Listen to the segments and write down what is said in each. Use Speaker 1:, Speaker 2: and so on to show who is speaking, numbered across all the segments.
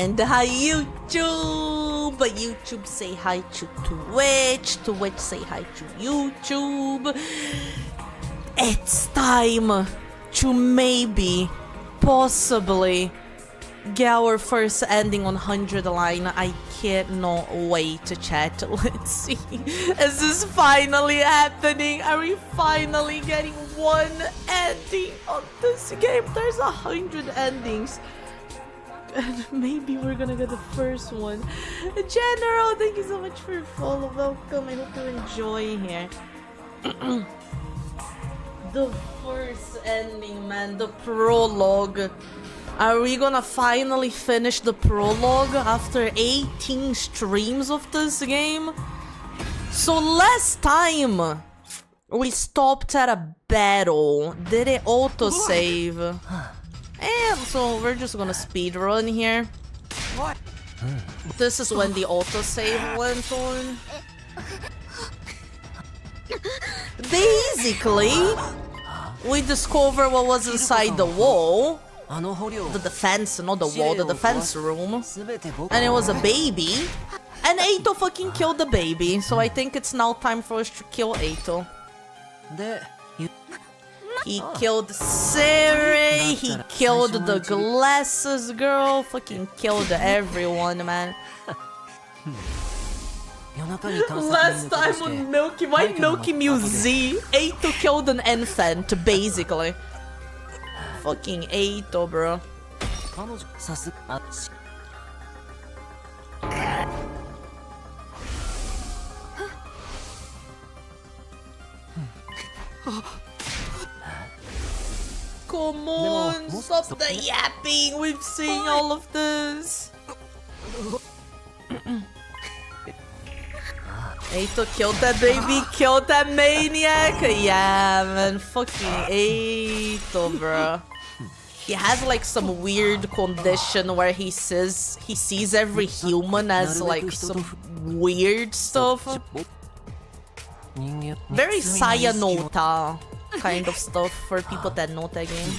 Speaker 1: And hi YouTube! YouTube say hi to Twitch. Twitch say hi to YouTube. It's time to maybe, possibly, get our first ending on 100 line. I cannot wait to chat. Let's see. Is this finally happening? Are we finally getting one ending on this game? There's 100 endings. And maybe we're gonna get the first one. General, thank you so much for your follow. Welcome. I hope you enjoy here. The first ending, man. The prologue. Are we gonna finally finish the prologue after 18 streams of this game? So last time we stopped at a battle. Did it autosave? And so we're just gonna speedrun here. This is when the autosave went on. Basically, we discovered what was inside the wall. The defense, not the wall, the defense room. And it was a baby. And Eito fucking killed the baby. So I think it's now time for us to kill Eito. He killed Sere, he killed the glasses girl, fucking killed everyone, man. Last time on Milky, why Milky Muse? Eito killed an infant, basically. Fucking Eito, bro. Come on, stop the yapping. We've seen all of this. Eito killed that baby, killed that maniac. Yeah, man, fucking Eito, bro. He has like some weird condition where he sees every human as like some weird stuff. Very Sayanota kind of stuff for people that know that game.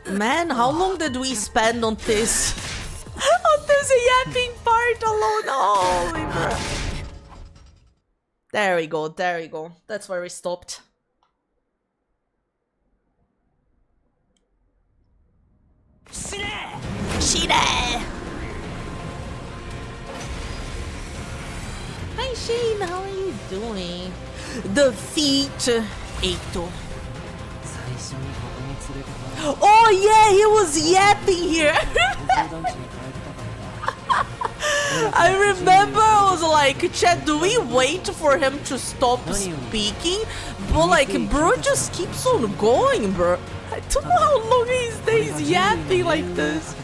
Speaker 1: Man, how long did we spend on this? On this yapping part alone? Holy bro. There we go, there we go. That's where we stopped. Shire! Hi Shane, how are you doing? Defeat Eito. Oh yeah, he was yapping here. I remember I was like, chat, do we wait for him to stop speaking? But like, bro just keeps on going, bro. I don't know how long he stays yapping like this.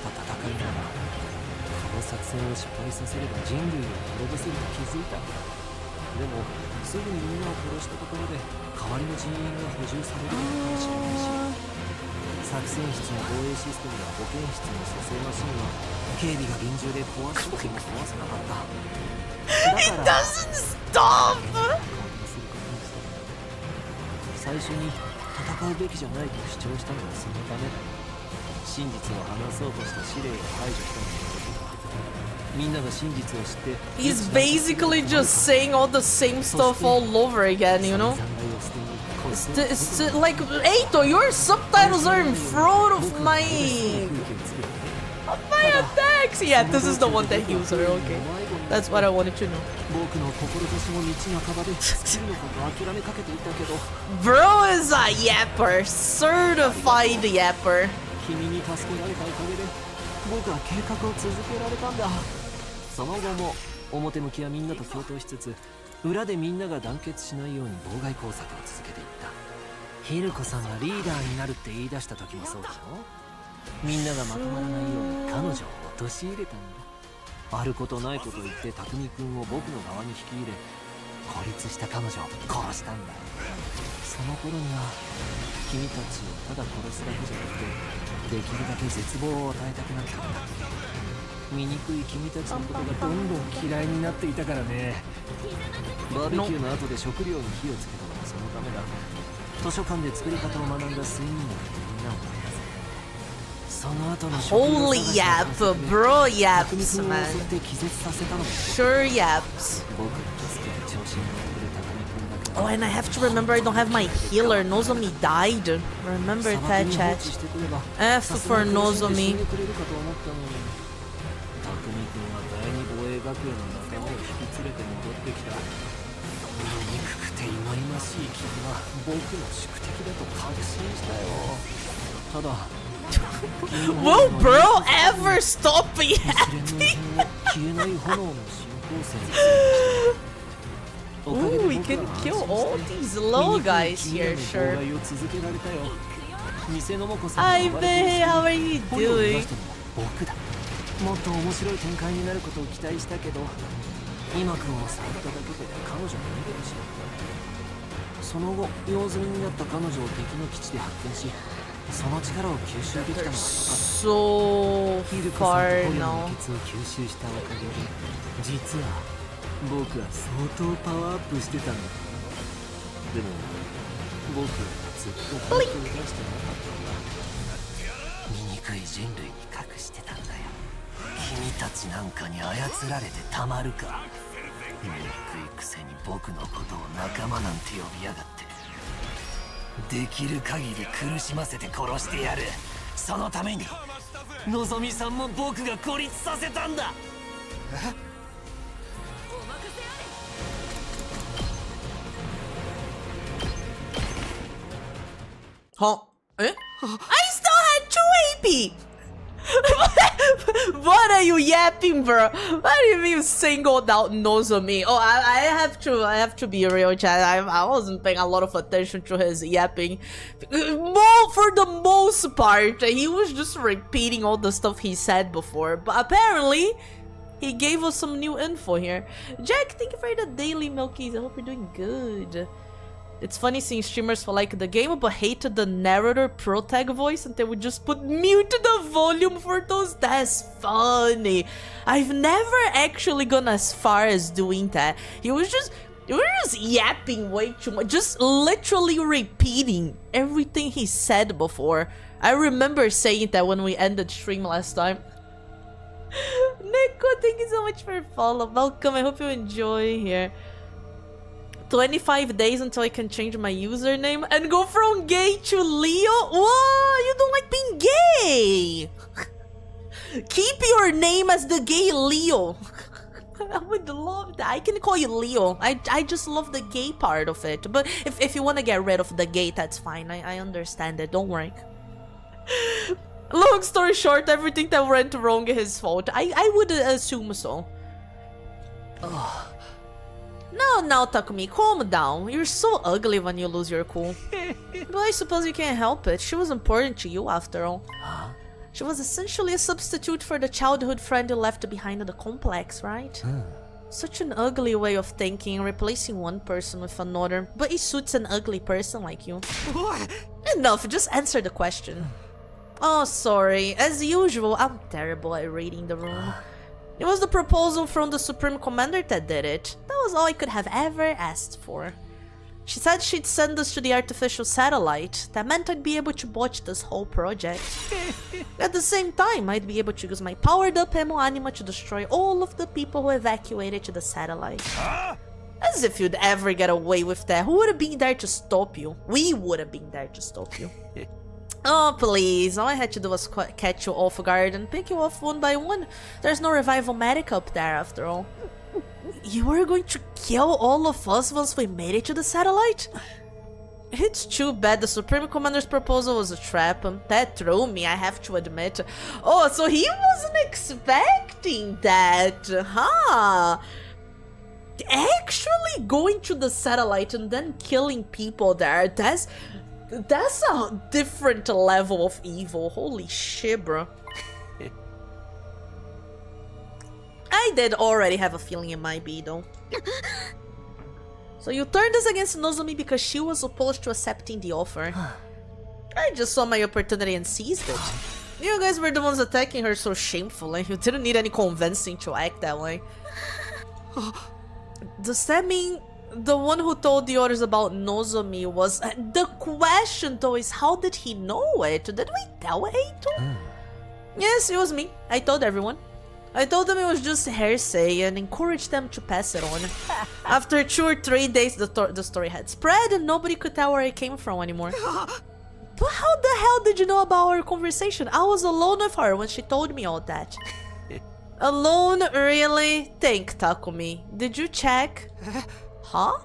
Speaker 1: It doesn't stop! He's basically just saying all the same stuff all over again, you know? It's like, Eito, your subtitles are in front of my attacks! Yeah, this is the one that heals her, okay. That's what I wanted to know. Bro is a yapper, certified yapper.
Speaker 2: 醜い君たちのことがどんどん嫌いになっていたからね。バーベキューの後で食料に火をつけたのはそのためだ。図書館で作り方を学んだ睡眠薬でみんなを食べたぜ。その後の食料
Speaker 1: Holy yap, bro yaps, man.
Speaker 2: 襲って気絶させたのも
Speaker 1: Sure yaps.
Speaker 2: 僕が助けて調子に乗ってくれた神君だけど。
Speaker 1: Oh, and I have to remember I don't have my healer. Nozomi died. Remember that, chat. F for Nozomi. 学園の仲間を引き連れて戻ってきた。醜くて忌々しい君は僕の宿敵だと確信したよ。ただ Will bro ever stop yapping?
Speaker 2: 消えない炎の進行線。
Speaker 1: Ooh, we can kill all these low guys here, sure. Hi, babe, how are you doing?
Speaker 2: 僕だ。もっと面白い展開になることを期待したけど、今君を触っただけで彼女が逃げてしまった。その後、用済みになった彼女を敵の基地で発見し、その力を吸収できたのが分かった。
Speaker 1: So far now.
Speaker 2: 血を吸収したおかげで、実は僕は相当パワーアップしてたんだ。でも、僕はずっと本気を出してなかったんだ。醜い人類に隠してたんだよ。君たちなんかに操られてたまるか。醜いくせに僕のことを仲間なんて呼びやがって。できる限り苦しませて殺してやる。そのためにのぞみさんも僕が孤立させたんだ。
Speaker 1: Huh? Eh? I still had 2 AP! What are you yapping, bro? What do you mean you singled out Nozomi? Oh, I have to be real, chat. I wasn't paying a lot of attention to his yapping. For the most part, he was just repeating all the stuff he said before. But apparently, he gave us some new info here. Jack, thank you for the daily Milkies. I hope you're doing good. It's funny seeing streamers who like the game but hated the narrator protag voice and they would just put mute the volume for those. That's funny. I've never actually gone as far as doing that. He was just yapping way too much, just literally repeating everything he said before. I remember saying that when we ended stream last time. Nico, thank you so much for follow. Welcome, I hope you enjoy here. 25 days until I can change my username and go from gay to Leo? Whoa, you don't like being gay! Keep your name as the gay Leo. I would love that. I can call you Leo. I just love the gay part of it. But if you want to get rid of the gay, that's fine. I understand it. Don't worry. Long story short, everything that went wrong is his fault. I would assume so. Oh. No, Takumi, calm down. You're so ugly when you lose your cool. But I suppose you can't help it. She was important to you after all. Huh? She was essentially a substitute for the childhood friend you left behind in the complex, right? Such an ugly way of thinking, replacing one person with another. But it suits an ugly person like you. Enough, just answer the question. Oh, sorry. As usual, I'm terrible at reading the room. It was the proposal from the Supreme Commander that did it. That was all I could have ever asked for. She said she'd send us to the artificial satellite. That meant I'd be able to watch this whole project. At the same time, I'd be able to use my powered-up Emo Anima to destroy all of the people who evacuated to the satellite. As if you'd ever get away with that. Who would have been there to stop you? We would have been there to stop you. Oh, please. All I had to do was catch you off guard and pick you off one by one. There's no revival medic up there, after all. You were going to kill all of us once we made it to the satellite? It's too bad the Supreme Commander's proposal was a trap. That threw me, I have to admit. Oh, so he wasn't expecting that, huh? Actually going to the satellite and then killing people there, that's a different level of evil. Holy shit, bro. I did already have a feeling it might be, though. So you turned us against Nozomi because she was opposed to accepting the offer. I just saw my opportunity and seized it. You guys were the ones attacking her so shamefully. You didn't need any convincing to act that way. Does that mean the one who told the others about Nozomi was... the question though is, how did he know it? Did we tell Eito? Yes, it was me. I told everyone. I told them it was just hearsay and encouraged them to pass it on. After 2 or 3 days, the story had spread and nobody could tell where it came from anymore. But how the hell did you know about our conversation? I was alone with her when she told me all that. Alone? Really? Think, Takumi. Did you check? Huh?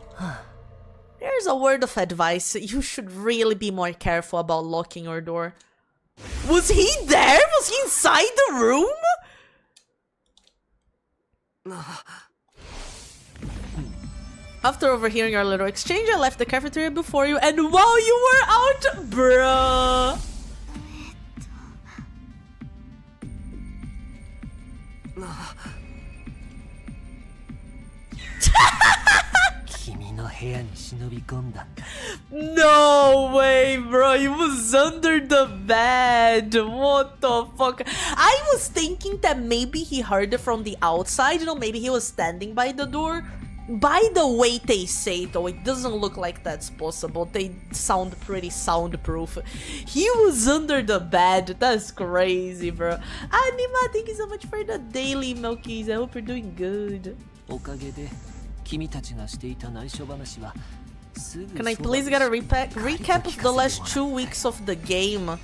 Speaker 1: Here's a word of advice. You should really be more careful about locking your door. Was he there? Was he inside the room? After overhearing our little exchange, I left the cafeteria before you, and while you were out, bruh. No way, bro. He was under the bed. What the fuck? I was thinking that maybe he heard it from the outside. You know, maybe he was standing by the door. By the way they say, though, it doesn't look like that's possible. They sound pretty soundproof. He was under the bed. That's crazy, bro. Anima, thank you so much for the daily Milkies. I hope you're doing good. Can I please get a recap of the last 2 weeks of the game?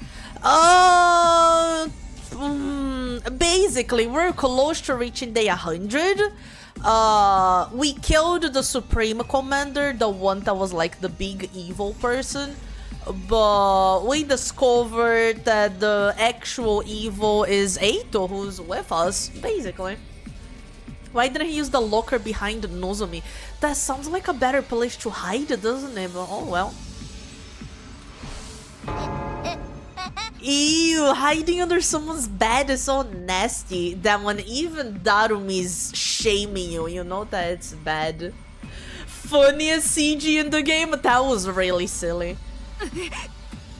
Speaker 1: Basically, we're close to reaching day 100. We killed the Supreme Commander, the one that was like the big evil person. But we discovered that the actual evil is Eito, who's with us, basically. Why didn't he use the locker behind Nozomi? That sounds like a better place to hide, doesn't it? But oh well. Ew, hiding under someone's bed is so nasty that when even Darumi's shaming you, you know that it's bad. Funniest CG in the game? That was really silly.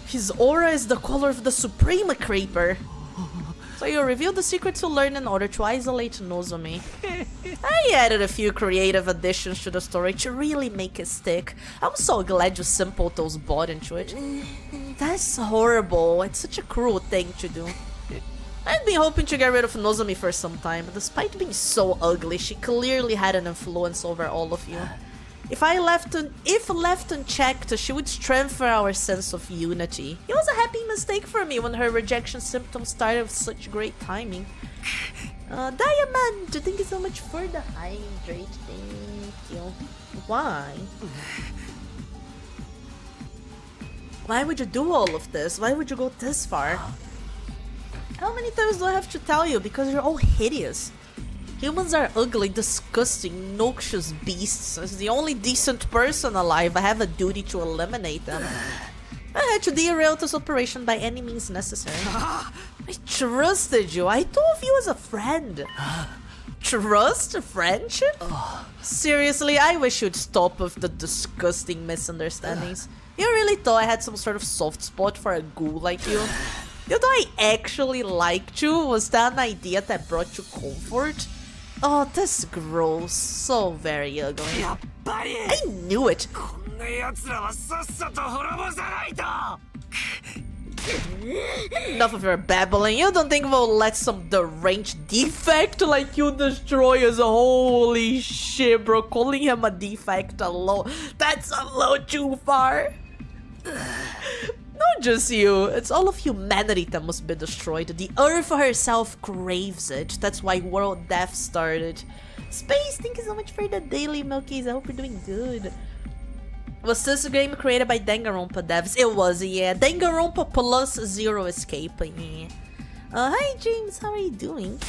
Speaker 1: His aura is the color of the Supreme Creeper. So you revealed the secret to learn in order to isolate Nozomi. I added a few creative additions to the story to really make it stick. I'm so glad you simple those bought into it. That's horrible. It's such a cruel thing to do. I've been hoping to get rid of Nozomi for some time. Despite being so ugly, she clearly had an influence over all of you. If left unchecked, she would strengthen our sense of unity. It was a happy mistake for me when her rejection symptoms started with such great timing. Diamond, thank you so much for the hydrate. Thank you. Why? Why would you do all of this? Why would you go this far? How many times do I have to tell you? Because you're all hideous. Humans are ugly, disgusting, noxious beasts. As the only decent person alive, I have a duty to eliminate them. I had to derail this operation by any means necessary. I trusted you. I thought of you as a friend. Trust? Friendship? Seriously, I wish you'd stop with the disgusting misunderstandings. You really thought I had some sort of soft spot for a ghoul like you? You thought I actually liked you? Was that an idea that brought you comfort? Oh, that's gross. So very ugly. I knew it. Enough of your babbling. You don't think we'll let some deranged defect like you destroy us? Holy shit, bro. Calling him a defect alone. That's a little too far. Not just you, it's all of humanity that must be destroyed. The earth herself craves it. That's why world death started. Space, thank you so much for the daily Milkies. I hope you're doing good. Was this game created by Danganronpa devs? It was, yeah. Danganronpa plus Zero Escape, yeah. Hi James, how are you doing?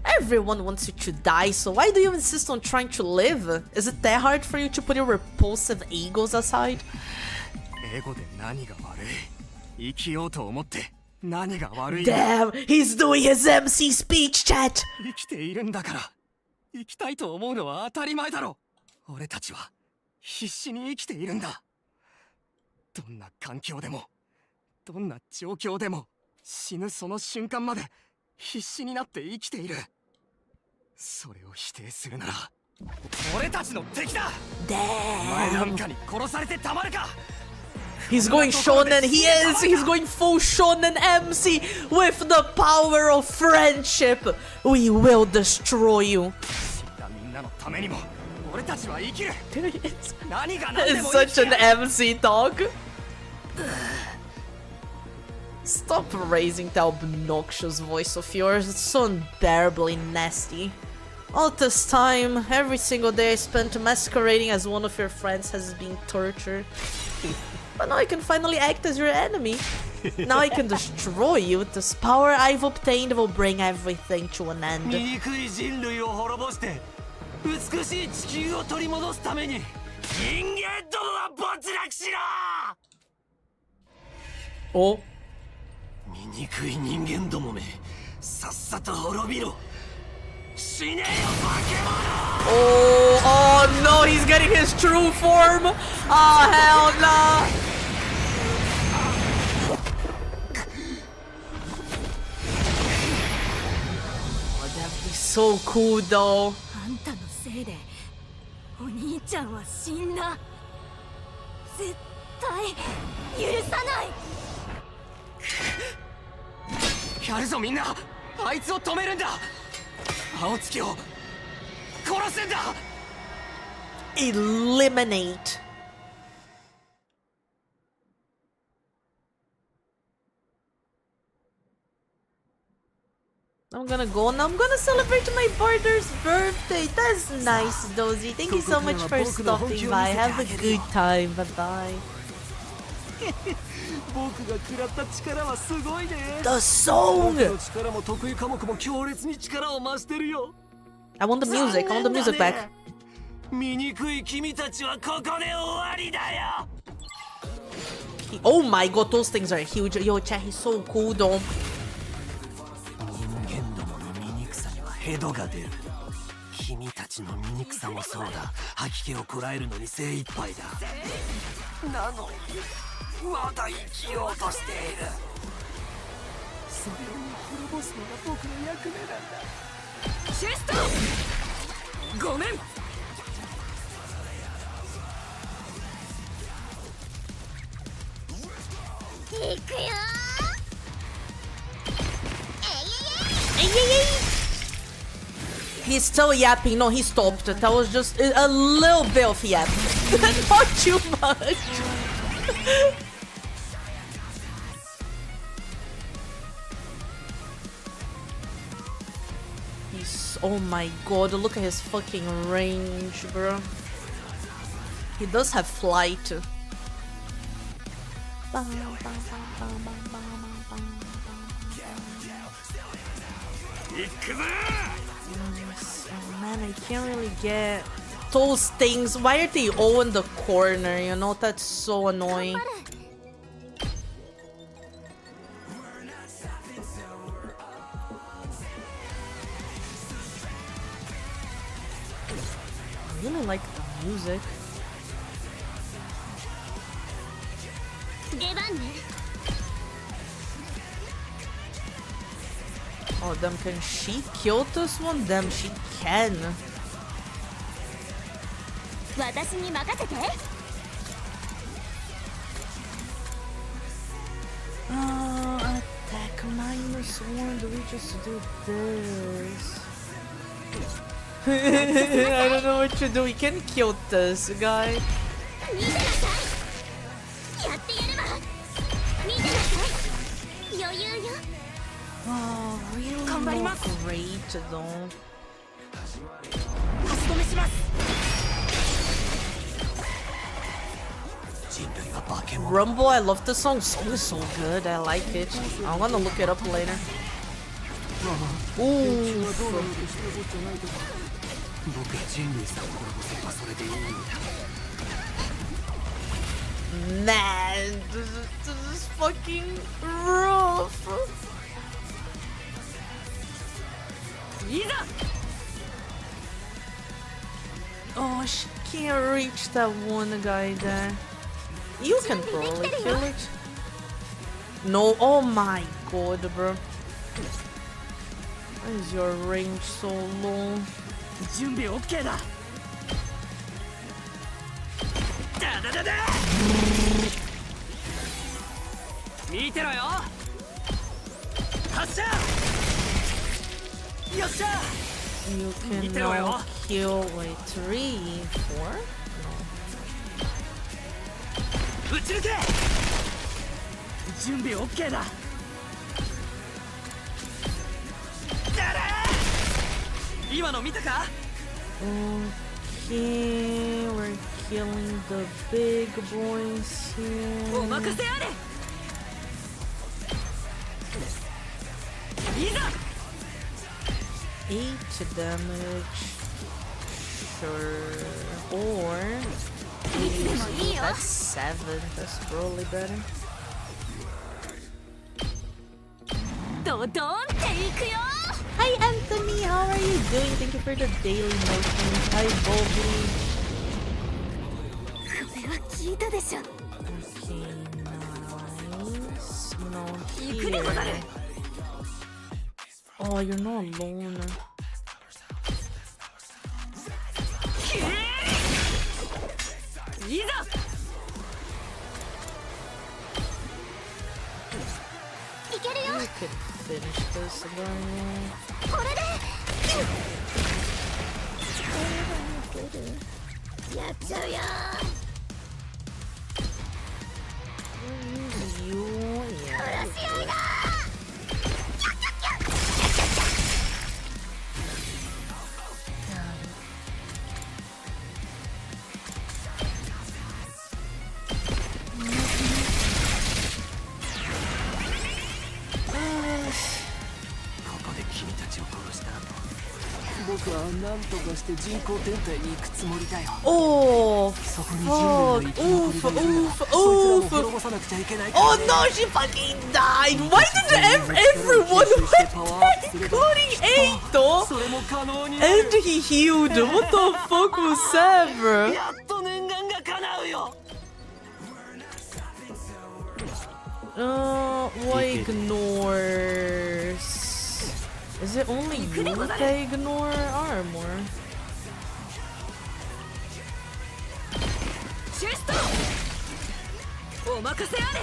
Speaker 1: Everyone wants you to die, so why do you insist on trying to live? Is it that hard for you to put your repulsive egos aside? Damn, he's doing his MC speech, chat!
Speaker 2: 死ぬその瞬間まで必死になって生きている。それを否定するなら俺たちの敵だ。お前なんかに殺されてたまるか。
Speaker 1: He's going shonen, he's going full shonen MC with the power of friendship. We will destroy you. It's such an MC talk. Stop raising that obnoxious voice of yours, it's so unbearably nasty. All this time, every single day I spent masquerading as one of your friends has been tortured. But now I can finally act as your enemy. Now I can destroy you. This power I've obtained will bring everything to an end. Oh. Oh no, he's getting his true form! Oh hell no! Oh, that'd be so cool though.
Speaker 3: あんたのせいでお兄ちゃんは死んだ。絶対許さない。
Speaker 2: やるぞみんな。あいつを止めるんだ。青月を殺すんだ。
Speaker 1: Eliminate. I'm gonna go and I'm gonna celebrate my partner's birthday. That's nice, Dozy. Thank you so much for stopping by. Have a good time. Bye bye. The song! I want the music. I want the music back. Oh my god, those things are huge. Yo, chat, he's so cool though. He's still yapping. No, he stopped. That was just a little bit of yap. Not too much. He's... Oh my god, look at his fucking range, bro. He does have flight. Oh man, I can't really get those things. Why are they all in the corner? You know, that's so annoying. I really like the music. Oh, damn, can she kill this one? Damn, she can. Attack -1. Do we just do this? I don't know what to do. We can kill this guy. Oh, really not great though. Rumble, I love the song. Song is so good. I like it. I'm gonna look it up later. Ooh. Man, this is fucking rough. Oh, she can't reach that one guy there. You can probably kill it. No, oh my god, bro. Why is your range so low?
Speaker 2: 準備 OK だ。だだだだ。見てろよ。発射。よっしゃ。
Speaker 1: You can now kill, wait, 3, 4?
Speaker 2: 撃ち抜け。準備 OK だ。今の見たか？
Speaker 1: Okay, we're killing the big boys here.
Speaker 2: お任せあれ。いざ。
Speaker 1: 8 damage. Sure. Or that's 7. That's probably better.
Speaker 3: ドドンっていくよ。
Speaker 1: Hi Anthony, how are you doing? Thank you for the daily motion. Hi Bobby.
Speaker 3: これは聞いたでしょ。
Speaker 1: Okay, nice. No
Speaker 3: 行くでござる。
Speaker 1: here. Oh, you're not alone.
Speaker 3: いざ。 いけるよ。
Speaker 1: You could finish this guy.
Speaker 3: これで。やっちゃうよ。
Speaker 1: You, yeah.
Speaker 3: 殺し合いだ。
Speaker 2: 僕は何とかして人工天体に行くつもりだよ。
Speaker 1: Oh,
Speaker 2: そこに人類の生き残りがいるから、そいつらも滅ぼさなくちゃいけないから
Speaker 1: Oh
Speaker 2: ね。
Speaker 1: no, she fucking died! Why did everyone went including Eito?
Speaker 2: それも可能になる。
Speaker 1: And he healed. What the fuck was that, bro?
Speaker 2: やっと念願が叶うよ。
Speaker 1: What ignores? Is it only you that ignore armor?
Speaker 3: シュスト。お任せあれ。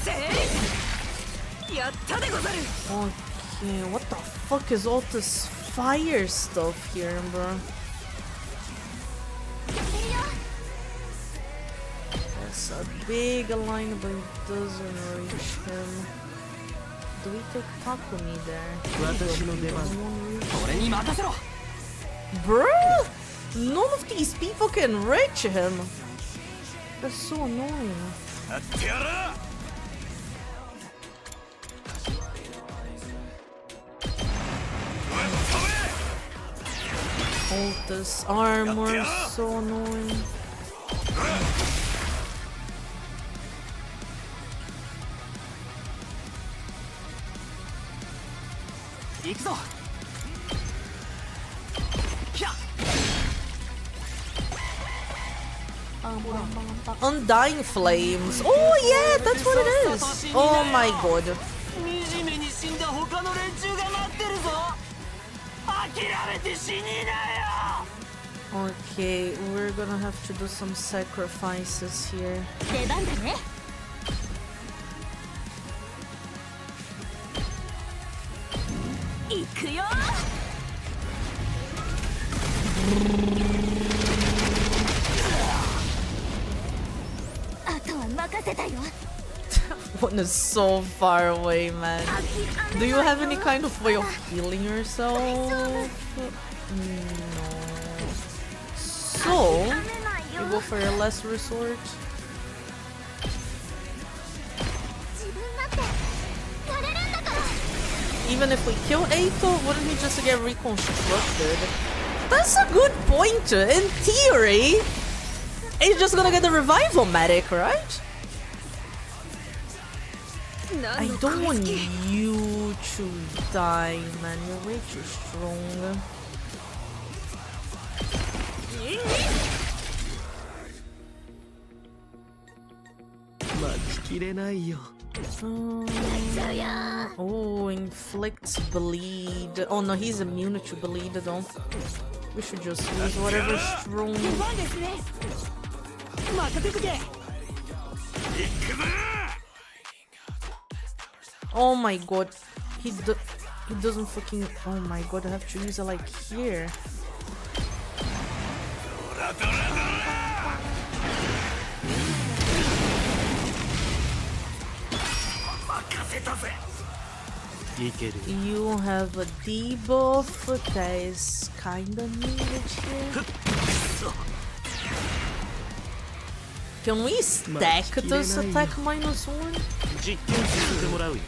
Speaker 3: せい。やったでござる。
Speaker 1: Okay, what the fuck is all this fire stuff here, bro? That's a big line, but it doesn't reach him. Do we take Takumi there?
Speaker 2: 私の出番。俺に任せろ。
Speaker 1: Bruh! None of these people can reach him! That's so annoying.
Speaker 2: やってやる。
Speaker 1: All this armor is so annoying.
Speaker 2: 行くぞ。
Speaker 1: Undying flames. Oh yeah, that's what it is. Oh my god.
Speaker 2: 惨めに死んだ他の連中が待ってるぞ。諦めて死になよ。
Speaker 1: Okay, we're gonna have to do some sacrifices here.
Speaker 3: 出番だね。行くよ。あとは任せたよ。
Speaker 1: One is so far away, man. Do you have any kind of way of healing yourself? No. So, you go for your last resort?
Speaker 3: 自分だってやれるんだから。
Speaker 1: Even if we kill Eito, wouldn't he just get reconstructed? That's a good point. In theory, he's just gonna get the revival medic, right? I don't want you to die, man. You're way too strong.
Speaker 2: 待ちきれないよ。
Speaker 1: Oh, inflicts bleed. Oh no, he's immune to bleed though. We should just use whatever strong. Oh my god, he doesn't fucking. Oh my god, I have to use it like here. You have a debuff that is kinda needed here. Can we stack this attack -1?
Speaker 2: 実験させてもらうよ。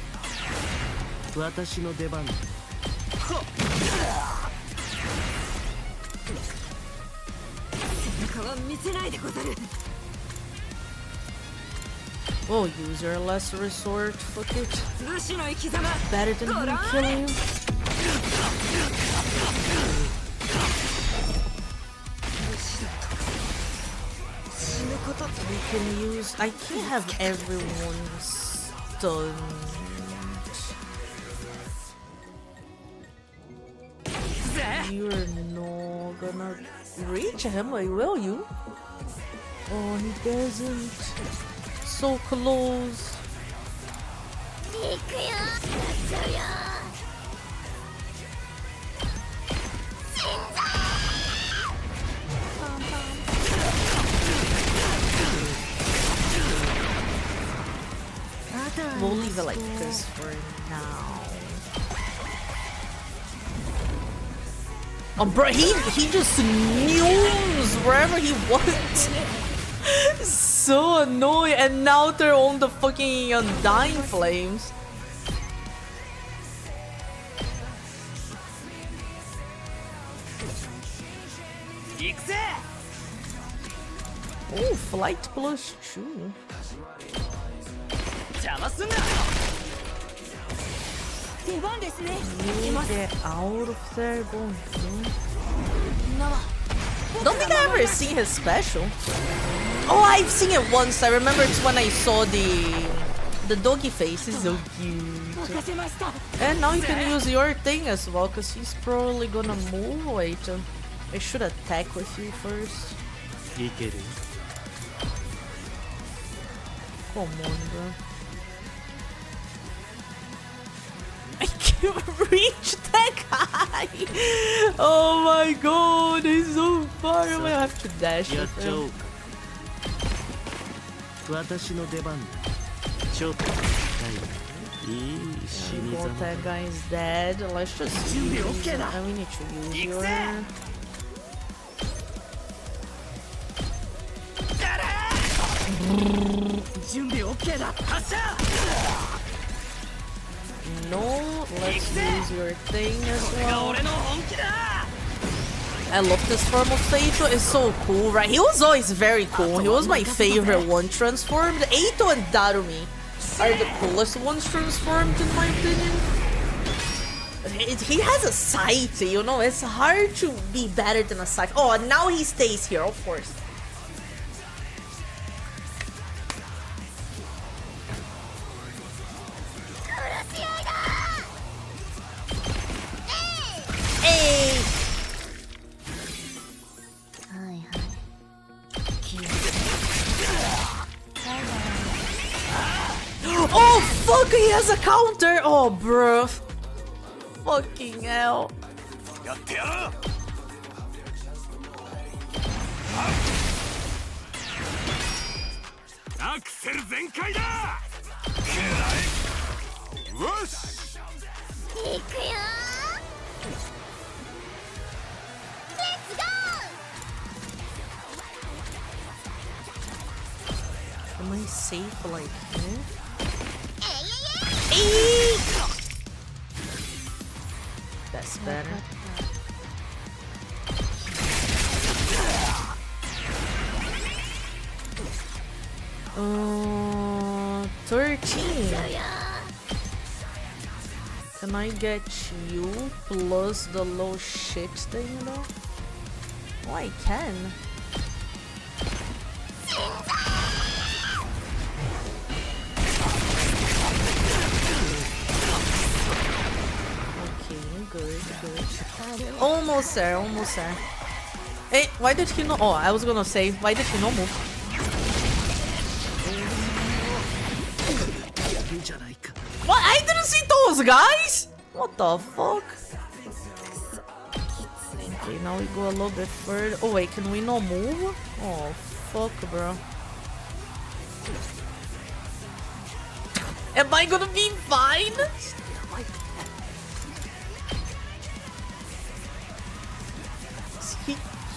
Speaker 2: 私の出番だ。
Speaker 3: 背中は見せないでござる。
Speaker 1: Oh, use your last resort. Fuck it.
Speaker 3: 武士の生き様。
Speaker 1: Better than him killing you. We can use. I can't have everyone stunned. You're not gonna reach him, like, will you? Oh, he doesn't. So close. We'll leave it like this for now. Oh, bro, he just news wherever he wants. So annoying, and now they're on the fucking undying flames. Oh, flight +2. You get out of there, going through. Don't think I ever seen his special. Oh, I've seen it once. I remember it's when I saw the doggy face. It's so cute. And now you can use your thing as well, because he's probably gonna move. Wait, I should attack with you first. Come on, bro. I can't reach that guy. Oh my god, he's so far away. I have to dash with him. Well, that guy is dead. Let's just use it. And we need to use your... No, let's use your thing as well. I love this form of Eito. It's so cool, right? He was always very cool. He was my favorite one transformed. Eito and Darumi are the coolest ones transformed, in my opinion. He has a sight, you know? It's hard to be better than a sight. Oh, and now he stays here, of course. Hey! Oh fuck, he has a counter! Oh bro. Fucking hell. Am I safe like here? That's better. Uh, 13. Can I get you plus the low shit thing though? Oh, I can. good, good. Almost there, almost there. Hey, why did he not? Oh, I was gonna say, why did he not move? What? I didn't see those guys! What the fuck? Okay, now we go a little bit further. Oh wait, can we not move? Oh, fuck, bro. Am I gonna be fine?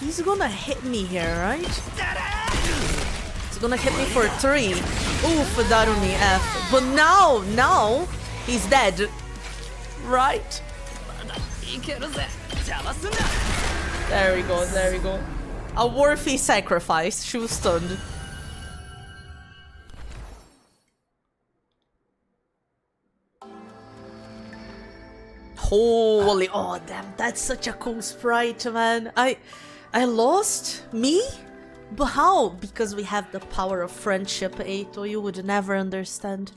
Speaker 1: He's gonna hit me here, right? He's gonna hit me for 3. Oof, Darumi F. But now, he's dead. Right? There we go, there we go. A worthy sacrifice. She was stunned. Holy, oh damn, that's such a cool sprite, man. I lost? Me? But how? Because we have the power of friendship, Eito, you would never understand.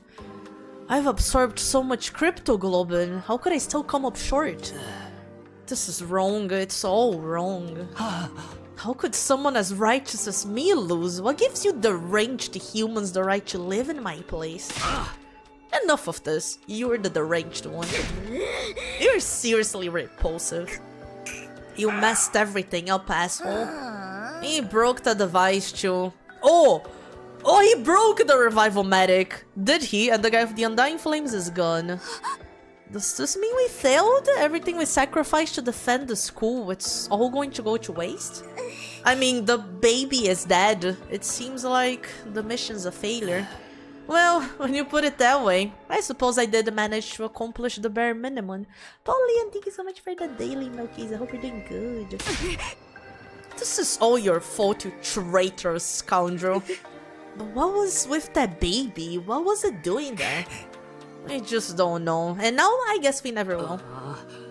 Speaker 1: I've absorbed so much cryptoglobin, how could I still come up short? This is wrong, it's all wrong. How could someone as righteous as me lose? What gives you deranged humans the right to live in my place? Enough of this. You're the deranged one. You're seriously repulsive. You messed everything up, asshole. He broke the device too. Oh, he broke the revival medic. Did he? And the guy with the Undying Flames is gone. Does this mean we failed? Everything we sacrificed to defend the school, it's all going to go to waste? I mean, the baby is dead. It seems like the mission's a failure. Well, when you put it that way, I suppose I did manage to accomplish the bare minimum. Pauline, thank you so much for the daily Milkies. I hope you're doing good. This is all your fault, you traitorous scoundrel. But what was with that baby? What was it doing there? I just don't know. And now I guess we never will.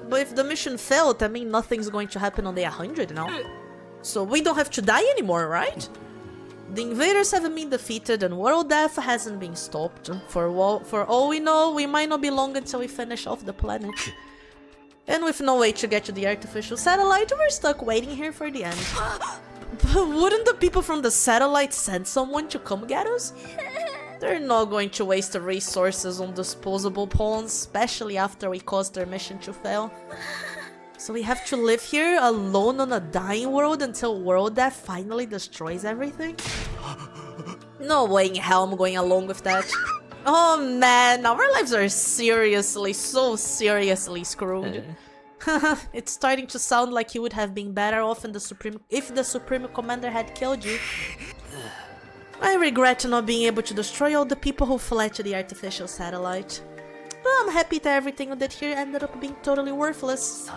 Speaker 1: But if the mission failed, I mean nothing's going to happen on day 100 now. So we don't have to die anymore, right? The invaders haven't been defeated and world death hasn't been stopped. For all we know, we might not be long until we finish off the planet. And with no way to get to the artificial satellite, we're stuck waiting here for the end. But wouldn't the people from the satellite send someone to come get us? They're not going to waste the resources on disposable pawns, especially after we caused their mission to fail. So we have to live here alone on a dying world until world death finally destroys everything? No way in hell I'm going along with that. Oh man, our lives are seriously, so seriously screwed. It's starting to sound like you would have been better off if the Supreme Commander had killed you. I regret not being able to destroy all the people who fled to the artificial satellite. But I'm happy that everything I did here ended up being totally worthless.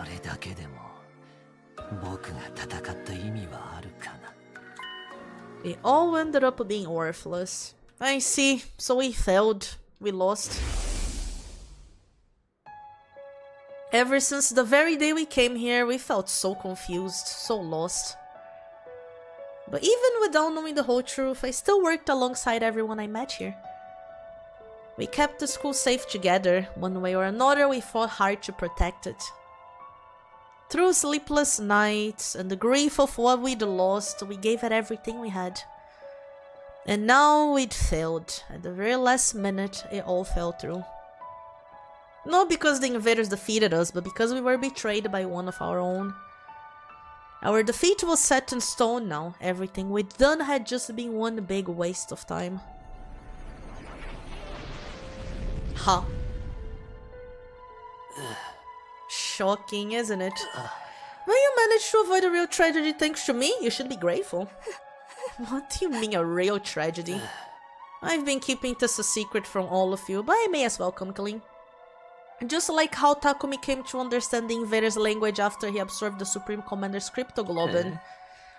Speaker 1: It all ended up being worthless. I see, so we failed. We lost. Ever since the very day we came here, we felt so confused, so lost. But even without knowing the whole truth, I still worked alongside everyone I met here. We kept the school safe together. One way or another, we fought hard to protect it. Through sleepless nights and the grief of what we'd lost, we gave it everything we had. And now we'd failed. At the very last minute, it all fell through. Not because the invaders defeated us, but because we were betrayed by one of our own. Our defeat was set in stone now. Everything we'd done had just been one big waste of time. Huh. Shocking, isn't it? Well, you managed to avoid a real tragedy thanks to me. You should be grateful. What do you mean a real tragedy? I've been keeping this a secret from all of you, but I may as well come clean. Just like how Takumi came to understand the invaders' language after he absorbed the Supreme Commander's cryptoglobin,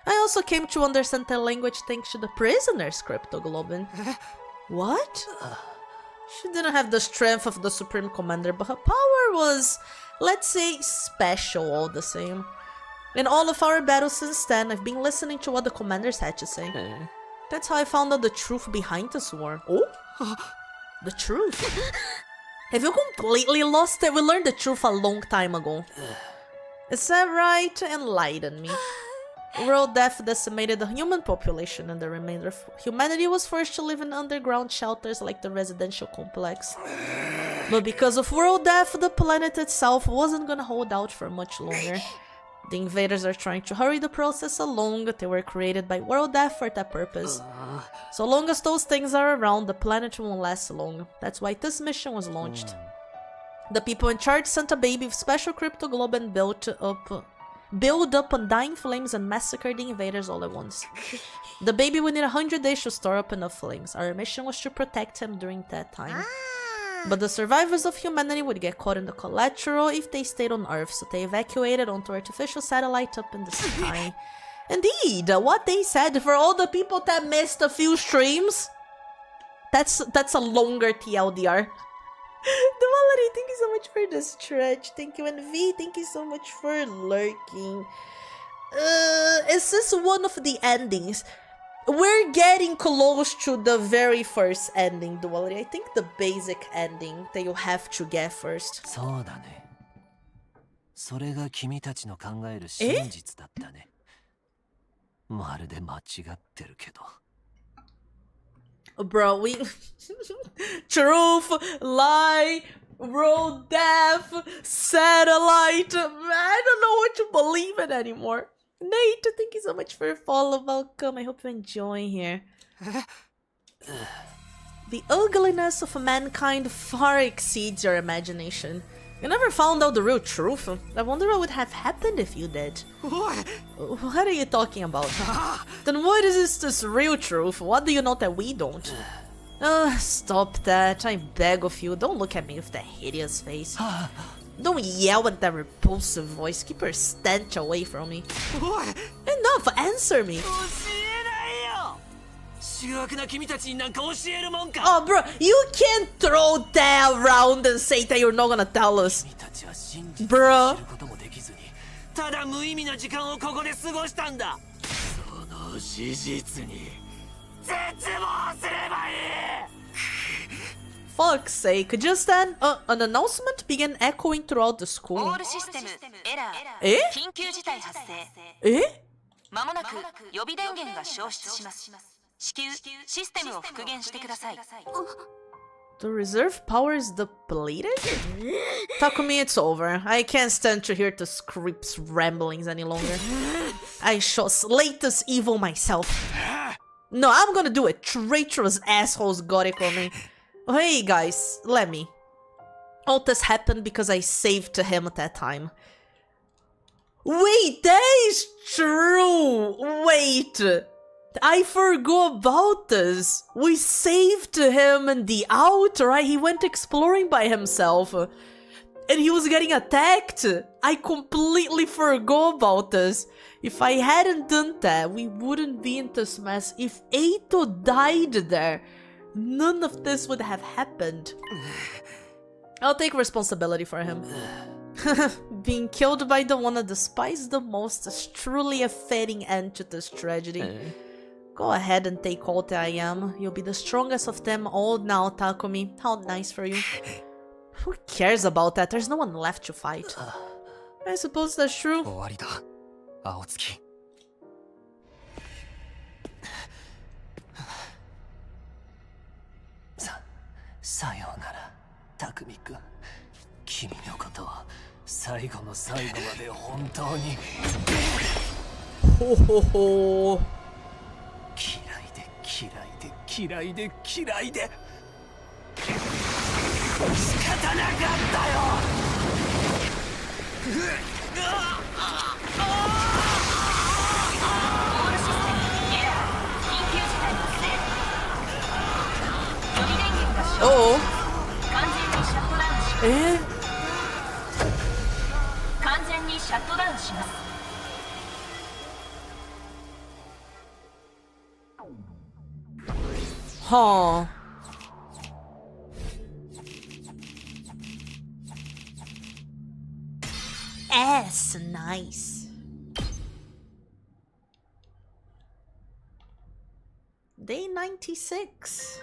Speaker 1: I also came to understand their language thanks to the prisoner's cryptoglobin. What? She didn't have the strength of the Supreme Commander, but her power was, let's say, special all the same. In all of our battles since then, I've been listening to what the commanders had to say. That's how I found out the truth behind this war. Oh? The truth? Have you completely lost it? We learned the truth a long time ago. Is that right? Enlighten me. World death decimated the human population and the remainder of humanity was forced to live in underground shelters like the residential complex. But because of world death, the planet itself wasn't gonna hold out for much longer. The invaders are trying to hurry the process along. They were created by world death for that purpose. So long as those things are around, the planet won't last long. That's why this mission was launched. The people in charge sent a baby with special cryptoglobe and build up undying flames and massacre the invaders all at once. The baby would need 100 days to store up enough flames. Our mission was to protect him during that time. But the survivors of humanity would get caught in the collateral if they stayed on Earth, so they evacuated onto artificial satellite up in the sky. Indeed, what they said for all the people that missed a few streams, that's a longer TLDR. Duality, thank you so much for the stretch. Thank you, and V, thank you so much for lurking. Is this one of the endings? We're getting close to the very first ending, Duality. I think the basic ending that you have to get first.
Speaker 2: そうだね。それが君たちの考える真実だったね。まるで間違ってるけど。
Speaker 1: Bro, we... Truth, lie, world death, satellite. I don't know what to believe in anymore. Nate, thank you so much for your follow. Welcome. I hope you enjoy here. The ugliness of mankind far exceeds your imagination. You never found out the real truth. I wonder what would have happened if you did. What are you talking about? Then what is this real truth? What do you know that we don't? Stop that. I beg of you. Don't look at me with that hideous face. Don't yell with that repulsive voice. Keep your stench away from me. Enough, answer me. Oh, bro, you can't throw that around and say that you're not gonna tell us. Bro. Fuck's sake, just then, an announcement began echoing throughout the school. Eh? Eh? The reserve power is depleted? Takumi, it's over. I can't stand to hear the script's ramblings any longer. I shall slay this evil myself. No, I'm gonna do it. Traitorous assholes got it on me. Hey guys, let me. All this happened because I saved him at that time. Wait, that is true! Wait! I forgot about this. We saved him in the out, right? He went exploring by himself. And he was getting attacked. I completely forgot about this. If I hadn't done that, we wouldn't be in this mess. If Eito died there, none of this would have happened. I'll take responsibility for him. Being killed by the one I despise the most is truly a fitting end to this tragedy. Go ahead and take all that I am. You'll be the strongest of them all now, Takumi. How nice for you. Who cares about that? There's no one left to fight. I suppose that's true.
Speaker 2: 終わりだ、青月。さようなら、匠君。君のことを最後の最後まで本当に。
Speaker 1: ほほほ。
Speaker 2: 嫌いで仕方なかったよ。
Speaker 1: おお。
Speaker 3: 完全にシャットダウンします。
Speaker 1: Huh. That's nice. Day 96.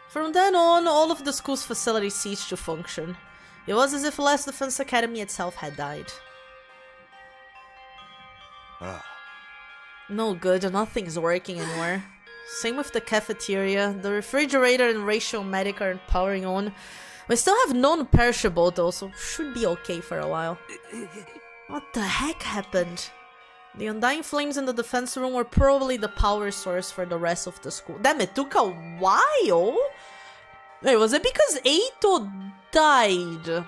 Speaker 1: From then on, all of the school's facilities ceased to function. It was as if Last Defense Academy itself had died. No good, nothing's working anymore. Same with the cafeteria, the refrigerator and Ratio Medic aren't powering on. We still have non-perishable though, so should be okay for a while. What the heck happened? The undying flames in the defense room were probably the power source for the rest of the school. Damn, it took a while? Wait, was it because Eito died?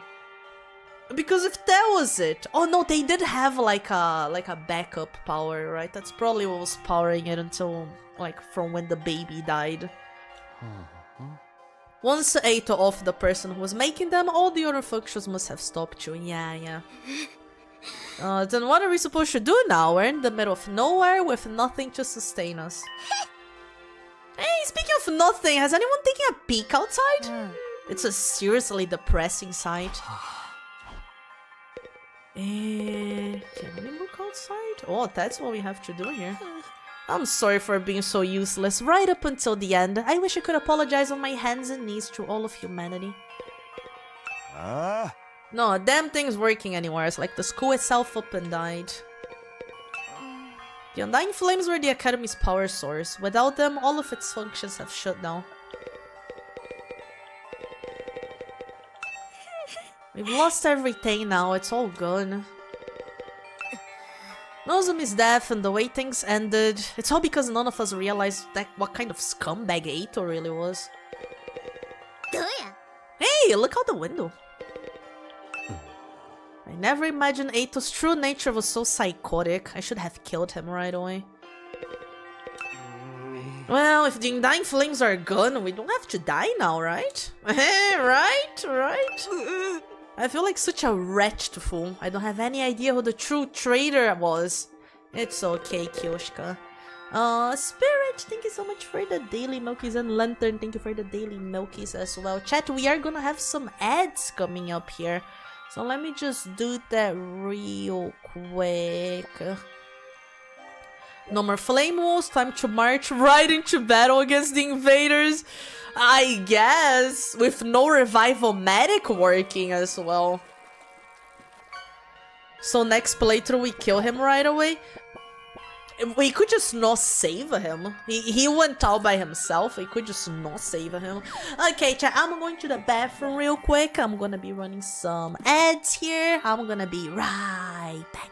Speaker 1: Because if that was it... Oh no, they did have like a backup power, right? That's probably what was powering it until, like, from when the baby died. Once Eito off the person who was making them, all the other functions must have stopped too. Yeah. Then what are we supposed to do now? We're in the middle of nowhere with nothing to sustain us. Hey, speaking of nothing, has anyone taken a peek outside? It's a seriously depressing sight. Can we look outside? Oh, that's what we have to do here. I'm sorry for being so useless right up until the end. I wish I could apologize on my hands and knees to all of humanity. No, a damn thing's working anymore. It's like the school itself up and died. The undying flames were the academy's power source. Without them, all of its functions have shut down. We've lost everything now, it's all gone. Nozomi's death and the way things ended, it's all because none of us realized what kind of scumbag Eito really was. Hey, look out the window. I never imagined Eito's true nature was so psychotic. I should have killed him right away. Well, if the undying flames are gone, we don't have to die now, right? right? I feel like such a wretched fool. I don't have any idea who the true traitor was. It's okay, Kyoshika. Spirit, thank you so much for the daily Milkies, and Lantern, thank you for the daily Milkies as well. Chat, we are gonna have some ads coming up here. So let me just do that real quick. No more flame walls, time to march right into battle against the invaders. I guess, with no revival medic working as well. So next playthrough we kill him right away. We could just not save him. He went out by himself. We could just not save him. Okay, chat, I'm going to the bathroom real quick. I'm gonna be running some ads here. I'm gonna be right back.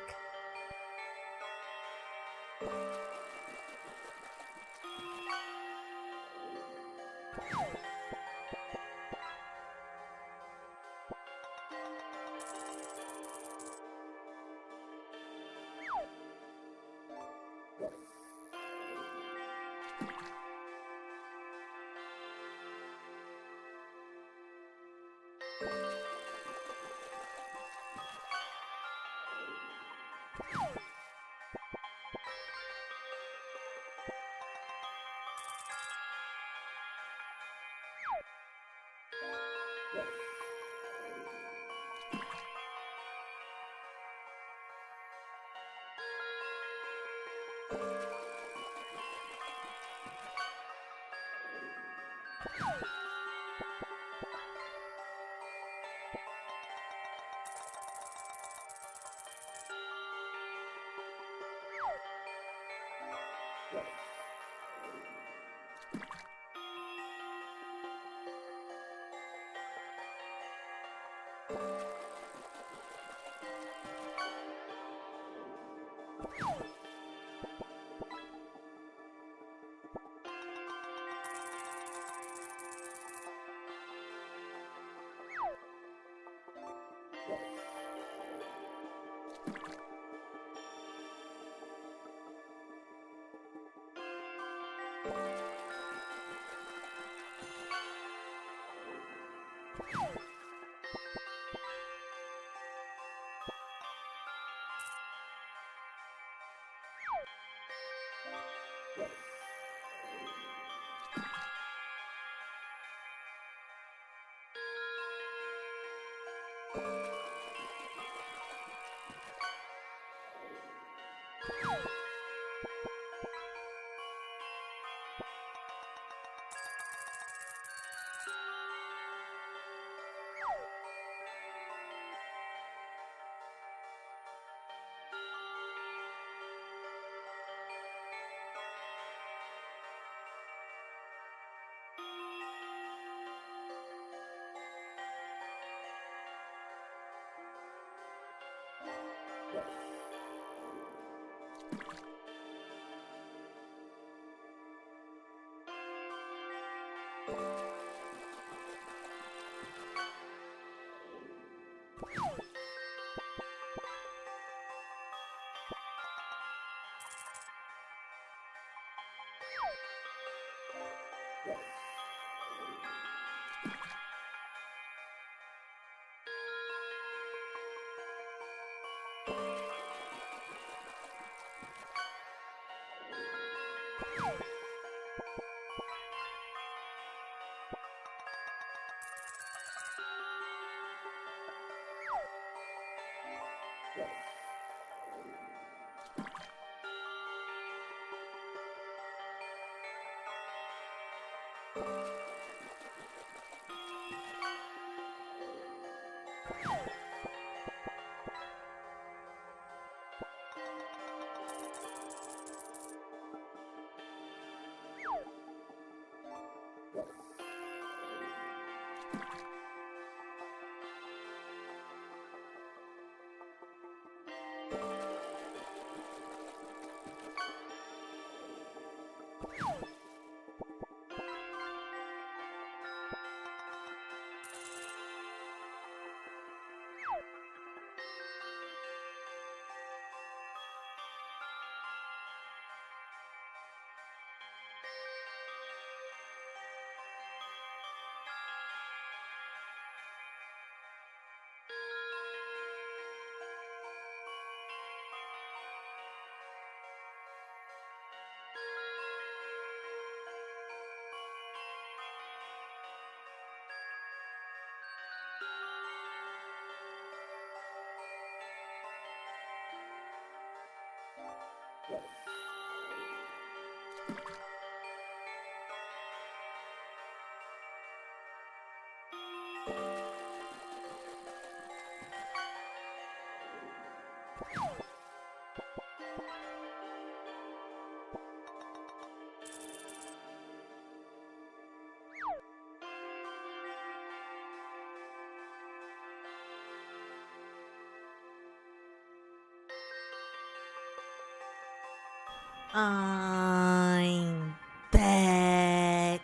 Speaker 1: I'm back.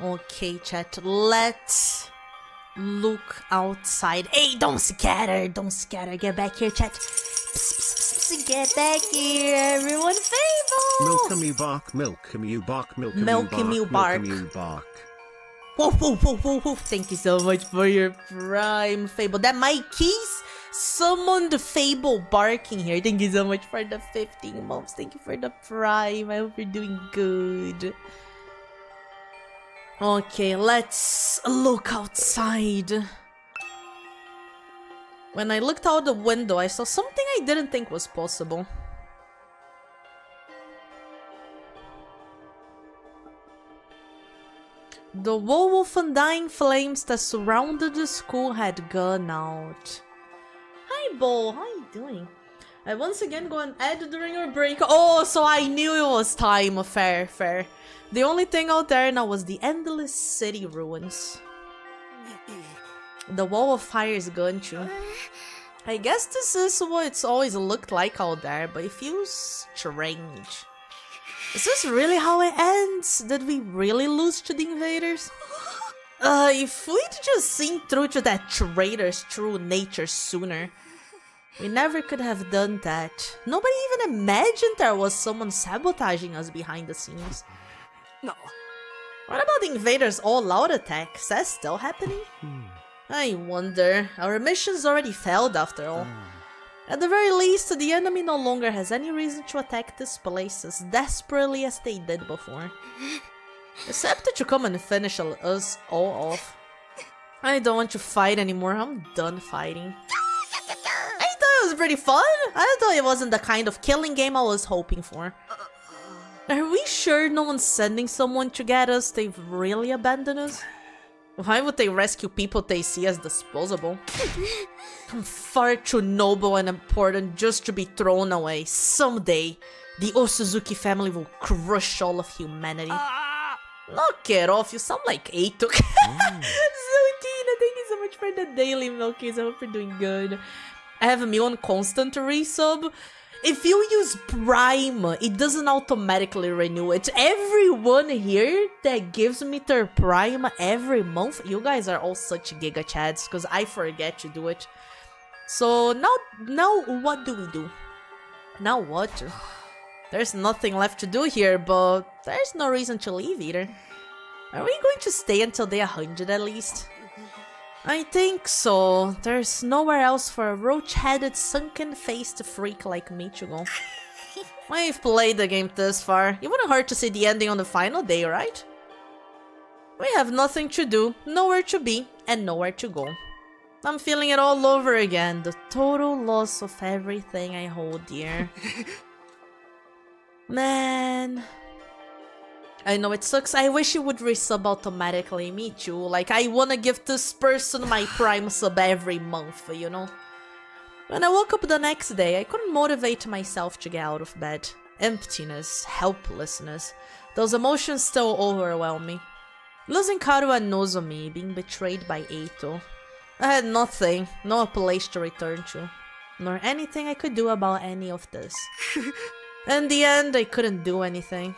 Speaker 1: Okay, chat, let's look outside. Hey, don't scatter, get back here, chat. Get back here, everyone. Fable!
Speaker 4: Milky bark, milky bark, milky
Speaker 1: Milky bark.
Speaker 4: bark.
Speaker 1: Whoa, whoa, whoa, whoa, whoa. Thank you so much for your prime, Fable. That my keys summoned the Fable barking here. Thank you so much for the 15 months. Thank you for the prime. I hope you're doing good. Okay, let's look outside. When I looked out the window, I saw something I didn't think was possible. The wall of undying flames that surrounded the school had gone out. Hi, Bo. How you doing? I once again go on Ed during our break. Oh, so I knew it was time. Fair, fair. The only thing out there now was the endless city ruins. The wall of fire is gone too. I guess this is what it's always looked like out there, but it feels strange. Is this really how it ends? Did we really lose to the invaders? If we'd just seen through to that traitor's true nature sooner. We never could have done that. Nobody even imagined there was someone sabotaging us behind the scenes.
Speaker 2: No.
Speaker 1: What about the invaders' all-out attack? Is that still happening? I wonder. Our mission's already failed after all. At the very least, the enemy no longer has any reason to attack this place as desperately as they did before. Except to come and finish us all off. I don't want to fight anymore, I'm done fighting. I thought it was pretty fun! I thought it wasn't the kind of killing game I was hoping for. Are we sure no one's sending someone to get us? They've really abandoned us? Why would they rescue people they see as disposable? I'm far too noble and important just to be thrown away. Someday, the Osuzuki family will crush all of humanity. Knock it off, you sound like Eitok. Zutina, thank you so much for the daily milkies. I hope you're doing good. I have a million constant resub. If you use Prime, it doesn't automatically renew it. Everyone here that gives me their Prime every month, you guys are all such giga chads because I forget to do it. So now what do we do? Now what? There's nothing left to do here, but there's no reason to leave either. Are we going to stay until day 100 at least? I think so. There's nowhere else for a roach-headed, sunken-faced freak like me to go. We've played the game this far. It wouldn't hurt to see the ending on the final day, right? We have nothing to do, nowhere to be, and nowhere to go. I'm feeling it all over again. The total loss of everything I hold dear. Man. I know it sucks. I wish it would resub automatically. Me too. Like, I wanna give this person my Prime sub every month, you know? When I woke up the next day, I couldn't motivate myself to get out of bed. Emptiness, helplessness, those emotions still overwhelm me. Losing Karu and Nozomi, being betrayed by Eito. I had nothing, no place to return to, nor anything I could do about any of this. In the end, I couldn't do anything.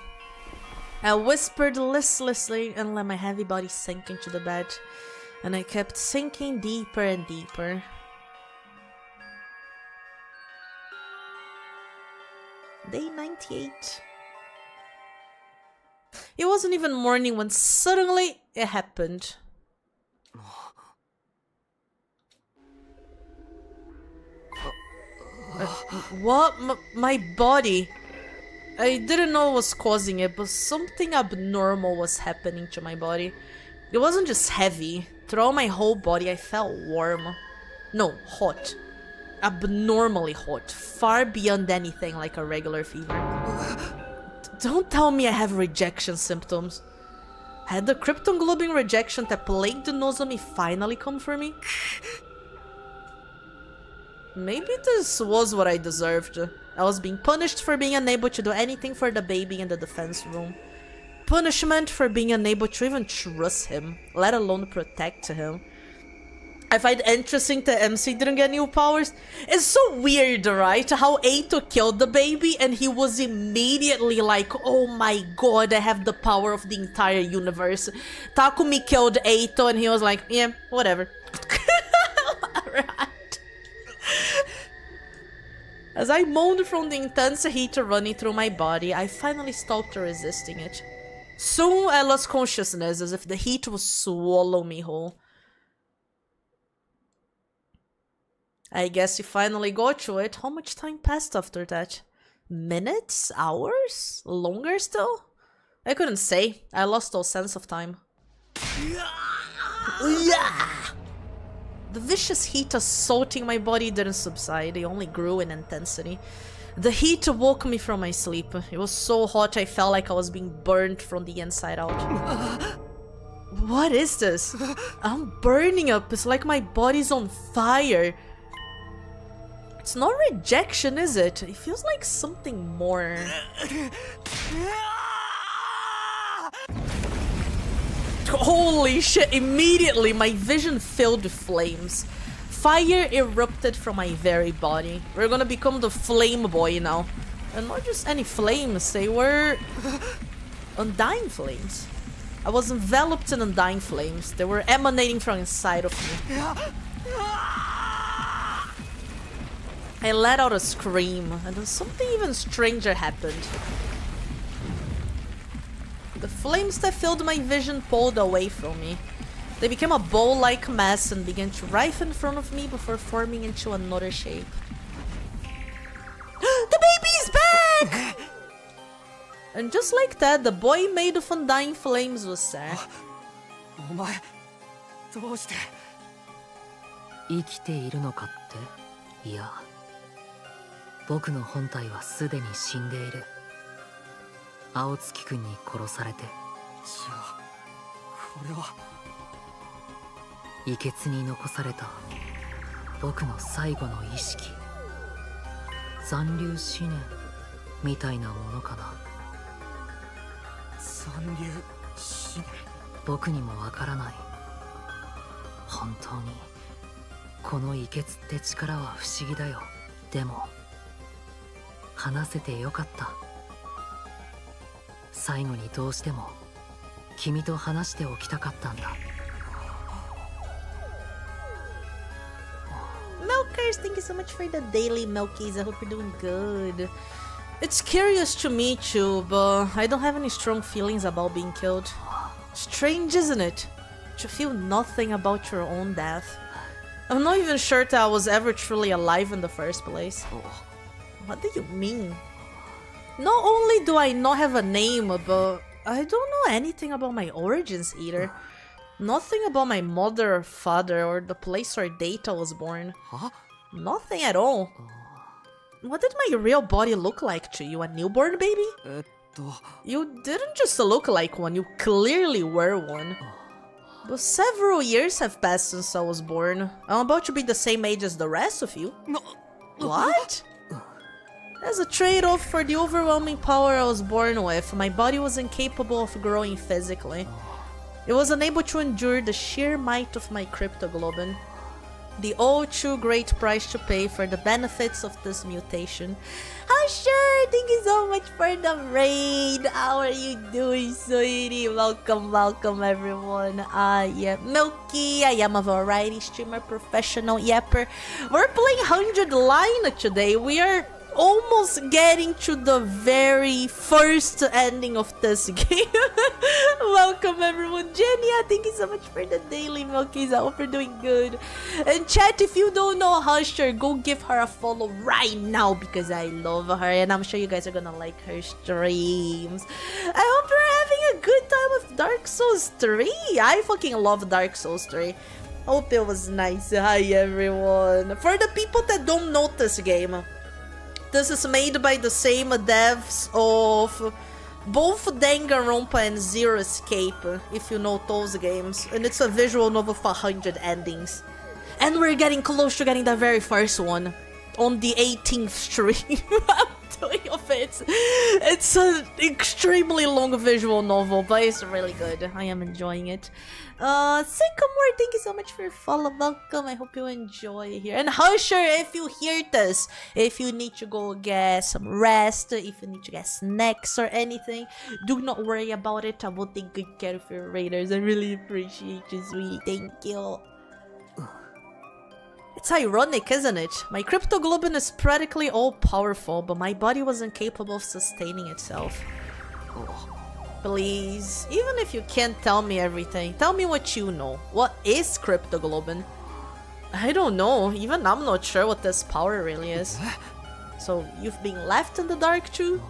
Speaker 1: I whispered listlessly and let my heavy body sink into the bed, and I kept sinking deeper and deeper. Day 98. It wasn't even morning when suddenly it happened. What? My body. I didn't know what was causing it, but something abnormal was happening to my body. It wasn't just heavy. Throughout my whole body, I felt warm. No, hot. Abnormally hot. Far beyond anything like a regular fever. Don't tell me I have rejection symptoms. Had the krypton globin rejection that plagued Nozomi finally come for me? Maybe this was what I deserved. I was being punished for being unable to do anything for the baby in the defense room. Punishment for being unable to even trust him, let alone protect him. I find interesting that MC didn't get new powers. It's so weird, right? How Eito killed the baby and he was immediately like, oh my god, I have the power of the entire universe. Takumi killed Eito and he was like, yeah, whatever. Alright. As I moaned from the intense heat running through my body, I finally stopped resisting it. Soon I lost consciousness as if the heat would swallow me whole. I guess you finally got to it. How much time passed after that? Minutes? Hours? Longer still? I couldn't say. I lost all sense of time. The vicious heat assaulting my body didn't subside, it only grew in intensity. The heat woke me from my sleep. It was so hot I felt like I was being burned from the inside out. What is this? I'm burning up, it's like my body's on fire. It's not rejection, is it? It feels like something more. Holy shit, immediately my vision filled with flames. Fire erupted from my very body. We're gonna become the Flame Boy now. And not just any flames, they were undying flames. I was enveloped in undying flames. They were emanating from inside of me. I let out a scream, and then something even stranger happened. The flames that filled my vision pulled away from me. They became a bowl-like mass and began to writhe in front of me before forming into another shape. The baby's back! And just like that, the boy made of undying flames was there.
Speaker 2: お前どうして
Speaker 5: 生きているのかって？いや、僕の本体はすでに死んでいる。青月くんに殺されて。じ
Speaker 2: ゃあこれは
Speaker 5: 遺血に残された僕の最後の意識。残留思念みたいなものかな。
Speaker 2: 残留思念。
Speaker 5: 僕にもわからない。本当にこの遺血って力は不思議だよ。でも話せてよかった。最後にどうしても君と話しておきたかったんだ。
Speaker 1: Milkers, thank you so much for the daily Milkies. I hope you're doing good. It's curious to meet you, but I don't have any strong feelings about being killed. Strange, isn't it? To feel nothing about your own death. I'm not even sure that I was ever truly alive in the first place. What do you mean? Not only do I not have a name, but I don't know anything about my origins either. Nothing about my mother or father or the place where Data was born.
Speaker 2: Huh?
Speaker 1: Nothing at all. What did my real body look like to you? A newborn baby? You didn't just look like one, you clearly were one. But several years have passed since I was born. I'm about to be the same age as the rest of you. What? As a trade-off for the overwhelming power I was born with, my body was incapable of growing physically. It was unable to endure the sheer might of my cryptoglobin. The all too great price to pay for the benefits of this mutation. Oh sure, thank you so much for the raid. How are you doing, sweetie? Welcome, welcome everyone. I am Milky. I am a variety streamer, professional yapper. We're playing 100 line today. We are almost getting to the very first ending of this game. Welcome everyone. Genia, thank you so much for the daily Milkies. I hope you're doing good. And chat, if you don't know Husher, go give her a follow right now because I love her and I'm sure you guys are gonna like her streams. I hope you're having a good time with Dark Souls 3. I fucking love Dark Souls 3. Hope it was nice. Hi everyone. For the people that don't know this game, this is made by the same devs of both Danganronpa and Zero Escape, if you know those games. And it's a visual novel for 100 endings. And we're getting close to getting the very first one on the 18th stream I'm doing of it. It's an extremely long visual novel, but it's really good. I am enjoying it. Sycamore, thank you so much for your follow. Welcome. I hope you enjoy here. And Husher, if you hear this, if you need to go get some rest, if you need to get snacks or anything, do not worry about it. I will take good care of your raiders. I really appreciate you, sweetie. Thank you. It's ironic, isn't it? My cryptoglobin is practically all-powerful, but my body was incapable of sustaining itself. Please, even if you can't tell me everything, tell me what you know. What is cryptoglobin? I don't know. Even I'm not sure what this power really is. So, you've been left in the dark too?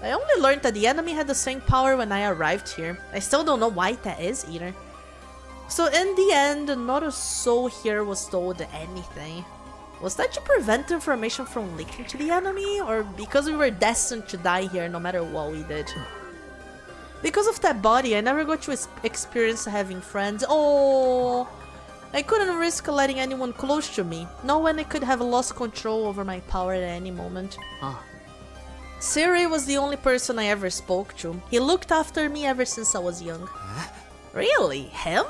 Speaker 1: I only learned that the enemy had the same power when I arrived here. I still don't know why that is either. So in the end, not a soul here was told anything. Was that to prevent information from leaking to the enemy? Or because we were destined to die here no matter what we did? Because of that body, I never got to experience having friends. Oh, I couldn't risk letting anyone close to me, not when I could have lost control over my power at any moment. Siri was the only person I ever spoke to. He looked after me ever since I was young. Really? Him?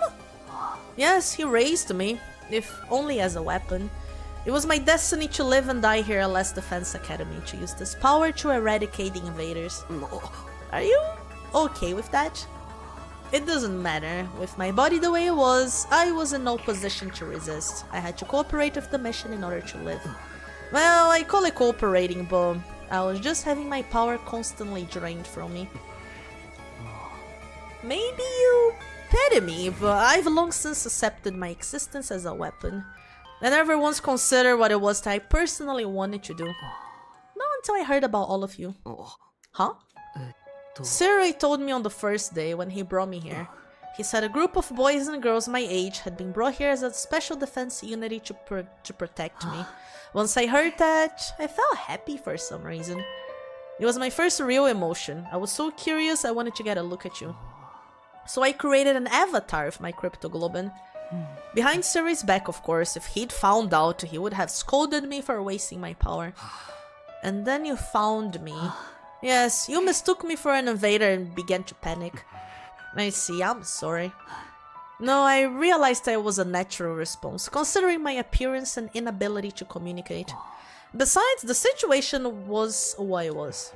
Speaker 1: Yes, he raised me, if only as a weapon. It was my destiny to live and die here at Last Defense Academy, to use this power to eradicate the invaders. Are you okay with that? It doesn't matter. With my body the way it was, I was in no position to resist. I had to cooperate with the mission in order to live. Well, I call it cooperating, but I was just having my power constantly drained from me. Maybe you pity me, but I've long since accepted my existence as a weapon. I never once considered what it was that I personally wanted to do. Not until I heard about all of you. Huh? Siri told me on the first day when he brought me here. He said a group of boys and girls my age had been brought here as a special defense unit to protect me. Once I heard that, I felt happy for some reason. It was my first real emotion. I was so curious I wanted to get a look at you. So I created an avatar of my cryptoglobin. Behind Siri's back, of course. If he'd found out, he would have scolded me for wasting my power. And then you found me. Yes, you mistook me for an invader and began to panic. I see, I'm sorry. No, I realized that it was a natural response, considering my appearance and inability to communicate. Besides, the situation was what it was.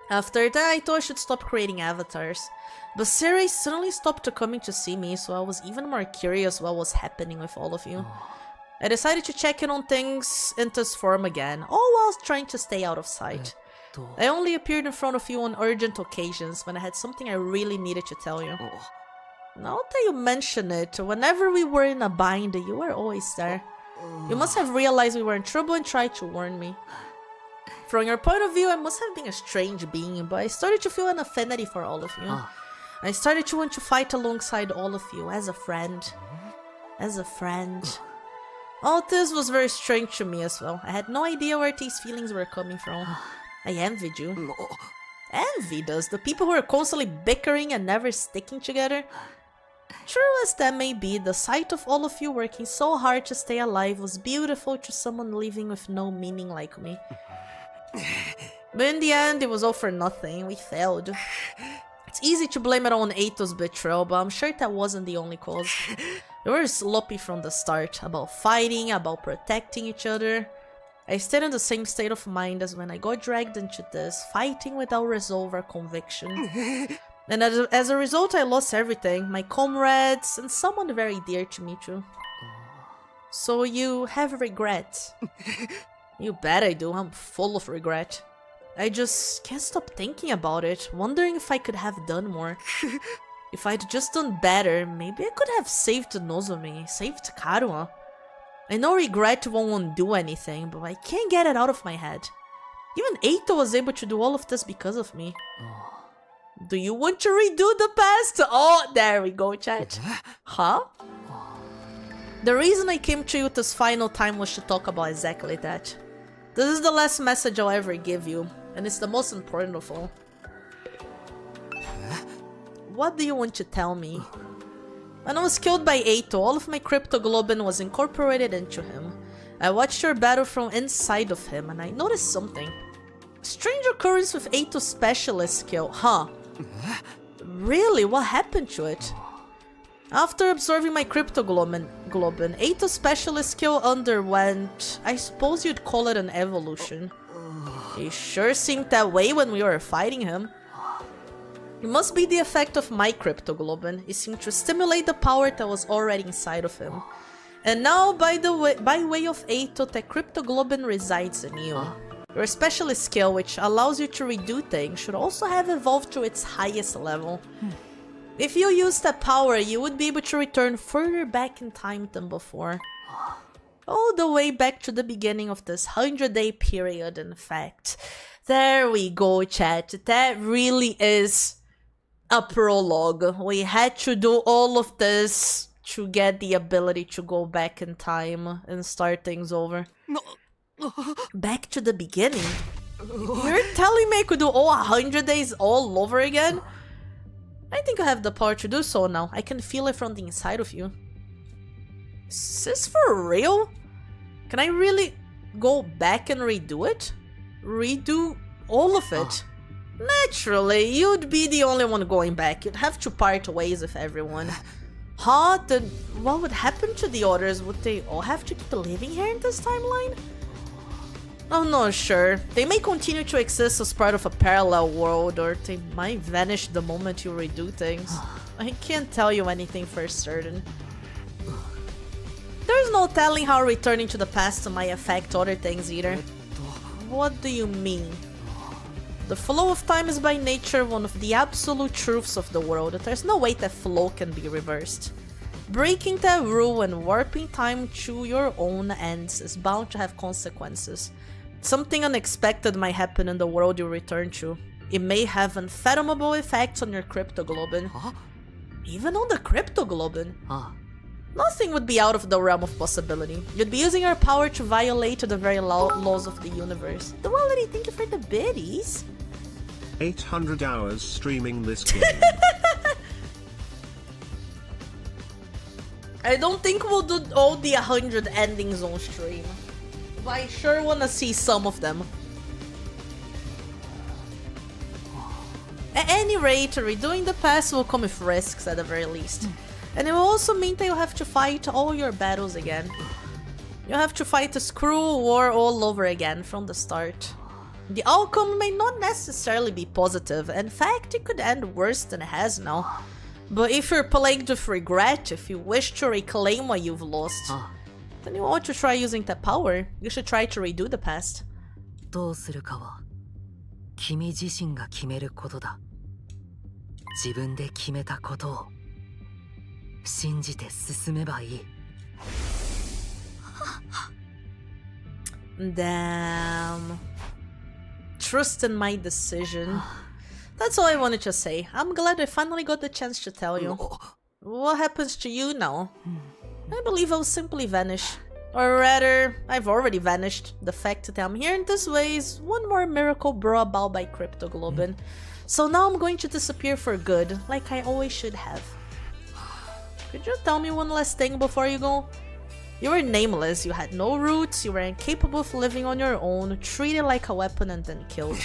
Speaker 1: After that, I thought I should stop creating avatars. But Siri suddenly stopped coming to see me, so I was even more curious what was happening with all of you. I decided to check in on things in this form again, all while trying to stay out of sight. I only appeared in front of you on urgent occasions when I had something I really needed to tell you. Now that you mention it, whenever we were in a bind, you were always there. You must have realized we were in trouble and tried to warn me. From your point of view, I must have been a strange being, but I started to feel an affinity for all of you. I started to want to fight alongside all of you, as a friend. As a friend. All this was very strange to me as well. I had no idea where these feelings were coming from. I envied you. Envied us, the people who are constantly bickering and never sticking together. True as that may be, the sight of all of you working so hard to stay alive was beautiful to someone living with no meaning like me. But in the end, it was all for nothing. We failed. It's easy to blame it on Eito's betrayal, but I'm sure that wasn't the only cause. We were sloppy from the start, about fighting, about protecting each other. I stayed in the same state of mind as when I got dragged into this, fighting without resolve or conviction. And as a result, I lost everything, my comrades, and someone very dear to me too. So you have regret? You bet I do, I'm full of regret. I just can't stop thinking about it, wondering if I could have done more. If I'd just done better, maybe I could have saved Nozomi, saved Karua. I know regret won't undo anything, but I can't get it out of my head. Even Eito was able to do all of this because of me. Do you want to redo the past? Oh, there we go, chat. Huh? The reason I came to you this final time was to talk about exactly that. This is the last message I'll ever give you, and it's the most important of all. What do you want to tell me? When I was killed by Eito, all of my cryptoglobin was incorporated into him. I watched your battle from inside of him, and I noticed something. A strange occurrence with Eito's specialist skill, huh? Really? What happened to it? After absorbing my cryptoglobin, Eito's specialist skill underwent, I suppose you'd call it an evolution. It sure seemed that way when we were fighting him. It must be the effect of my cryptoglobin. It seemed to stimulate the power that was already inside of him. And now, by way of Eito, that cryptoglobin resides in you. Your specialist skill, which allows you to redo things, should also have evolved to its highest level. If you use that power, you would be able to return further back in time than before. All the way back to the beginning of this 100-day period, in fact. There we go, chat. That really is a prologue. We had to do all of this to get the ability to go back in time and start things over. Back to the beginning? You're telling me I could do all 100 days all over again? I think I have the power to do so now. I can feel it from the inside of you. Is this for real? Can I really go back and redo it? Redo all of it? Naturally, you'd be the only one going back. You'd have to part ways with everyone. Huh? Then what would happen to the others? Would they all have to keep living here in this timeline? I'm not sure. They may continue to exist as part of a parallel world, or they might vanish the moment you redo things. I can't tell you anything for certain. There's no telling how returning to the past might affect other things either. What do you mean? The flow of time is by nature one of the absolute truths of the world. There's no way that flow can be reversed. Breaking that rule and warping time to your own ends is bound to have consequences. Something unexpected might happen in the world you return to. It may have unfathomable effects on your cryptoglobin. Even on the cryptoglobin? Nothing would be out of the realm of possibility. You'd be using your power to violate the very laws of the universe. Duality, thank you for the biddies.
Speaker 4: 800 hours streaming this game.
Speaker 1: I don't think we'll do all the 100 endings on stream. But I sure wanna see some of them. At any rate, redoing the past will come with risks at the very least. And it will also mean that you'll have to fight all your battles again. You'll have to fight this cruel war all over again from the start. The outcome may not necessarily be positive. In fact, it could end worse than it has now. But if you're plagued with regret, if you wish to reclaim what you've lost, then you ought to try using that power. You should try to redo the past.
Speaker 5: どうするかは君自身が決めることだ。自分で決めたことを信じて進めばいい。
Speaker 1: Damn. Trust in my decision. That's all I wanted to say. I'm glad I finally got the chance to tell you. What happens to you now? I believe I'll simply vanish. Or rather, I've already vanished. The fact that I'm here in this way is one more miracle brought about by cryptoglobin. So now I'm going to disappear for good, like I always should have. Could you tell me one last thing before you go? You were nameless, you had no roots, you were incapable of living on your own, treated like a weapon and then killed.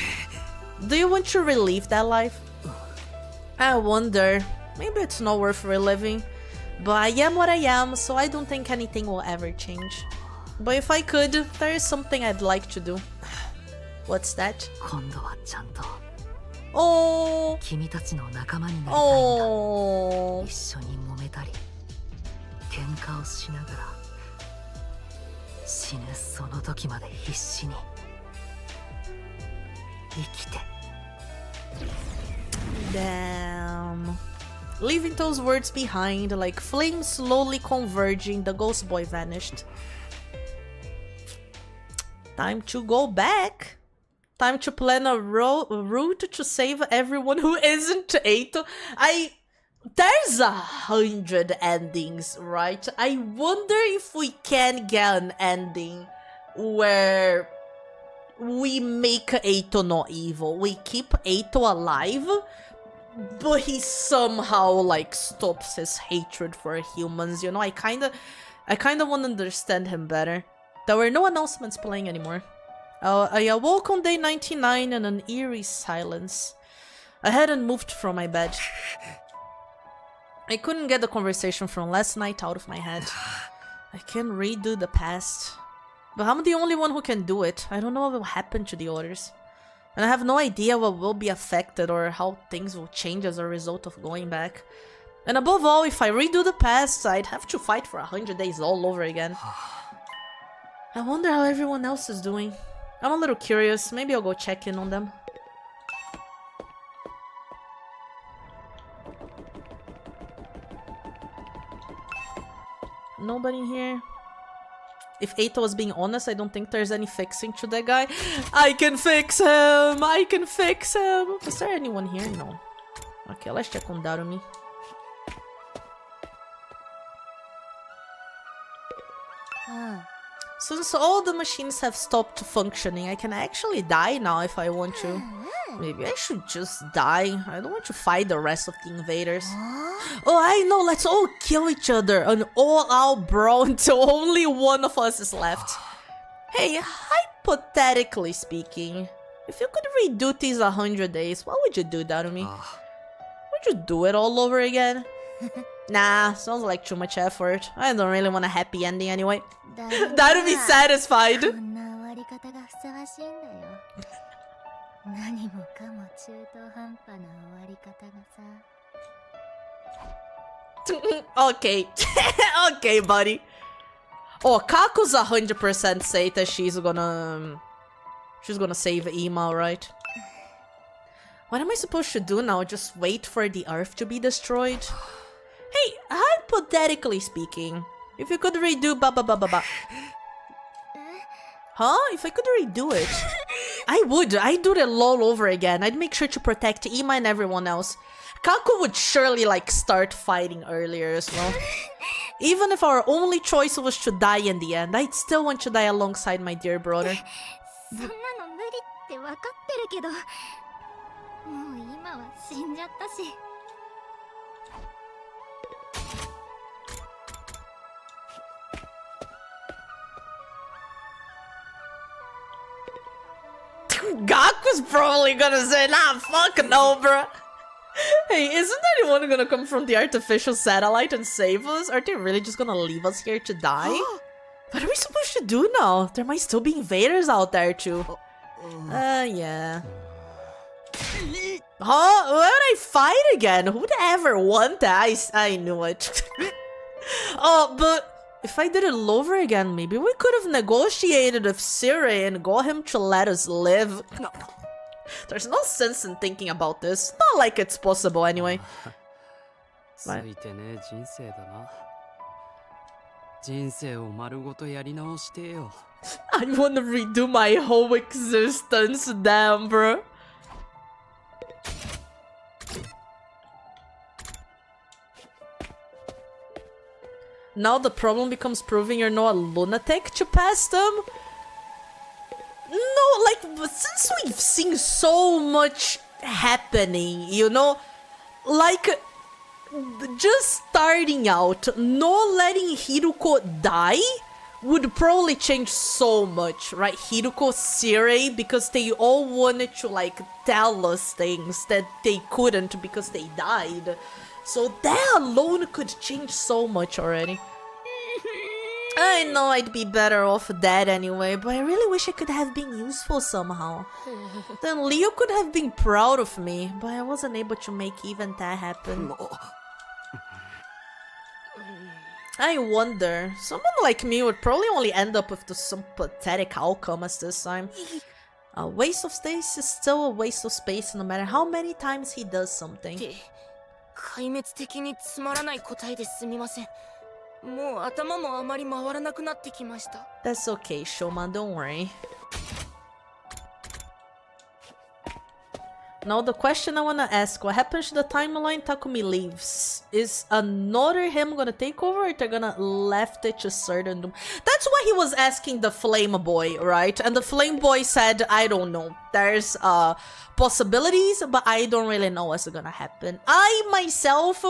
Speaker 1: Do you want to relive that life? I wonder. Maybe it's not worth reliving. But I am what I am, so I don't think anything will ever change. But if I could, there is something I'd like to do. What's that?
Speaker 5: 今度はちゃんと
Speaker 1: Oh,
Speaker 5: 君たちの仲間になりたいんだ。
Speaker 1: oh.
Speaker 5: 一緒に揉めたり喧嘩をしながら死ぬその時まで必死に生きて
Speaker 1: Damn. Leaving those words behind, like flames slowly converging, the ghost boy vanished. Time to go back. Time to plan a route to save everyone who isn't Eito. There's 100 endings, right? I wonder if we can get an ending where we make Eito not evil. We keep Eito alive, but he somehow like stops his hatred for humans. You know, I kinda want to understand him better. There were no announcements playing anymore. I awoke on day 99 in an eerie silence. I hadn't moved from my bed. I couldn't get the conversation from last night out of my head. I can redo the past. But I'm the only one who can do it. I don't know what will happen to the others. And I have no idea what will be affected or how things will change as a result of going back. And above all, if I redo the past, I'd have to fight for 100 days all over again. I wonder how everyone else is doing. I'm a little curious. Maybe I'll go check in on them. Nobody here. If Eito was being honest, I don't think there's any fixing to that guy. I can fix him! I can fix him! Is there anyone here? No. Okay, let's check on Darumi. Since all the machines have stopped functioning, I can actually die now if I want to. Maybe I should just die. I don't want to fight the rest of the invaders. Oh, I know, let's all kill each other. An all-out brawl until only one of us is left. Hey, hypothetically speaking, if you could redo these 100 days, what would you do, Darumi? Would you do it all over again? Nah, sounds like too much effort. I don't really want a happy ending anyway. Darumi's satisfied.
Speaker 3: こんな終わり方がふさわしいんだよ。何もかも中途半端な終わり方がさ。
Speaker 1: Okay. Okay, buddy. Oh, Kaku's 100% say that she's gonna save Ima, right? What am I supposed to do now? Just wait for the earth to be destroyed? Hey, hypothetically speaking, if you could redo Huh? If I could redo it, I would. I'd do it all over again. I'd make sure to protect Ima and everyone else. Kaku would surely, like, start fighting earlier as well. Even if our only choice was to die in the end, I'd still want to die alongside my dear brother.
Speaker 3: そんなの無理って分かってるけど、もう今は死んじゃったし。
Speaker 1: Gaku's probably gonna say, nah, fuck no, bruh. Hey, isn't anyone gonna come from the artificial satellite and save us? Are they really just gonna leave us here to die? What are we supposed to do now? There might still be invaders out there too. Yeah. Huh? Why would I fight again? Who'd ever want that? I knew it. Oh, but if I did it all over again, maybe we could have negotiated with Siri and got him to let us live. No. There's no sense in thinking about this. Not like it's possible anyway.
Speaker 2: ついてねえ人生だな。人生を丸ごとやり直してよ。
Speaker 1: I wanna redo my whole existence, damn, bro. Now the problem becomes proving you're not a lunatic to pass them? No, like, since we've seen so much happening, you know? Like, just starting out, not letting Hiruko die would probably change so much, right? Hiruko, Sirei, because they all wanted to like tell us things that they couldn't because they died. So that alone could change so much already. I know I'd be better off dead anyway, but I really wish I could have been useful somehow. Then Leo could have been proud of me, but I wasn't able to make even that happen. I wonder, someone like me would probably only end up with some pathetic outcome as this time. A waste of space is still a waste of space no matter how many times he does something.
Speaker 3: 壊滅的につまらない答えですみません。もう頭もあまり回らなくなってきました。
Speaker 1: That's okay, Shoma, don't worry. Now the question I wanna ask, what happens to the timeline Takumi leaves? Is another him gonna take over or they're gonna left it to certain doom? That's why he was asking the Flame Boy, right? And the Flame Boy said, I don't know. There's possibilities, but I don't really know what's gonna happen. I myself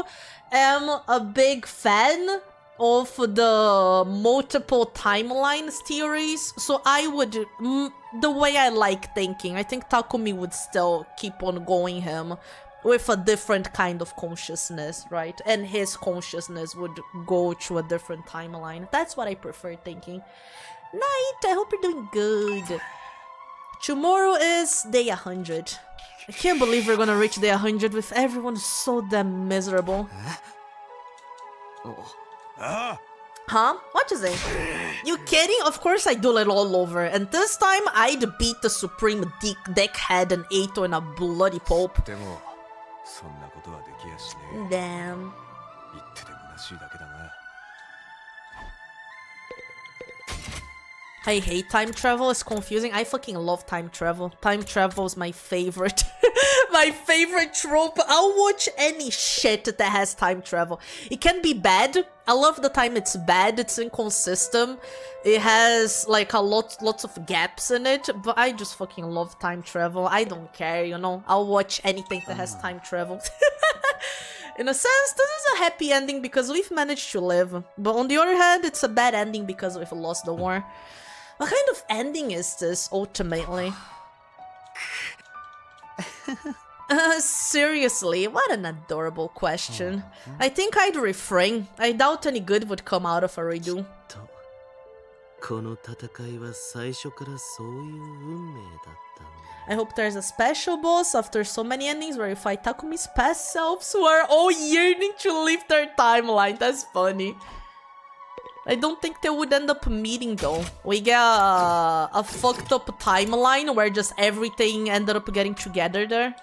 Speaker 1: am a big fan of the multiple timelines theories, so I would, the way I like thinking, I think Takumi would still keep on going him with a different kind of consciousness, right? And his consciousness would go to a different timeline. That's what I prefer thinking. Night, I hope you're doing good. Tomorrow is day 100. I can't believe we're gonna reach day 100 with everyone so damn miserable. Huh? What you say? You kidding? Of course I do it all over. And this time I'd beat the supreme deckhead and Eito in a bloody pulp. Damn. I hate time travel, it's confusing. I fucking love time travel. Time travel is my favorite. My favorite trope. I'll watch any shit that has time travel. It can be bad. I love the time it's bad, it's inconsistent. It has like lots of gaps in it, but I just fucking love time travel. I don't care, you know. I'll watch anything that has time travel. In a sense, this is a happy ending because we've managed to live. But on the other hand, it's a bad ending because we've lost the war. What kind of ending is this, ultimately? Seriously, what an adorable question. I think I'd refrain. I doubt any good would come out of a redo.
Speaker 2: この戦いは最初からそういう運命だったんだ。
Speaker 1: I hope there's a special boss after so many endings where you fight Takumi's past selves who are all yearning to leave their timeline. That's funny. I don't think they would end up meeting though. We get a fucked up timeline where just everything ended up getting together there.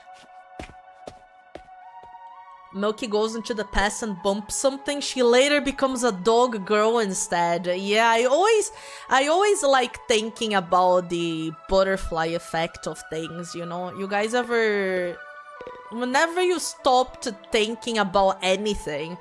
Speaker 1: Milky goes into the past and bumps something. She later becomes a dog girl instead. Yeah, I always like thinking about the butterfly effect of things, you know? You guys ever... Whenever you stopped thinking about anything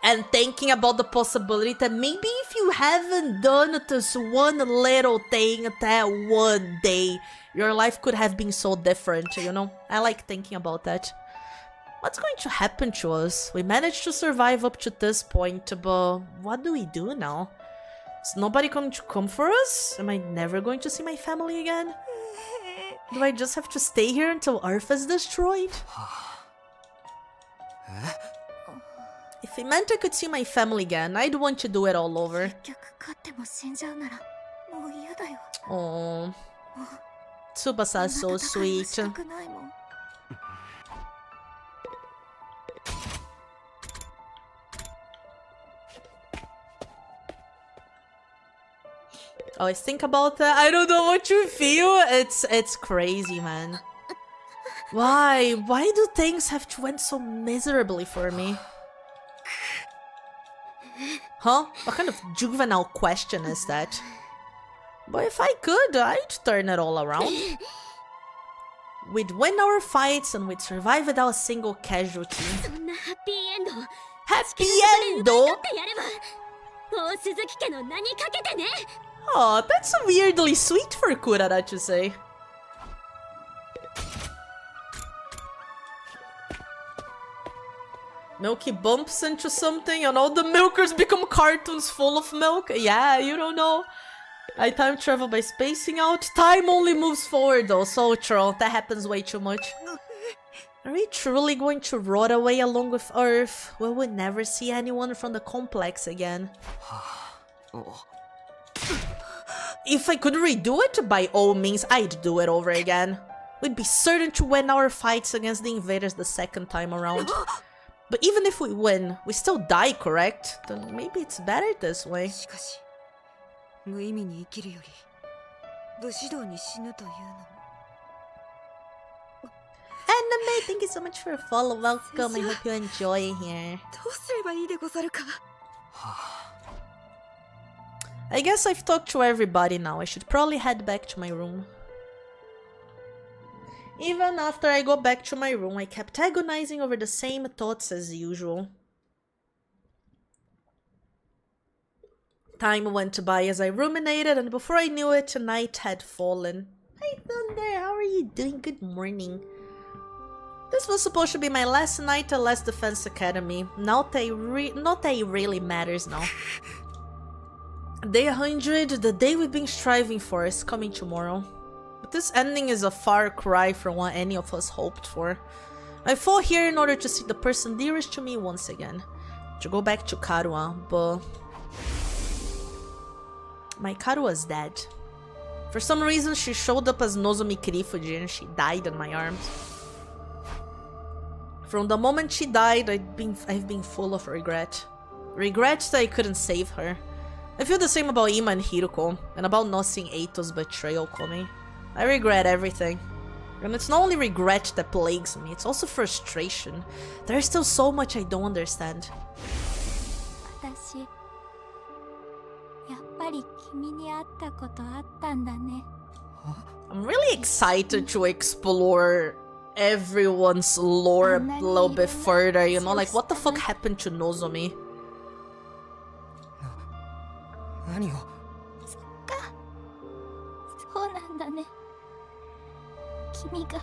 Speaker 1: and thinking about the possibility that maybe if you haven't done this one little thing that one day, your life could have been so different, you know? I like thinking about that. What's going to happen to us? We managed to survive up to this point, but what do we do now? Is nobody going to come for us? Am I never going to see my family again? Do I just have to stay here until Earth is destroyed? If it meant I could see my family again, I'd want to do it all over. Oh, Tsubasa is so sweet. Always think about that. I don't know what you feel. It's crazy, man. Why do things have to end so miserably for me? Huh? What kind of juvenile question is that? But if I could, I'd turn it all around. We'd win our fights and we'd survive without a single casualty. Happy end, though? Oh, that's weirdly sweet for Kurara to say. Milky bumps into something and all the milkers become cartoons full of milk. Yeah, you don't know. I time travel by spacing out. Time only moves forward though, so true. That happens way too much. Are we truly going to rot away along with Earth? Will we never see anyone from the complex again? If I could redo it, by all means, I'd do it over again. We'd be certain to win our fights against the invaders the second time around. But even if we win, we still die, correct? Then maybe it's better this way.
Speaker 3: しかし無意味に生きるより武士道に死ぬというのも
Speaker 1: Anime, thank you so much for a follow. Welcome. I hope you enjoy here.
Speaker 3: どうすればいいでござるか
Speaker 1: I guess I've talked to everybody now. I should probably head back to my room. Even after I go back to my room, I kept agonizing over the same thoughts as usual. Time went by as I ruminated, and before I knew it, night had fallen. Hi Thunder, how are you doing? Good morning. This was supposed to be my last night at Last Defense Academy. Not that it really matters now. Day 100, the day we've been striving for, is coming tomorrow. But this ending is a far cry from what any of us hoped for. I fought here in order to see the person dearest to me once again. To go back to Karuha, but... my Karuha's dead. For some reason, she showed up as Nozomi Kirifuji and she died in my arms. From the moment she died, I've been full of regret. Regret that I couldn't save her. I feel the same about Ima and Hiruko, and about not seeing Eito's betrayal coming. I regret everything. And it's not only regret that plagues me, it's also frustration. There's still so much I don't understand.
Speaker 3: 私やっぱり君に会ったことあったんだね
Speaker 1: I'm really excited to explore everyone's lore a little bit further, you know, like what the fuck happened to Nozomi?
Speaker 2: 何を
Speaker 3: そうなんだね君がたっ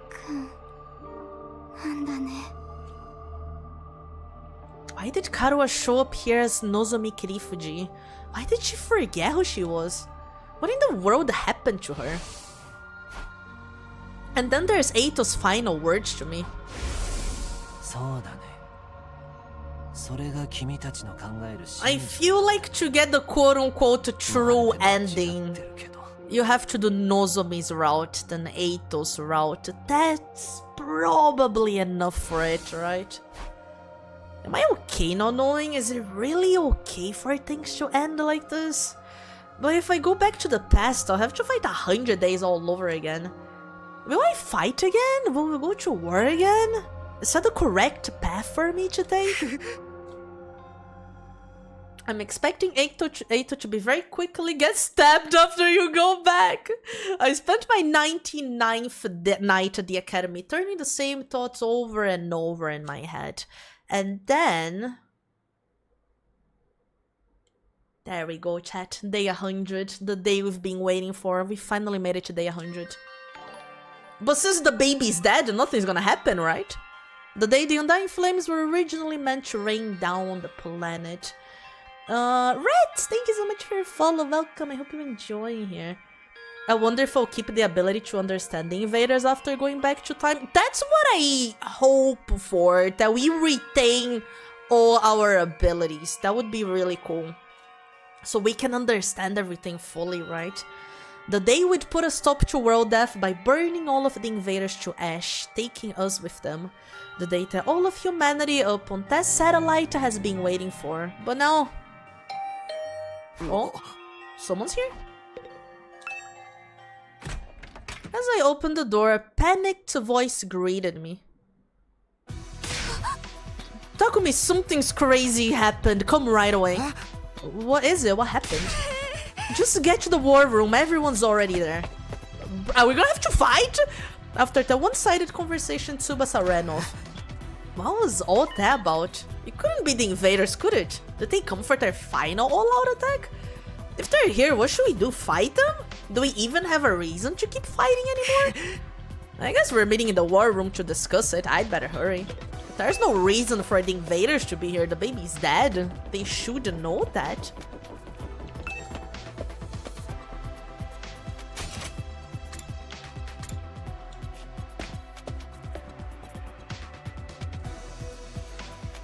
Speaker 3: くんなんだね
Speaker 1: Why did Karuha show up here as Nozomi Kirifuji? Why did she forget who she was? What in the world happened to her? And then there's Eito's final words to me.
Speaker 2: そうだねそれが君たちの考える
Speaker 1: I feel like to get the quote-unquote true ending, you have to do Nozomi's route, then Eito's route. That's probably enough for it, right? Am I okay now knowing? Is it really okay for things to end like this? But if I go back to the past, I'll have to fight 100 days all over again. Will I fight again? Will we go to war again? Is that the correct path for me to take? I'm expecting Eito to be very quickly get stabbed after you go back. I spent my 99th night at the academy turning the same thoughts over and over in my head. And then... there we go, chat. Day 100. The day we've been waiting for. We finally made it to day 100. But since the baby's dead, nothing's gonna happen, right? The day the Undying Flames were originally meant to rain down on the planet. Reds, thank you so much for your follow. Welcome, I hope you're enjoying here. I wonder if I'll keep the ability to understand the invaders after going back to time. That's what I hope for, that we retain all our abilities. That would be really cool. So we can understand everything fully, right? The day we'd put a stop to world death by burning all of the invaders to ash, taking us with them. The day that all of humanity up on that satellite has been waiting for. But now... oh, someone's here? As I opened the door, a panicked voice greeted me. Takumi, something's crazy happened. Come right away. What is it? What happened? Just get to the war room. Everyone's already there. Are we gonna have to fight? After the one-sided conversation, Tsubasa ran off. What was all that about? It couldn't be the invaders, could it? Did they come for their final all-out attack? If they're here, what should we do? Fight them? Do we even have a reason to keep fighting anymore? I guess we're meeting in the war room to discuss it. I'd better hurry. There's no reason for the invaders to be here. The baby's dead. They should know that.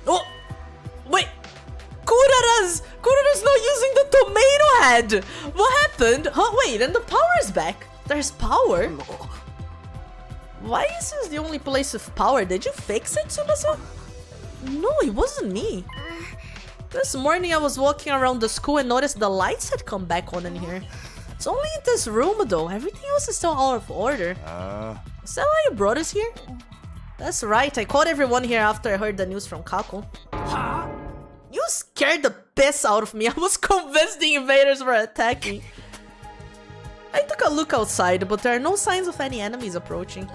Speaker 1: Oh! Wait! Kurara's not using the tomato head! What happened? Huh? Wait, and the power's back. There's power? Why is this the only place with power? Did you fix it, Tsubasa? No, it wasn't me. This morning I was walking around the school and noticed the lights had come back on in here. It's only in this room though. Everything else is still out of order. Is that why you brought us here? That's right, I called everyone here after I heard the news from Kako. You scared the piss out of me. I was convinced the invaders were attacking. I took a look outside, but there are no signs of any enemies approaching.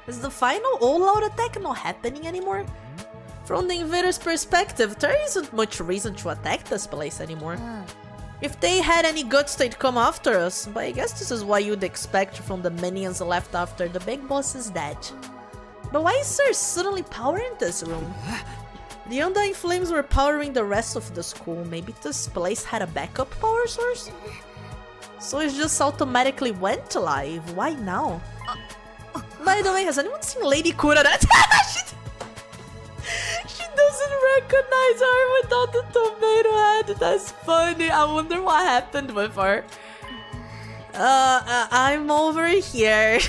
Speaker 1: Is the final all-out attack not happening anymore? From the invaders' perspective, there isn't much reason to attack this place anymore. If they had any guts, they'd come after us, but I guess this is what you'd expect from the minions left after the big boss is dead. But why is there suddenly power in this room? The Undying Flames were powering the rest of the school. Maybe this place had a backup power source? So it just automatically went live. Why now? By the way, has anyone seen Lady Kurara? She doesn't recognize her without the tomato head. That's funny. I wonder what happened with her. I'm over here.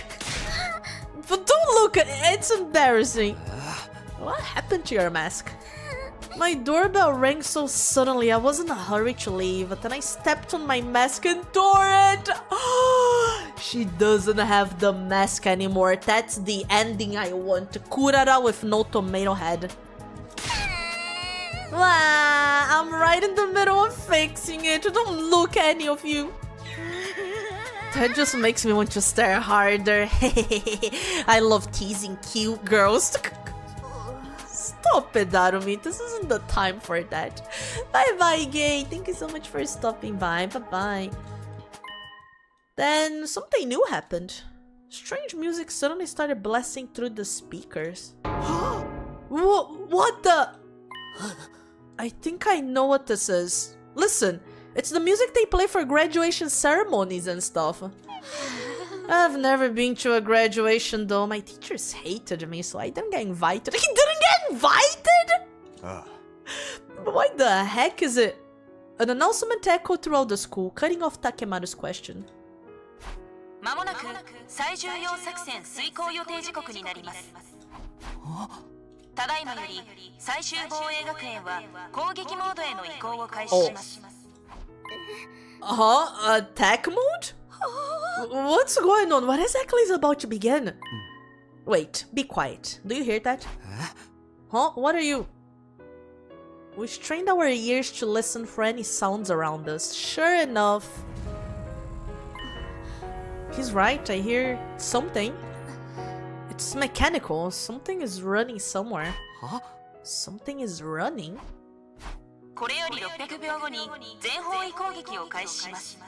Speaker 1: But don't look, it's embarrassing. What happened to your mask? My doorbell rang so suddenly I was in a hurry to leave, but then I stepped on my mask and tore it! She doesn't have the mask anymore. That's the ending I want. Kurara with no tomato head. I'm right in the middle of fixing it. Don't look, any of you. That just makes me want to stare harder. I love teasing cute girls. Stop it, Darumi. This isn't the time for that. Bye-bye, Gay. Thank you so much for stopping by. Bye-bye. Then something new happened. Strange music suddenly started blasting through the speakers. What the? I think I know what this is. Listen, it's the music they play for graduation ceremonies and stuff. I've never been to a graduation though. My teachers hated me, so I didn't get invited. He didn't get invited? Why the heck is it? An announcement echoed throughout the school, cutting off Takemaru's question.
Speaker 3: まもなく最重要作戦遂行予定時刻になります。ただいまより最終防衛学園は攻撃モードへの移行を開始します。
Speaker 1: Attack mode? What's going on? What exactly is about to begin? Wait, be quiet. Do you hear that? Huh? What are you? We strained our ears to listen for any sounds around us. Sure enough. He's right, I hear something. It's mechanical. Something is running somewhere. Huh? Something is running?
Speaker 3: これより600秒後に全方位攻撃を開始します。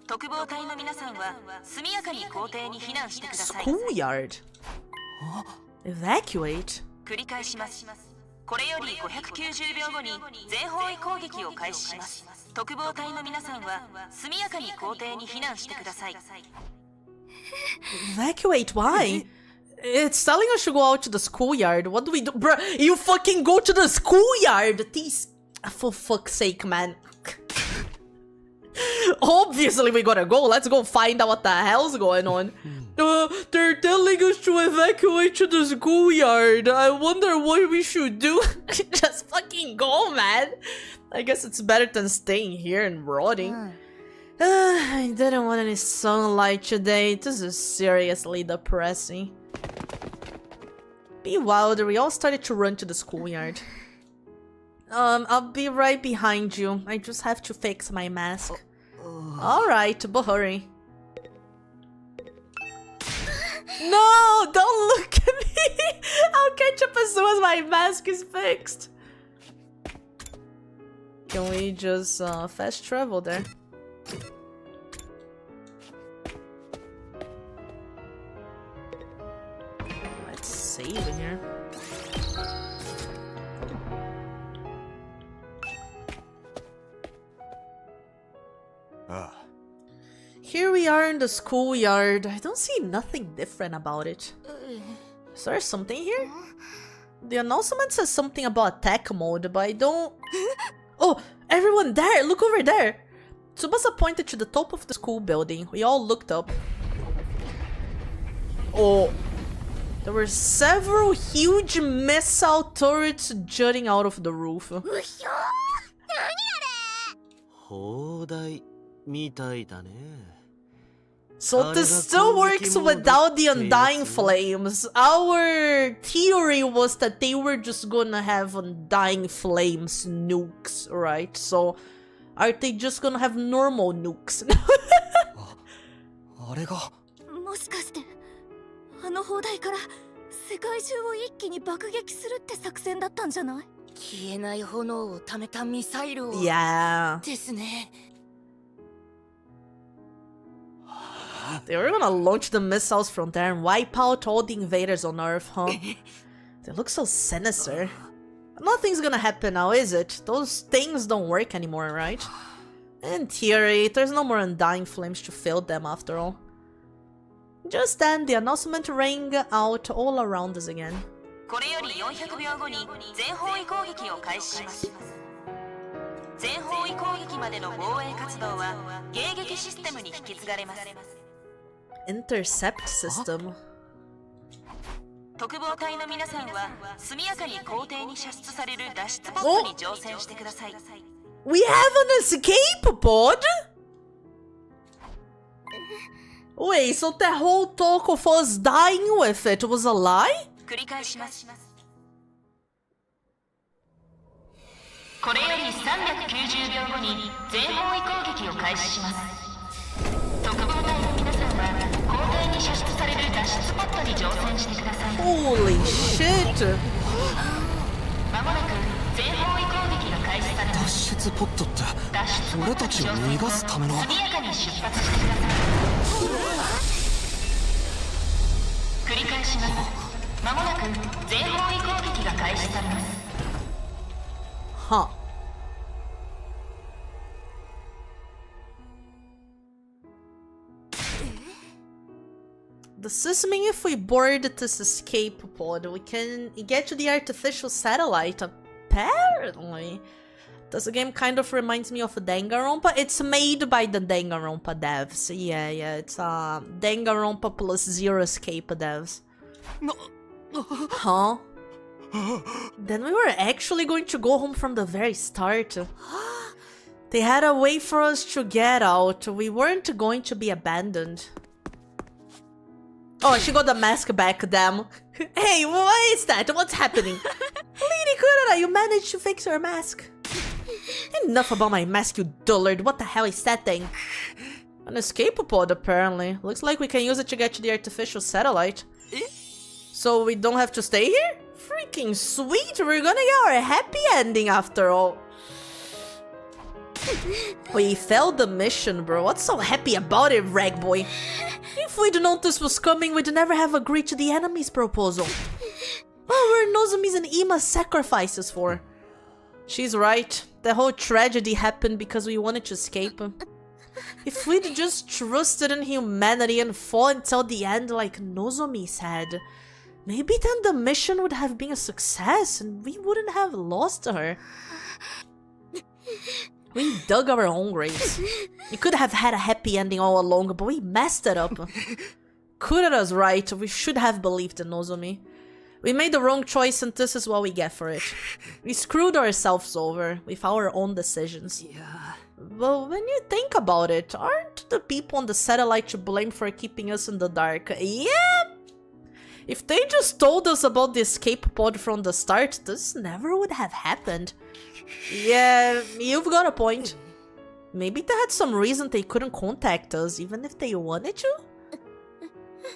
Speaker 3: 特防隊の皆さんは速やかに校庭に避難してください。
Speaker 1: Schoolyard? Evacuate?
Speaker 3: 繰り返します。これより590秒後に全方位攻撃を開始します。特防隊の皆さんは速やかに校庭に避難してください。
Speaker 1: Evacuate? Why? It's telling us to go out to the schoolyard. What do we do? Bruh, you fucking go to the schoolyard! These... For fuck's sake, man. Obviously we gotta go. Let's go find out what the hell's going on. They're telling us to evacuate to the schoolyard. I wonder what we should do. Just fucking go, man. I guess it's better than staying here and rotting. I didn't want any sunlight today. This is seriously depressing. Be wilder. We all started to run to the schoolyard. I'll be right behind you. I just have to fix my mask. Alright, but hurry. No! Don't look at me! I'll catch up as soon as my mask is fixed. Can we just fast travel there? save in here. Here we are in the schoolyard. I don't see nothing different about it. Is there something here? The announcement says something about attack mode, but I don't... Oh, everyone there! Look over there! Tsubasa pointed to the top of the school building. We all looked up. Oh. There were several huge missile turrets jutting out of the roof.
Speaker 2: 砲台みたいだね。
Speaker 1: So this still works without the undying flames. Our theory was that they were just gonna have undying flames nukes, right? So are they just gonna have normal nukes?
Speaker 2: あれが
Speaker 6: もしかしてあの砲台から世界中を一気に爆撃するって作戦だったんじゃない？消えない炎を溜めたミサイルを
Speaker 1: Yeah.
Speaker 6: ですね。
Speaker 1: They were gonna launch the missiles from there and wipe out all the invaders on Earth, huh? They look so sinister. Nothing's gonna happen now, is it? Those things don't work anymore, right? In theory, there's no more undying flames to fill them after all. Just then, the announcement rang out all around us again.
Speaker 3: これより400秒後に全方位攻撃を開始します。全方位攻撃までの防衛活動は迎撃システムに引き継がれます。
Speaker 1: Intercept system.
Speaker 3: 特防隊の皆さんは速やかに校庭に射出される脱出ポットに乗船してください。
Speaker 1: We have an escape pod? Wait, so that whole talk of us dying with it was a lie?
Speaker 3: 繰り返します。これより390秒後に全方位攻撃を開始します。特防隊の皆さんは校庭に射出される脱出ポットに乗船してください。
Speaker 1: Holy shit!
Speaker 3: まもなく全方位攻撃が開始されます。
Speaker 2: 脱出ポットって俺たちを逃がすための。
Speaker 3: 速やかに出発してください。繰り返します。まもなく全方位攻撃が開始されます。
Speaker 1: Huh. Does this mean if we board this escape pod, we can get to the artificial satellite? Apparently. This game kind of reminds me of Danganronpa. It's made by the Danganronpa devs. Yeah, it's Danganronpa plus Zero Escape devs. Huh? Then we were actually going to go home from the very start. They had a way for us to get out. We weren't going to be abandoned. Oh, she got the mask back, damn. Hey, what is that? What's happening? Lady Kurara, you managed to fix your mask. Enough about my mask, you dullard. What the hell is that thing? An escape pod, apparently. Looks like we can use it to get to the artificial satellite. So we don't have to stay here? Freaking sweet! We're gonna get our happy ending after all. We failed the mission, bro. What's so happy about it, rag boy? If we'd known this was coming, we'd never have agreed to the enemy's proposal. What were Nozomi's and Ima's sacrifices for? She's right. The whole tragedy happened because we wanted to escape. If we'd just trusted in humanity and fought until the end like Nozomi said, maybe then the mission would have been a success and we wouldn't have lost her. We dug our own graves. We could have had a happy ending all along, but we messed it up. Kurara's right, we should have believed in Nozomi. We made the wrong choice and this is what we get for it. We screwed ourselves over with our own decisions.
Speaker 2: Yeah.
Speaker 1: Well, when you think about it, aren't the people on the satellite to blame for keeping us in the dark? Yeah! If they just told us about the escape pod from the start, this never would have happened. Yeah, you've got a point. Maybe they had some reason they couldn't contact us, even if they wanted to?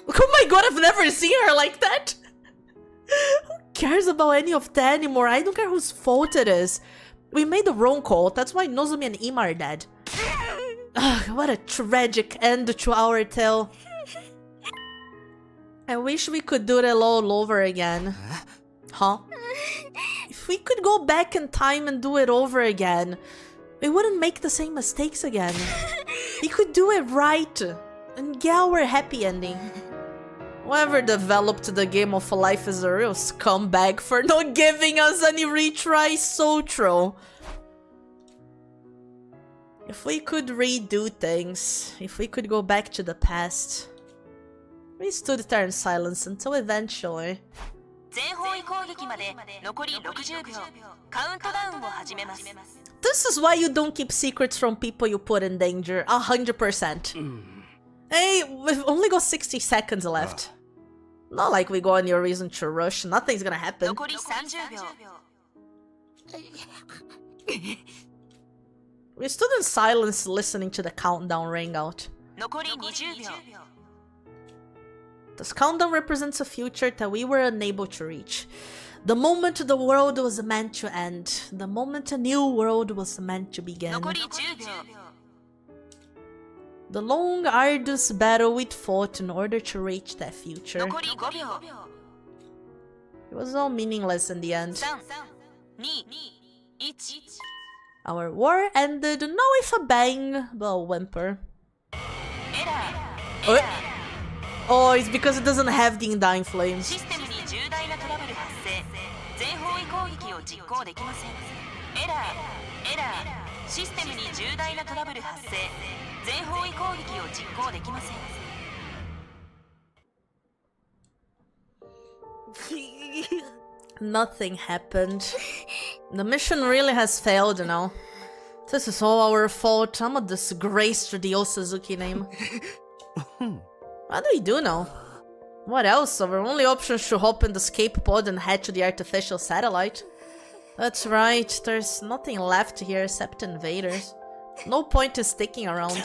Speaker 1: Oh my god, I've never seen her like that! Who cares about any of that anymore? I don't care whose fault it is. We made the wrong call, that's why Nozomi and Ima are dead. Ugh, what a tragic end to our tale. I wish we could do it all over again. Huh? If we could go back in time and do it over again, we wouldn't make the same mistakes again. We could do it right and get our happy ending. Whoever developed the game of life is a real scumbag for not giving us any retries. So true. If we could redo things, if we could go back to the past. We stood there in silence until eventually.
Speaker 3: 全方位攻撃まで残り60秒。カウントダウンを始めます。
Speaker 1: This is why you don't keep secrets from people you put in danger. 100%. Hey, we've only got 60 seconds left. Not like we got any reason to rush. Nothing's gonna happen.
Speaker 3: 残り30秒。
Speaker 1: We stood in silence listening to the countdown ring out.
Speaker 3: 残り20秒。
Speaker 1: This countdown represents a future that we were unable to reach. The moment the world was meant to end. The moment a new world was meant to begin.
Speaker 3: 残り10秒。
Speaker 1: The long, arduous battle we'd fought in order to reach that future.
Speaker 3: 残り5秒。
Speaker 1: It was all meaningless in the end.
Speaker 3: 3、2、1。
Speaker 1: Our war ended not with a bang, but a whimper.
Speaker 3: エラー。
Speaker 1: Oh, oh, it's because it doesn't have the Undying Flames.
Speaker 3: システムに重大なトラブル発生。全方位攻撃を実行できません。エラー。エラー。システムに重大なトラブル発生。全方位攻撃を実行できません。
Speaker 1: Nothing happened. The mission really has failed now. This is all our fault. I'm a disgrace to the old Suzuki name. What do we do now? What else? Our only option is to hop in the escape pod and head to the artificial satellite. That's right, there's nothing left here except invaders. No point in sticking around.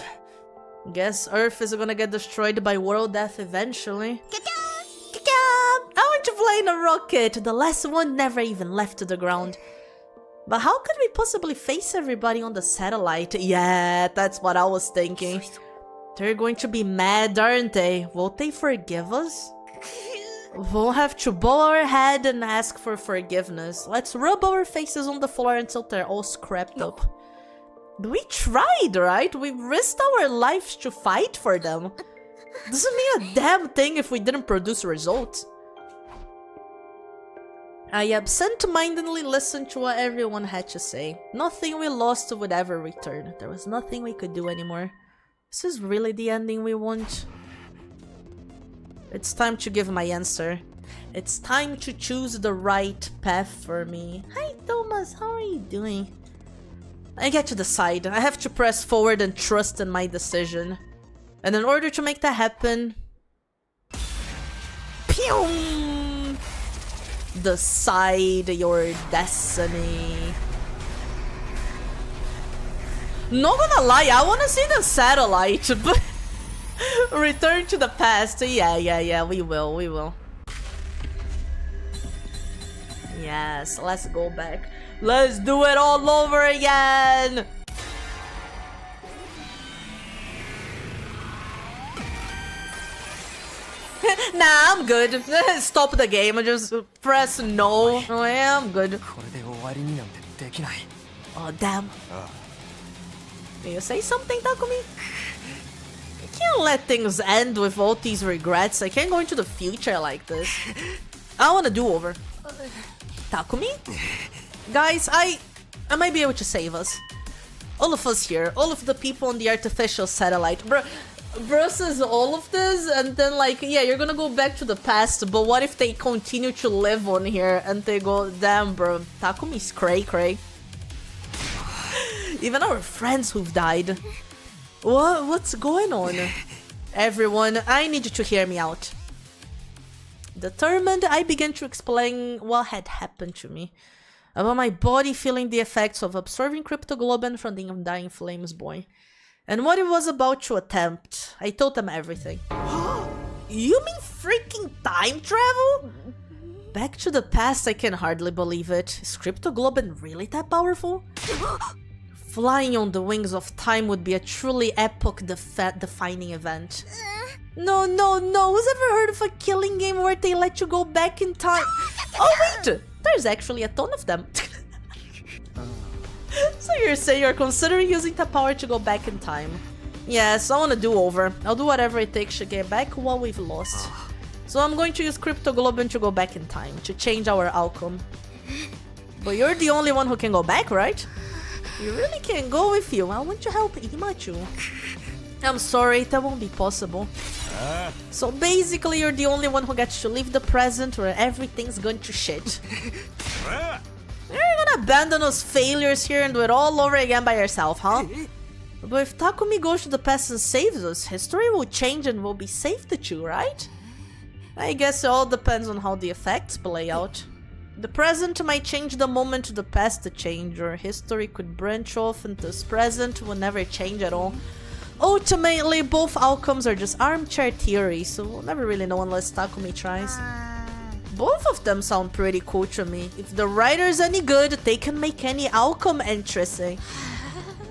Speaker 1: Guess Earth is gonna get destroyed by world death eventually. I want to fly in a rocket. The last one never even left the ground. But how could we possibly face everybody on the satellite? Yeah, that's what I was thinking. They're going to be mad, aren't they? Won't they forgive us? We'll have to bow our head and ask for forgiveness. Let's rub our faces on the floor until they're all scrapped up. We tried, right? We risked our lives to fight for them. Doesn't mean a damn thing if we didn't produce results. I absent-mindedly listened to what everyone had to say. Nothing we lost would ever return. There was nothing we could do anymore. This is really the ending we want. It's time to give my answer. It's time to choose the right path for me. Hi Thomas, how are you doing? I get to decide. I have to press forward and trust in my decision. And in order to make that happen... Pew! Decide your destiny. Not gonna lie, I wanna see the satellite, but... Return to the past. Yeah, we will. Yes, let's go back. Let's do it all over again! Nah, I'm good. Stop the game and just press no. Oh, yeah, I'm good.
Speaker 2: これで終わりになんてできない。
Speaker 1: Oh, damn. Can you say something, Takumi? I can't let things end with all these regrets. I can't go into the future like this. I want a do-over. Takumi? Guys, I might be able to save us. All of us here. All of the people on the artificial satellite. Versus all of this, and then like, yeah, you're gonna go back to the past, but what if they continue to live on here and they go, damn bro, Takumi's cray. Even our friends who've died. What's going on? Everyone, I need you to hear me out. Determined, I began to explain what had happened to me. About my body feeling the effects of absorbing cryptoglobin from the Undying Flames boy. And what it was about to attempt. I told them everything. You mean freaking time travel? Back to the past, I can hardly believe it. Is cryptoglobin really that powerful? Flying on the wings of time would be a truly epoch-defining event. No, no, no. Who's ever heard of a killing game where they let you go back in time? Oh, wait. There's actually a ton of them. So you're saying you're considering using the power to go back in time? Yes, I want to do over. I'll do whatever it takes to get back what we've lost. So I'm going to use Crypto Globin to go back in time, to change our outcome. But you're the only one who can go back, right? You really can't go with you. I want to help Imachu. I'm sorry, that won't be possible. So basically you're the only one who gets to leave the present where everything's going to shit. You're gonna abandon us failures here and do it all over again by yourself, huh? But if Takumi goes to the past and saves us, history will change and we'll be safe to chew, right? I guess it all depends on how the effects play out. The present might change the moment the past to change, or history could branch off into this present will never change at all. Ultimately, both outcomes are just armchair theories, so we'll never really know unless Takumi tries. Both of them sound pretty cool to me. If the writer's any good, they can make any outcome interesting.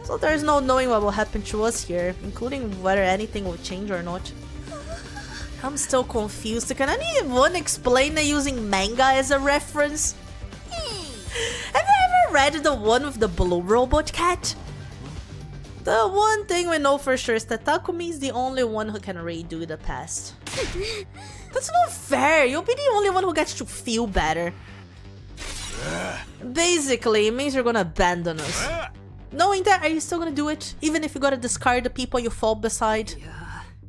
Speaker 1: So there's no knowing what will happen to us here, including whether anything will change or not. I'm still confused. Can anyone explain it using manga as a reference? Have you ever read the one with the blue robot cat? The one thing we know for sure is that Takumi is the only one who can redo the past. That's not fair. You'll be the only one who gets to feel better. Basically, it means you're gonna abandon us. Knowing that, are you still gonna do it? Even if you gotta discard the people you fall beside?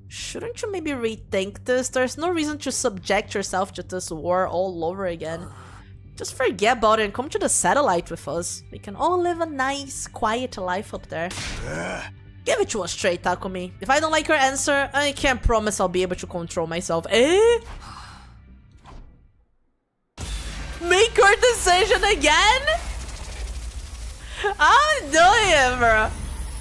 Speaker 1: Shouldn't you maybe rethink this? There's no reason to subject yourself to this war all over again. Just forget about it and come to the satellite with us. We can all live a nice, quiet life up there. Give it to us straight, Takumi. If I don't like your answer, I can't promise I'll be able to control myself. Eh? Make your decision again? I'm doing it, bro.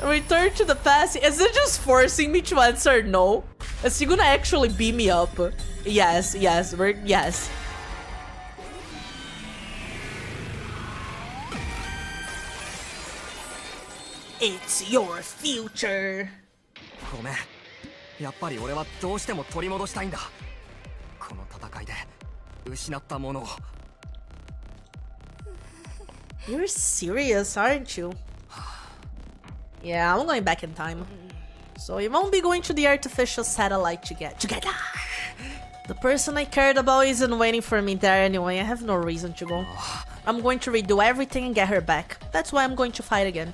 Speaker 1: Return to the past. Is it just forcing me to answer no? Is he gonna actually beam me up? Yes, yes, yes. It's your future.
Speaker 2: ごめん。やっぱり俺はどうしても取り戻したいんだ。この戦いで失ったものを。
Speaker 1: You're serious, aren't you? Yeah, I'm going back in time. So you won't be going to the artificial satellite together. The person I cared about isn't waiting for me there anyway. I have no reason to go. I'm going to redo everything and get her back. That's why I'm going to fight again.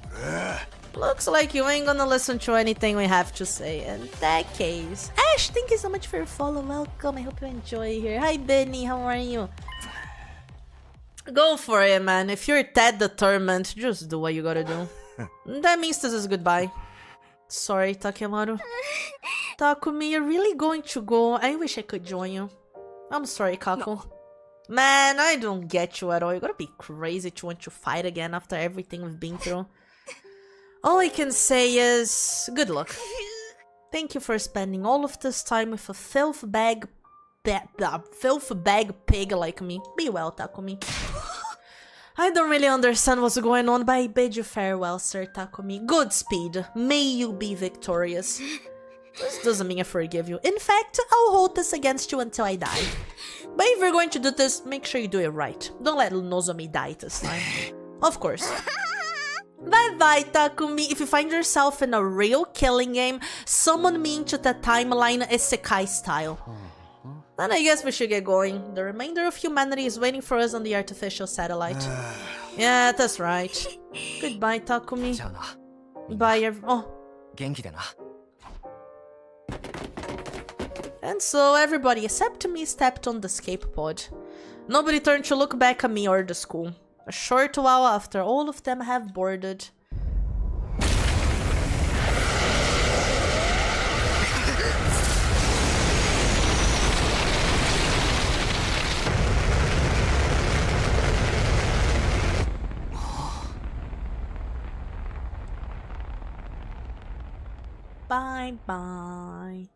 Speaker 1: Looks like you ain't gonna listen to anything we have to say. In that case... Ash, thank you so much for your follow. Welcome. I hope you enjoy here. Hi, Benny. How are you? Go for it, man. If you're that determined, just do what you gotta do. That means this is goodbye. Sorry, Takemaru. Takumi, you're really going to go? I wish I could join you. I'm sorry, Kaku. No. Man, I don't get you at all. You gotta be crazy to want to fight again after everything we've been through. All I can say is, good luck. Thank you for spending all of this time with a filth bag pig like me. Be well, Takumi. I don't really understand what's going on, but I bid you farewell, Sir Takumi. Godspeed. May you be victorious. This doesn't mean I forgive you. In fact, I'll hold this against you until I die. But if you're going to do this, make sure you do it right. Don't let Nozomi die this time. Of course. Bye-bye, Takumi. If you find yourself in a real killing game, summon me into the timeline Isekai style. Then I guess we should get going. The remainder of humanity is waiting for us on the artificial satellite. Yeah, that's right. Goodbye, Takumi. Bye, oh. And so everybody except me stepped on the escape pod. Nobody turned to look back at me or the school. A short while after all of them have boarded. Bye-bye.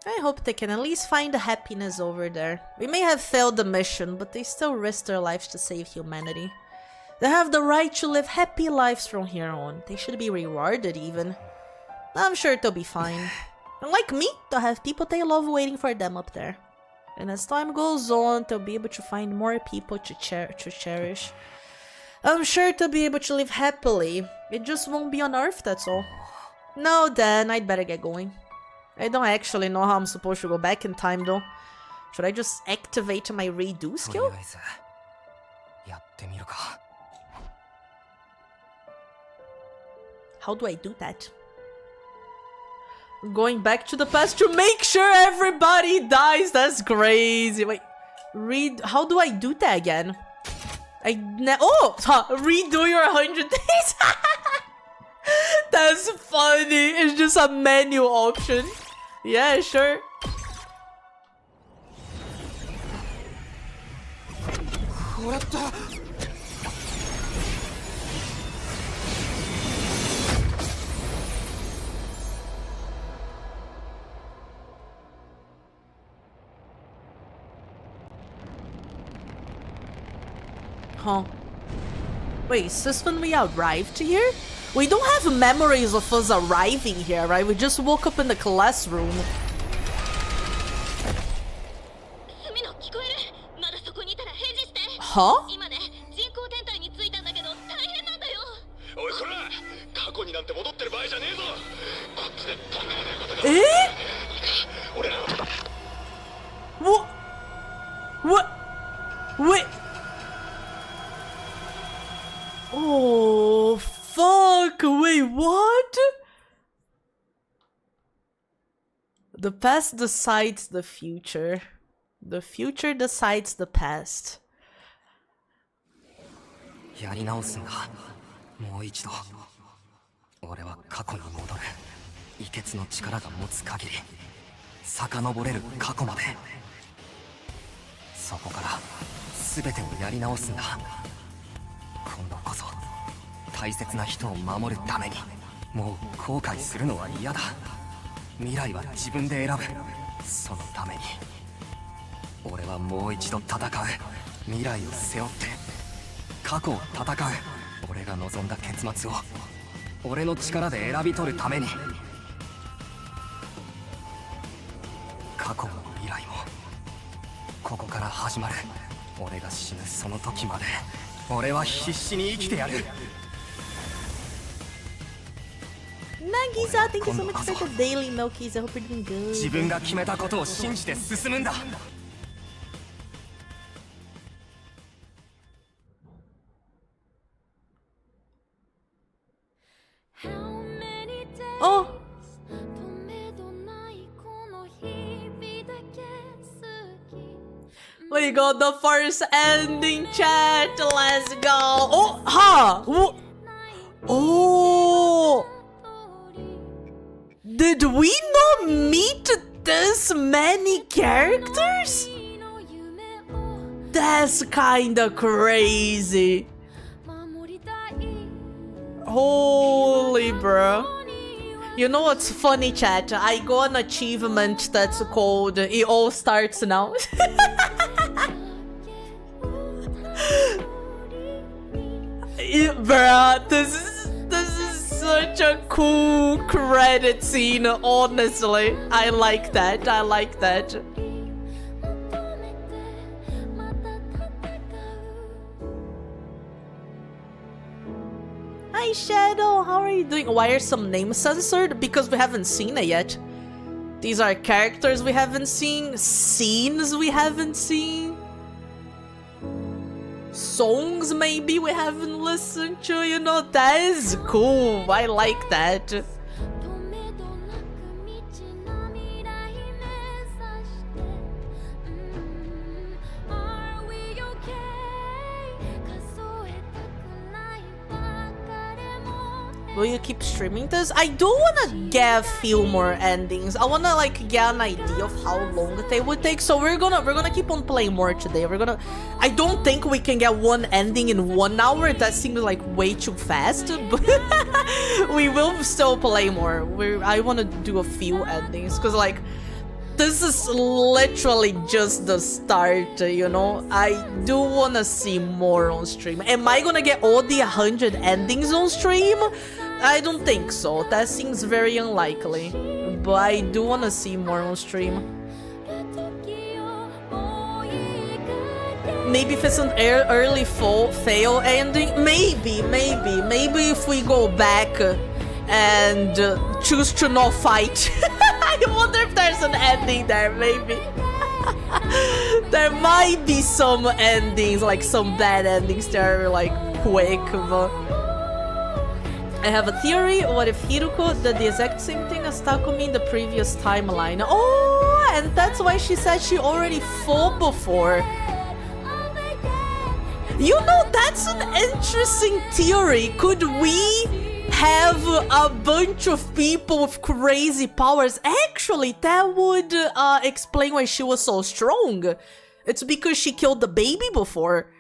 Speaker 1: I hope they can at least find the happiness over there. We may have failed the mission, but they still risk their lives to save humanity. They have the right to live happy lives from here on. They should be rewarded even. I'm sure they'll be fine. And like me, they'll have people they love waiting for them up there. And as time goes on, they'll be able to find more people to cherish. I'm sure they'll be able to live happily. It just won't be on Earth, that's all. No, then I'd better get going. I don't actually know how I'm supposed to go back in time, though. Should I just activate my redo skill? How do I do that? Going back to the past to make sure everybody dies. That's crazy. Wait, how do I do that again? Redo your 100 days. That's funny. It's just a menu option. Yeah, sure. Huh. Wait, is this when we arrived here? We don't have memories of us arriving here, right? We just woke up in the classroom. Huh? Eh? What? Wait. Oh, fuck. Wait, what? The past decides the future. The future decides the past.
Speaker 5: やり直すんだ。もう一度。俺は過去に戻る。遺血の力が持つ限り、遡れる過去まで。そこから全てをやり直すんだ。今度こそ大切な人を守るために。もう後悔するのは嫌だ。未来は自分で選ぶ。そのために俺はもう一度戦う。未来を背負って過去を戦う。俺が望んだ結末を俺の力で選び取るために。過去も未来もここから始まる。俺が死ぬその時まで俺は必死に生きてやる。
Speaker 1: Nagisa, thank you so much for the daily Milkies. I hope you're doing good.
Speaker 5: 自分が決めたことを信じて進むんだ。
Speaker 1: Oh! We got the first ending, chat. Let's go. Oh, ha! Oh! Did we not meet this many characters? That's kinda crazy. Holy bro. You know what's funny, chat? I got an achievement that's called It All Starts Now. Bruh, this is such a cool credit scene, honestly. I like that, I like that. Hi Shadow, how are you doing? Why are some names censored? Because we haven't seen it yet. These are characters we haven't seen, scenes we haven't seen, songs maybe we haven't listened to, you know, that is cool. I like that. Will you keep streaming this? I do wanna get a few more endings. I wanna like get an idea of how long they would take. So we're gonna keep on playing more today. I don't think we can get one ending in 1 hour. That seems like way too fast. But we will still play more. I wanna do a few endings because like this is literally just the start, you know? I do wanna see more on stream. Am I gonna get all the 100 endings on stream? I don't think so. That seems very unlikely. But I do want to see more on stream. Maybe if it's an early fail ending. Maybe if we go back and choose to not fight. I wonder if there's an ending there, maybe. There might be some endings, like some bad endings that are like quick, but... I have a theory. What if Hiruko did the exact same thing as Takumi in the previous timeline? Oh, and that's why she said she already fought before. You know, that's an interesting theory. Could we have a bunch of people with crazy powers? Actually, that would explain why she was so strong. It's because she killed the baby before.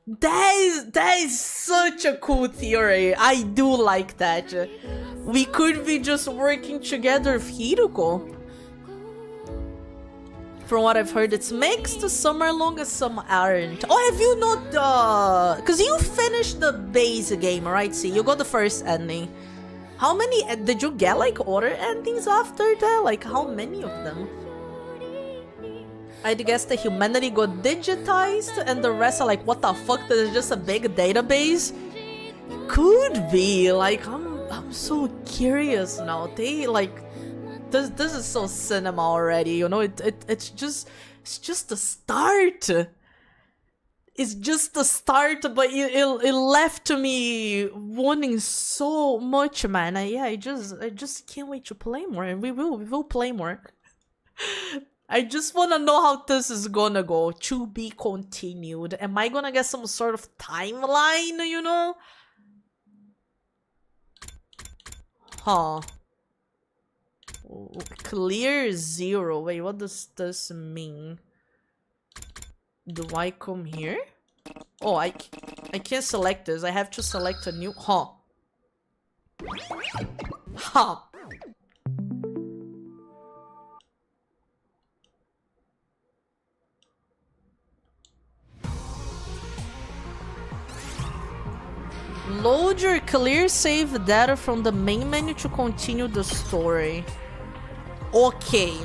Speaker 1: That is such a cool theory. I do like that. We could be just working together with Hiruko. From what I've heard, it's mixed. Some are long and some aren't. Oh, have you not... Because you finished the base game, right? See, you got the first ending. How many... Did you get, like, other endings after that? Like, how many of them? I'd guess the humanity got digitized and the rest are like, what the fuck? This is just a big database? Could be. Like, I'm so curious now. They, like... This is so cinema already, you know? It's just the start. It's just the start, but it left me wanting so much, man. I just can't wait to play more, and we will play more. I just want to know how this is gonna go. To be continued. Am I gonna get some sort of timeline, you know? Huh. Clear 0. Wait, what does this mean? Do I come here? Oh, I can't select this. I have to select a new... Huh. Huh. Load your clear save data from the main menu to continue the story. Okay.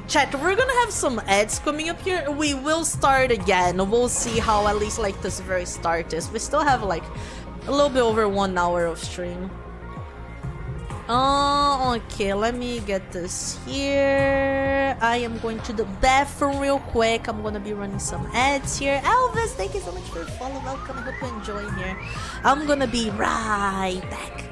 Speaker 1: Chat, we're gonna have some ads coming up here. We will start again. We'll see how at least like this very start is. We still have like a little bit over 1 hour of stream. Okay, let me get this here. I am going to the bathroom real quick. I'm gonna be running some ads here. Elvis, thank you so much for the follow. Welcome, I hope you're enjoying here. I'm gonna be right back.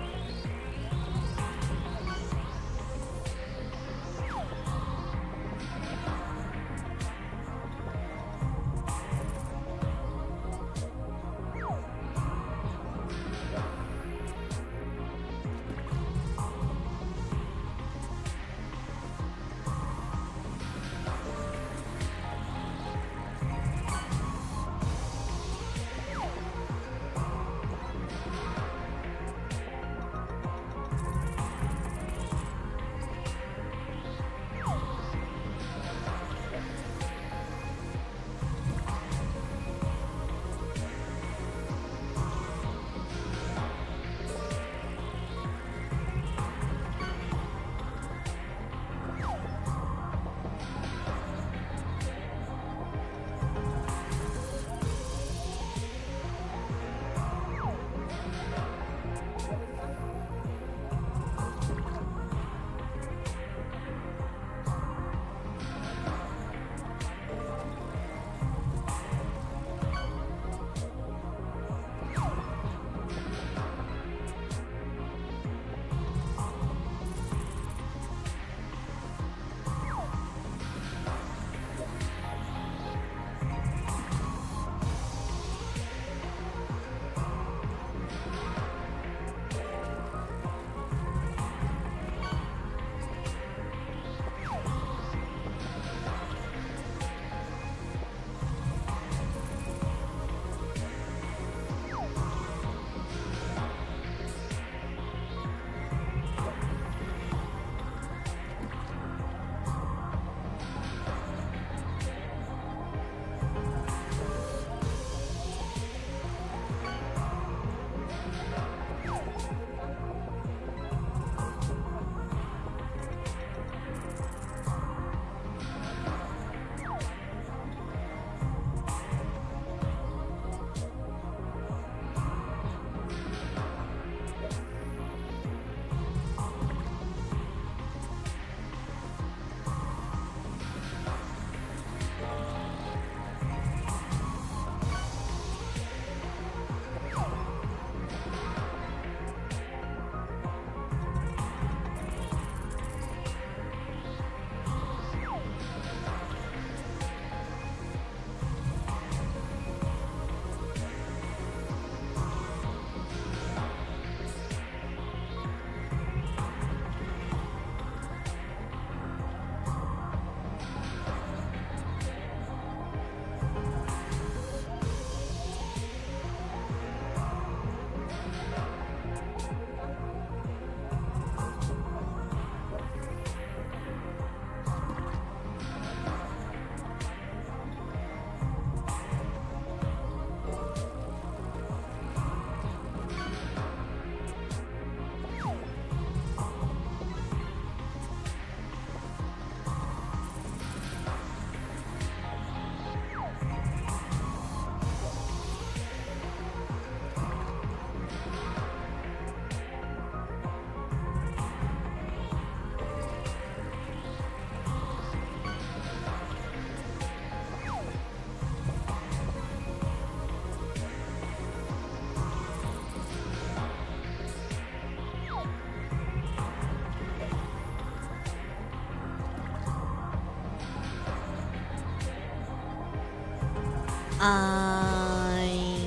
Speaker 1: I'm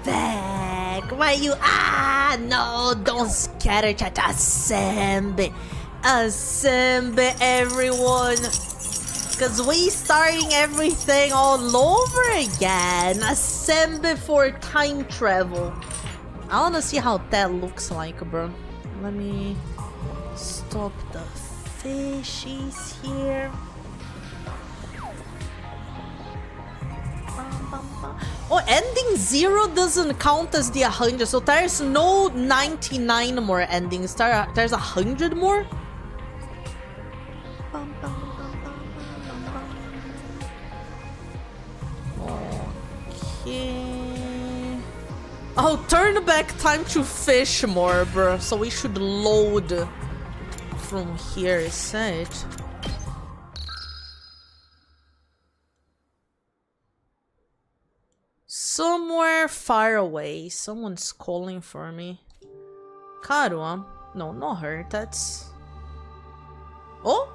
Speaker 1: back. Why you? No, don't scatter chat. Assemble. Assemble, everyone. Because we starting everything all over again. Assemble for time travel. I want to see how that looks like, bro. Let me stop the fishies here. Oh, ending 0 doesn't count as the 100, so there's no 99 more endings. There's 100 more? Okay. Oh, turn back time to fish more, bro. So we should load from here, is it? Somewhere far away, someone's calling for me. Karua? No, not her, that's... Oh?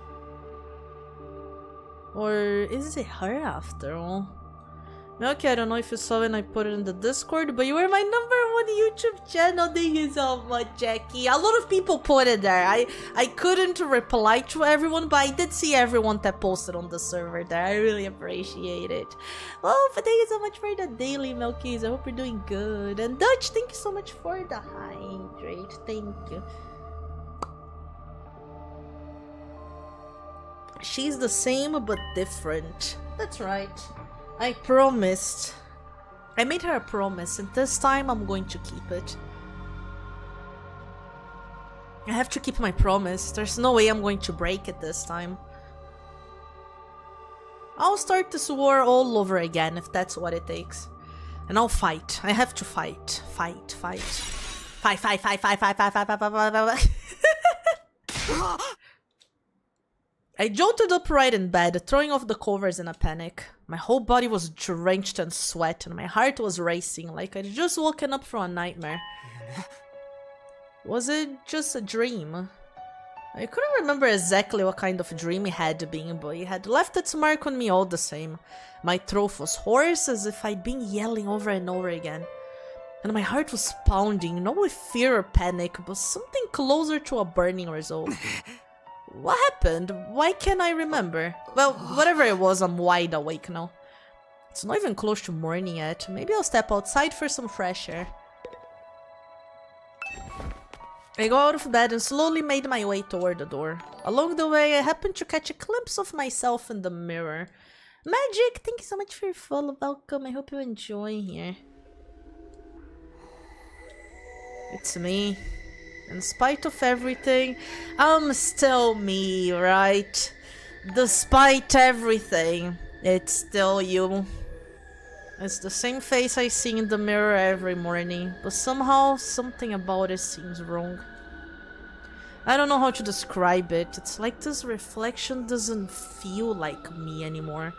Speaker 1: Or is it her after all? Milky, I don't know if you saw when I put it in the Discord, but you were my #1 YouTube channel. Thank you so much, Jackie. A lot of people put it there. I couldn't reply to everyone, but I did see everyone that posted on the server there. I really appreciate it. Well, but thank you so much for the daily, Milkies. I hope you're doing good. And Dutch, thank you so much for the hydrate. Thank you. She's the same but different. That's right. I promised. I made her a promise, and this time I'm going to keep it. I have to keep my promise. There's no way I'm going to break it this time. I'll start this war all over again if that's what it takes. And I'll fight. I have to fight. Fight, fight. Fight, fight, fight, fight, fight, fight, fight, fight, fight, fight, fight. I jolted upright in bed, throwing off the covers in a panic. My whole body was drenched in sweat and my heart was racing like I'd just woken up from a nightmare. Was it just a dream? I couldn't remember exactly what kind of dream it had been, but it had left its mark on me all the same. My throat was hoarse as if I'd been yelling over and over again. And my heart was pounding, not with fear or panic, but something closer to a burning result. What happened? Why can't I remember? Well, whatever it was, I'm wide awake now. It's not even close to morning yet. Maybe I'll step outside for some fresh air. I got out of bed and slowly made my way toward the door. Along the way, I happened to catch a glimpse of myself in the mirror. Magic, thank you so much for your follow. Welcome. I hope you enjoy here. It's me. In spite of everything, I'm still me, right? Despite everything, it's still you. It's the same face I see in the mirror every morning, but somehow something about it seems wrong. I don't know how to describe it. It's like this reflection doesn't feel like me anymore.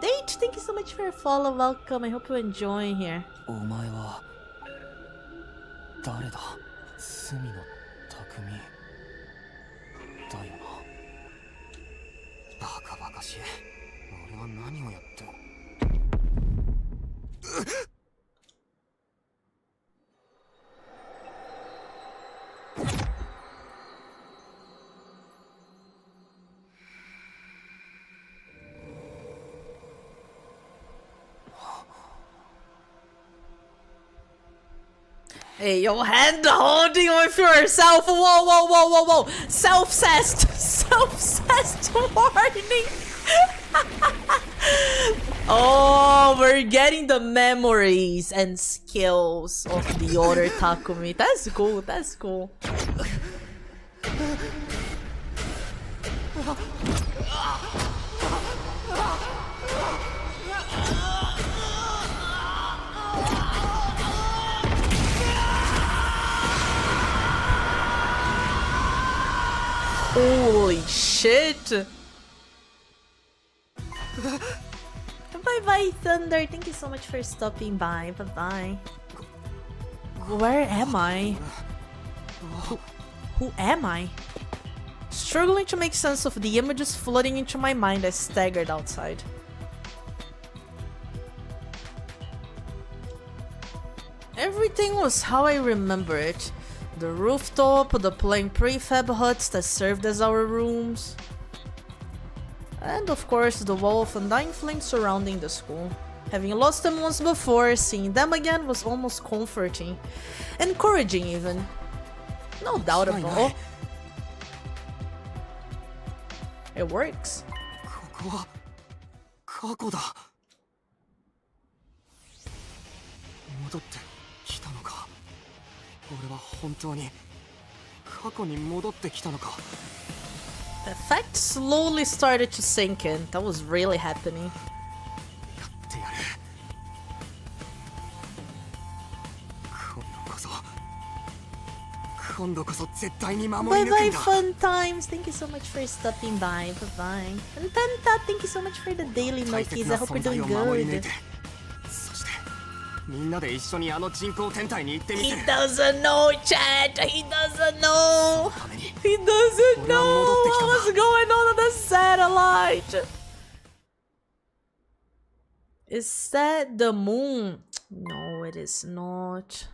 Speaker 1: Date, thank you so much for your follow. Welcome. I hope you enjoy here.
Speaker 5: 隅の匠だよな。バカバカしい。俺は何をやって。
Speaker 1: Hey, yo, hand holding with yourself. Whoa, whoa, whoa, whoa, whoa. Self-cessed. Self-cessed warning. Oh, we're getting the memories and skills of the other Takumi. That's cool. That's cool. Holy shit! Bye-bye, Thunder. Thank you so much for stopping by. Bye-bye. Where am I? Who am I? Struggling to make sense of the images flooding into my mind, I staggered outside. Everything was how I remember it. The rooftop, the plain prefab huts that served as our rooms. And of course the wall of undying flame surrounding the school. Having lost them once before, seeing them again was almost comforting. Encouraging even. No doubt about it. It works.
Speaker 5: ここは過去だ。戻ってきたのか。俺は本当に過去に戻ってきたのか。
Speaker 1: The fact slowly started to sink in. That was really happening.
Speaker 5: やってやる。今度こそ絶対に守
Speaker 1: Bye
Speaker 5: り抜く
Speaker 1: bye,
Speaker 5: んだ。
Speaker 1: fun times. Thank you so much for stopping by. Bye bye. And Penta, thank you so much for the daily
Speaker 5: 大
Speaker 1: Milkies.
Speaker 5: 切
Speaker 1: I
Speaker 5: な
Speaker 1: hope you're
Speaker 5: 存在
Speaker 1: doing
Speaker 5: を守り抜い
Speaker 1: good.
Speaker 5: て、そしてみんなで一緒にあの人工天体に行ってみ
Speaker 1: He
Speaker 5: せる。
Speaker 1: doesn't know, chat. He doesn't know.
Speaker 5: ために
Speaker 1: He doesn't know what's going on the satellite. Is that the moon? No, it is not.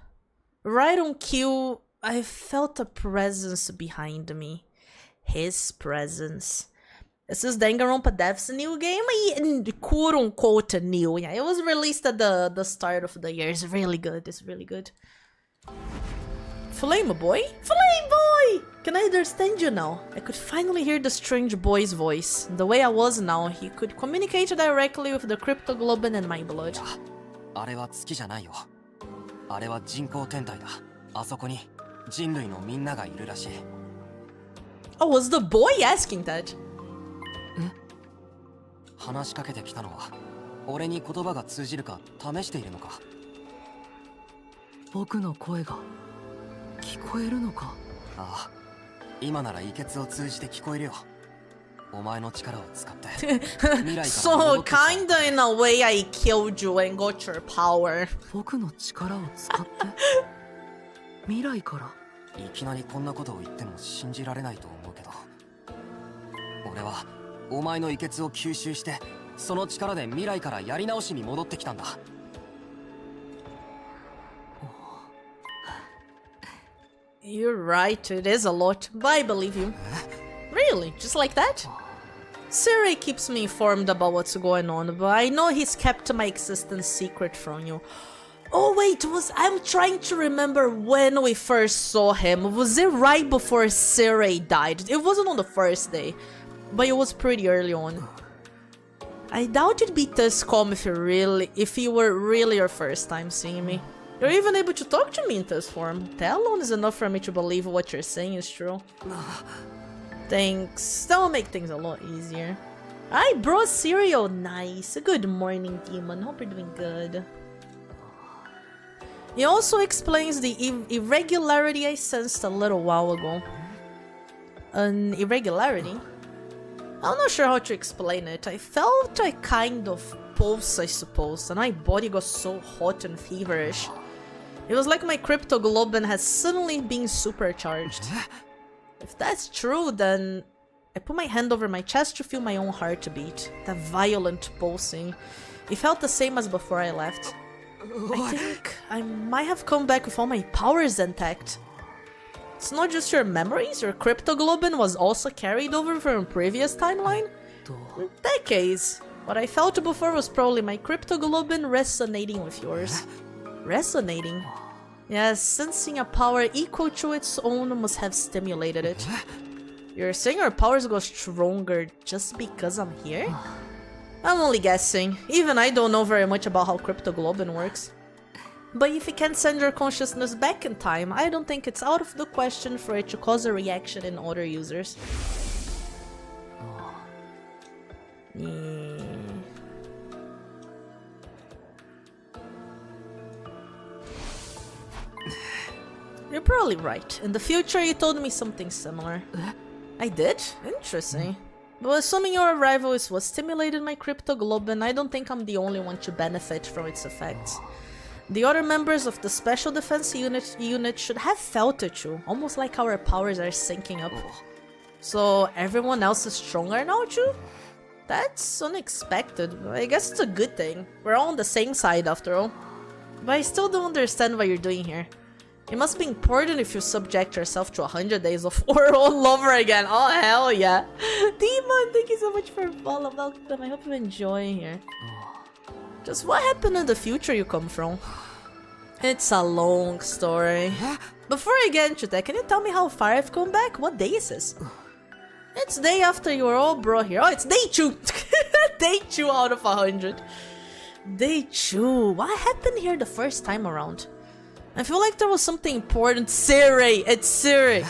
Speaker 1: Right on cue, I felt a presence behind me. His presence. This is Danganronpa Death's new game, quote unquote new. Yeah, it was released at the start of the year. It's really good. It's really good. Flame boy? Flame boy! Can I understand you now? I could finally hear the strange boy's voice. The way I was now, he could communicate directly with the cryptoglobin in my blood.
Speaker 5: あれは月じゃないよ。あれは人工天体だ。あそこに人類のみんながいるらしい。
Speaker 1: Oh, was the boy asking that?
Speaker 5: 話しかけてきたのは俺に言葉が通じるか試しているのか。
Speaker 2: 僕の声が聞こえるのか。
Speaker 5: ああ、今なら遺血を通じて聞こえるよ。お前の力を使って。
Speaker 1: So, kinda in a way I killed you and got your power.
Speaker 2: 僕の力を使って未来から。
Speaker 5: いきなりこんなことを言っても信じられないと思うけど、俺はお前の遺血を吸収してその力で未来からやり直しに戻ってきたんだ。
Speaker 1: You're right, it is a lot, but I believe you. Really? Just like that? Siri keeps me informed about what's going on, but I know he's kept my existence secret from you. Oh wait, I'm trying to remember when we first saw him. Was it right before Siri died? It wasn't on the first day, but it was pretty early on. I doubt it'd be this calm if you were really your first time seeing me. You're even able to talk to me in this form. That alone is enough for me to believe what you're saying is true. Thanks. That will make things a lot easier. I brought cereal. Nice. Good morning, demon. Hope you're doing good. He also explains the irregularity I sensed a little while ago. An irregularity? I'm not sure how to explain it. I felt a kind of pulse, I suppose, and my body got so hot and feverish. It was like my cryptoglobin has suddenly been supercharged. If that's true, then I put my hand over my chest to feel my own heartbeat. That violent pulsing. It felt the same as before I left. I think I might have come back with all my powers intact. It's not just your memories, your cryptoglobin was also carried over from a previous timeline? In that case, what I felt before was probably my cryptoglobin resonating with yours. Resonating? Yes, sensing a power equal to its own must have stimulated it. You're saying our powers go stronger just because I'm here? I'm only guessing. Even I don't know very much about how cryptoglobin works. But if you can send your consciousness back in time, I don't think it's out of the question for it to cause a reaction in other users. You're probably right. In the future, you told me something similar. I did? Interesting. But assuming your arrival is what stimulated my cryptoglobin, I don't think I'm the only one to benefit from its effects. The other members of the Special Defense unit should have felt it too, almost like our powers are syncing up. So everyone else is stronger now too? That's unexpected, but I guess it's a good thing. We're all on the same side after all. But I still don't understand what you're doing here. It must be important if you subject yourself to 100 days of war all over again. Oh, hell yeah. Demon, thank you so much for follow. Welcome. I hope you enjoy here. Just what happened in the future you come from? It's a long story. Before I get into that, can you tell me how far I've come back? What day is this? It's day after you were all brought here. Oh, it's day 2. Day 2 out of 100. Day 2. What happened here the first time around? I feel like there was something important. Siri! It's Siri!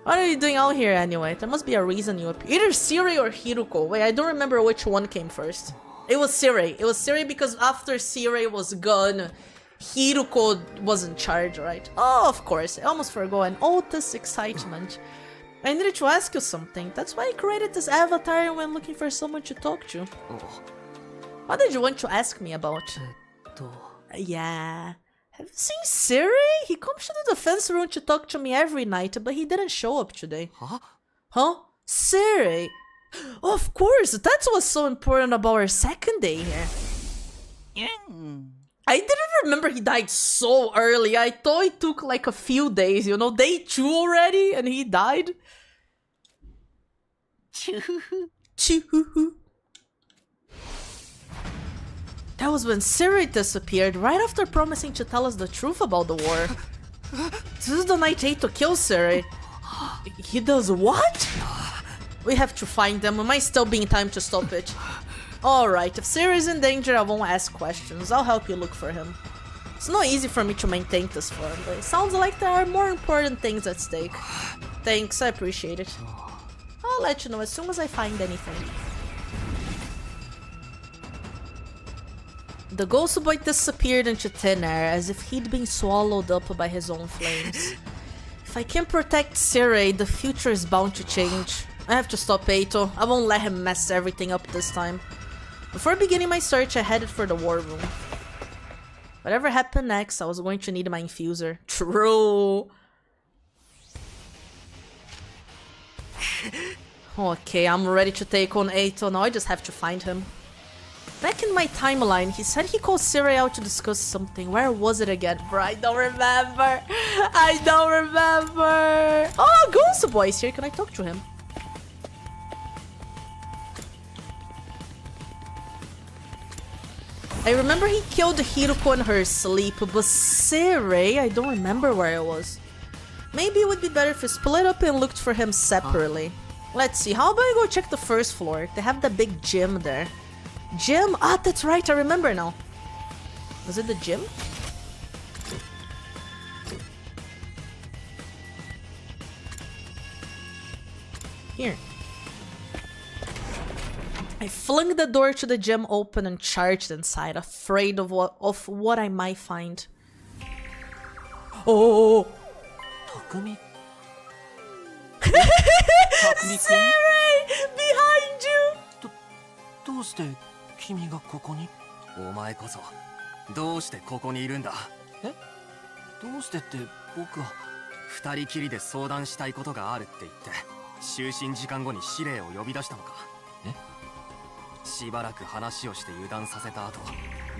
Speaker 1: What are you doing out here anyway? There must be a reason you appear. Either Siri or Hiruko. Wait, I don't remember which one came first. It was Siri. It was Siri because after Siri was gone, Hiruko was in charge, right? Oh, of course. I almost forgot. And all this excitement. I needed to ask you something. That's why I created this avatar when looking for someone to talk to. What did you want to ask me about? Yeah. Have you seen Siri? He comes to the defense room to talk to me every night, but he didn't show up today. Huh? Siri? Of course, that's what's so important about our second day here. I didn't remember he died so early. I thought it took like a few days, you know, day 2 already, and he died. That was when Siri disappeared, right after promising to tell us the truth about the war. This is the night to kill Siri. He does what? We have to find them. We might still be in time to stop it. Alright, if Siri is in danger, I won't ask questions. I'll help you look for him. It's not easy for me to maintain this form, but it sounds like there are more important things at stake. Thanks, I appreciate it. I'll let you know as soon as I find anything. The ghost boy disappeared into thin air as if he'd been swallowed up by his own flames. If I can't protect Siri, the future is bound to change. I have to stop Eito. I won't let him mess everything up this time. Before beginning my search, I headed for the war room. Whatever happened next, I was going to need my infuser. True. Okay, I'm ready to take on Eito. Now I just have to find him. Back in my timeline, he said he called Siri out to discuss something. Where was it again? Bro, I don't remember. I don't remember. Oh, Ghost Boy's here. Can I talk to him? I remember he killed Hiruko in her sleep, but Siri, I don't remember where it was. Maybe it would be better if we split up and looked for him separately. Let's see, how about I go check the first floor? They have the big gym there. Gym? Ah, that's right, I remember now. Was it the gym? Here. I flung the door to the gym open and charged inside, afraid of what I might find. Oh!
Speaker 2: Takumi?
Speaker 1: Siri! Behind you!
Speaker 2: どうして君がここに？
Speaker 5: お前こそどうしてここにいるんだ？
Speaker 2: え？どうしてって僕は
Speaker 5: 二人きりで相談したいことがあるって言って就寝時間後に司令を呼び出したのか？
Speaker 2: え？
Speaker 5: しばらく話をして油断させた後、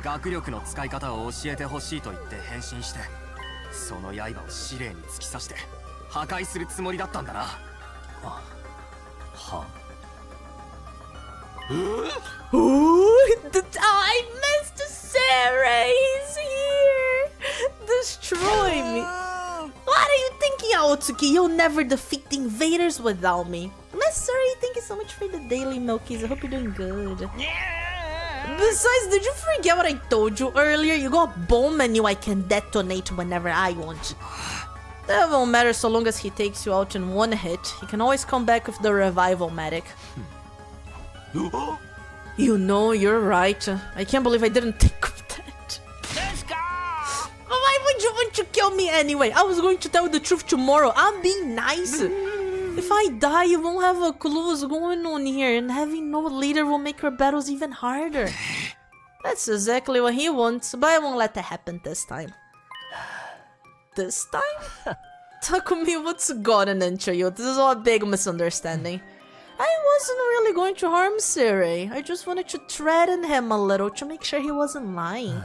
Speaker 5: 学力の使い方を教えてほしいと言って返信して、その刃を司令に突き刺して破壊するつもりだったんだな。
Speaker 2: はあ。
Speaker 1: I missed Siri! He's here! Destroy me! What are you thinking, Aotsuki? You'll never defeat the invaders without me. Miss Siri, thank you so much for the daily Milkies. I hope you're doing good. Besides, did you forget what I told you earlier? You got a bomb menu I can detonate whenever I want. That won't matter so long as he takes you out in one hit. He can always come back with the revival medic. You know, you're right. I can't believe I didn't think of that.
Speaker 2: Let's go!
Speaker 1: Why would you want to kill me anyway? I was going to tell the truth tomorrow. I'm being nice. If I die, you won't have a clue what's going on here, and having no leader will make our battles even harder. That's exactly what he wants, but I won't let that happen this time. This time? Takumi, what's gotten into you? This is all a big misunderstanding. I wasn't really going to harm Siri. I just wanted to threaten him a little to make sure he wasn't lying.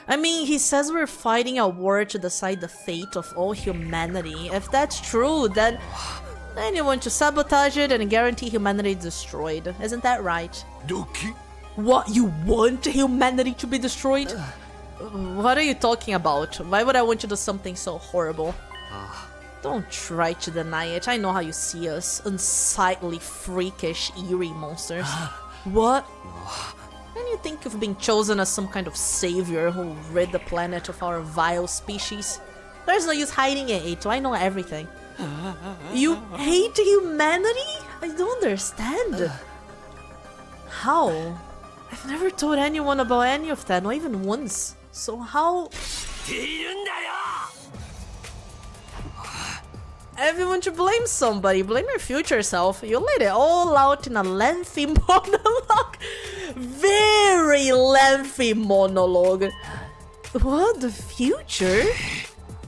Speaker 1: I mean, he says we're fighting a war to decide the fate of all humanity. If that's true, then you want to sabotage it and guarantee humanity destroyed. Isn't that right? What? You want humanity to be destroyed? What are you talking about? Why would I want you to do something so horrible? Don't try to deny it. I know how you see us. Unsightly, freakish, eerie monsters. What? And you think you've been chosen as some kind of savior who'll rid the planet of our vile species? There's no use hiding it, Eito. I know everything. You hate humanity? I don't understand. How? I've never told anyone about any of that, not even once. So how... Everyone should blame somebody. Blame your future self. You laid it all out in a lengthy monologue. Very lengthy monologue. What? The future?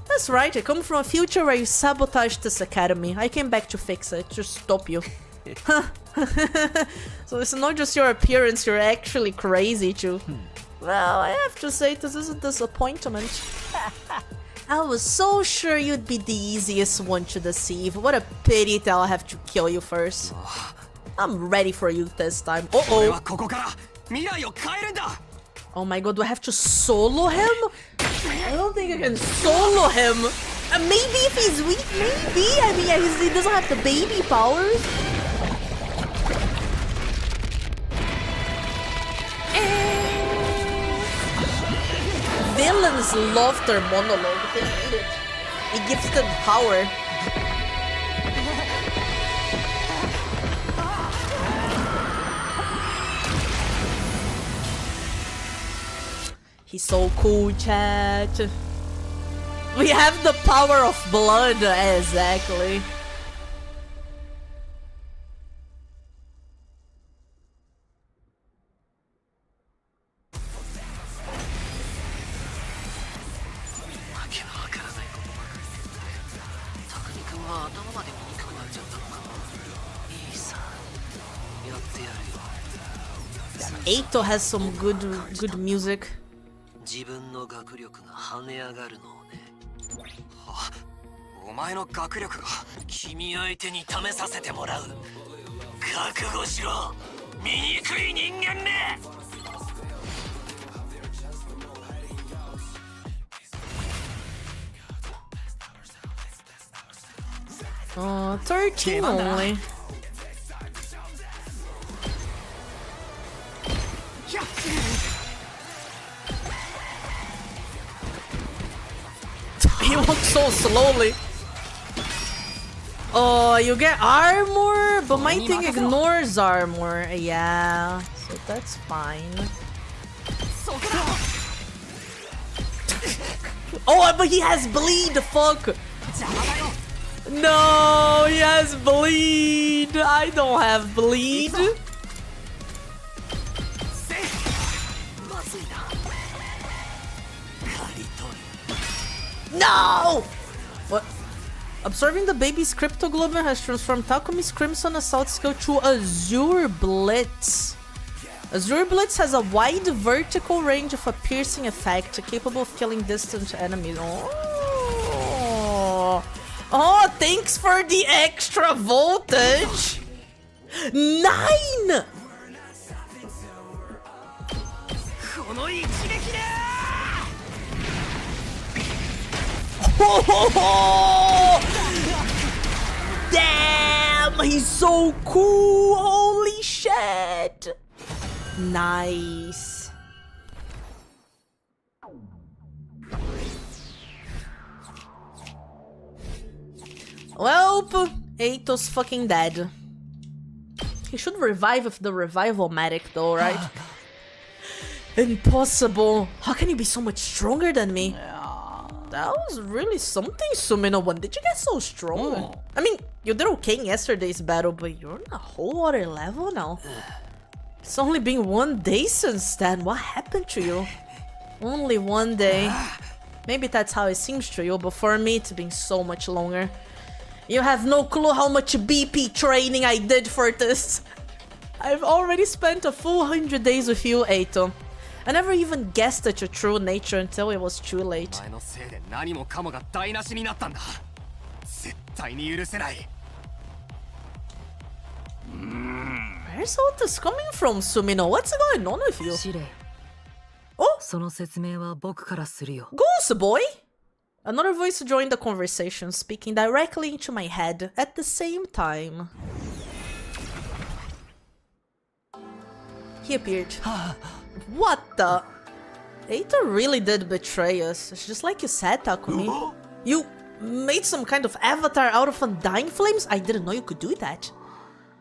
Speaker 1: That's right. I come from a future where you sabotaged this academy. I came back to fix it, to stop you. So it's not just your appearance, you're actually crazy too. Well, I have to say this is a disappointment. I was so sure you'd be the easiest one to deceive. What a pity that I'll have to kill you first. I'm ready for you this time. Uh-oh. Oh my god, do I have to solo him? I don't think I can solo him. Maybe if he's weak, maybe. I mean, he doesn't have the baby powers. Villains love their monologue. They need it. It gives them power. He's so cool, chat. We have the power of blood, exactly. Eito has some good music.
Speaker 5: 自分の学力が跳ね上がるのをね。お前の学力が君相手に試させてもらう。覚悟しろ、醜い人間め。
Speaker 1: 13 only. He walks so slowly. Oh, you get armor, but my thing ignores armor. Yeah, so that's fine. Oh, but he has bleed. Fuck. No, he has bleed. I don't have bleed. No! What? Observing the baby's cryptoglobin has transformed Takumi's Crimson Assault skill to Azure Blitz. Azure Blitz has a wide vertical range of a piercing effect capable of killing distant enemies. Oh, thanks for the extra voltage! 9! Oh, damn, he's so cool. Holy shit. Nice. Well, Eito's fucking dead. He should revive with the revival-matic though, right? Impossible. How can you be so much stronger than me? That was really something, Sumino. When did you get so strong? I mean, you did okay in yesterday's battle, but you're on a whole other level now. It's only been 1 day since then. What happened to you? Only 1 day. Maybe that's how it seems to you, but for me, it's been so much longer. You have no clue how much BP training I did for this. I've already spent a full 100 days with you, Eito. I never even guessed at your true nature until it was too late.
Speaker 5: お前のせいで何もかもが台無しになったんだ。絶対に許せない。
Speaker 1: Where's all this coming from, Sumino? What's going on with you?
Speaker 7: 司令
Speaker 1: Oh,
Speaker 7: その説明は僕からするよ
Speaker 1: Ghost boy! Another voice joined the conversation, speaking directly into my head at the same time. He appeared. What the? Eito really did betray us. It's just like you said, Takumi. You made some kind of avatar out of undying flames? I didn't know you could do that.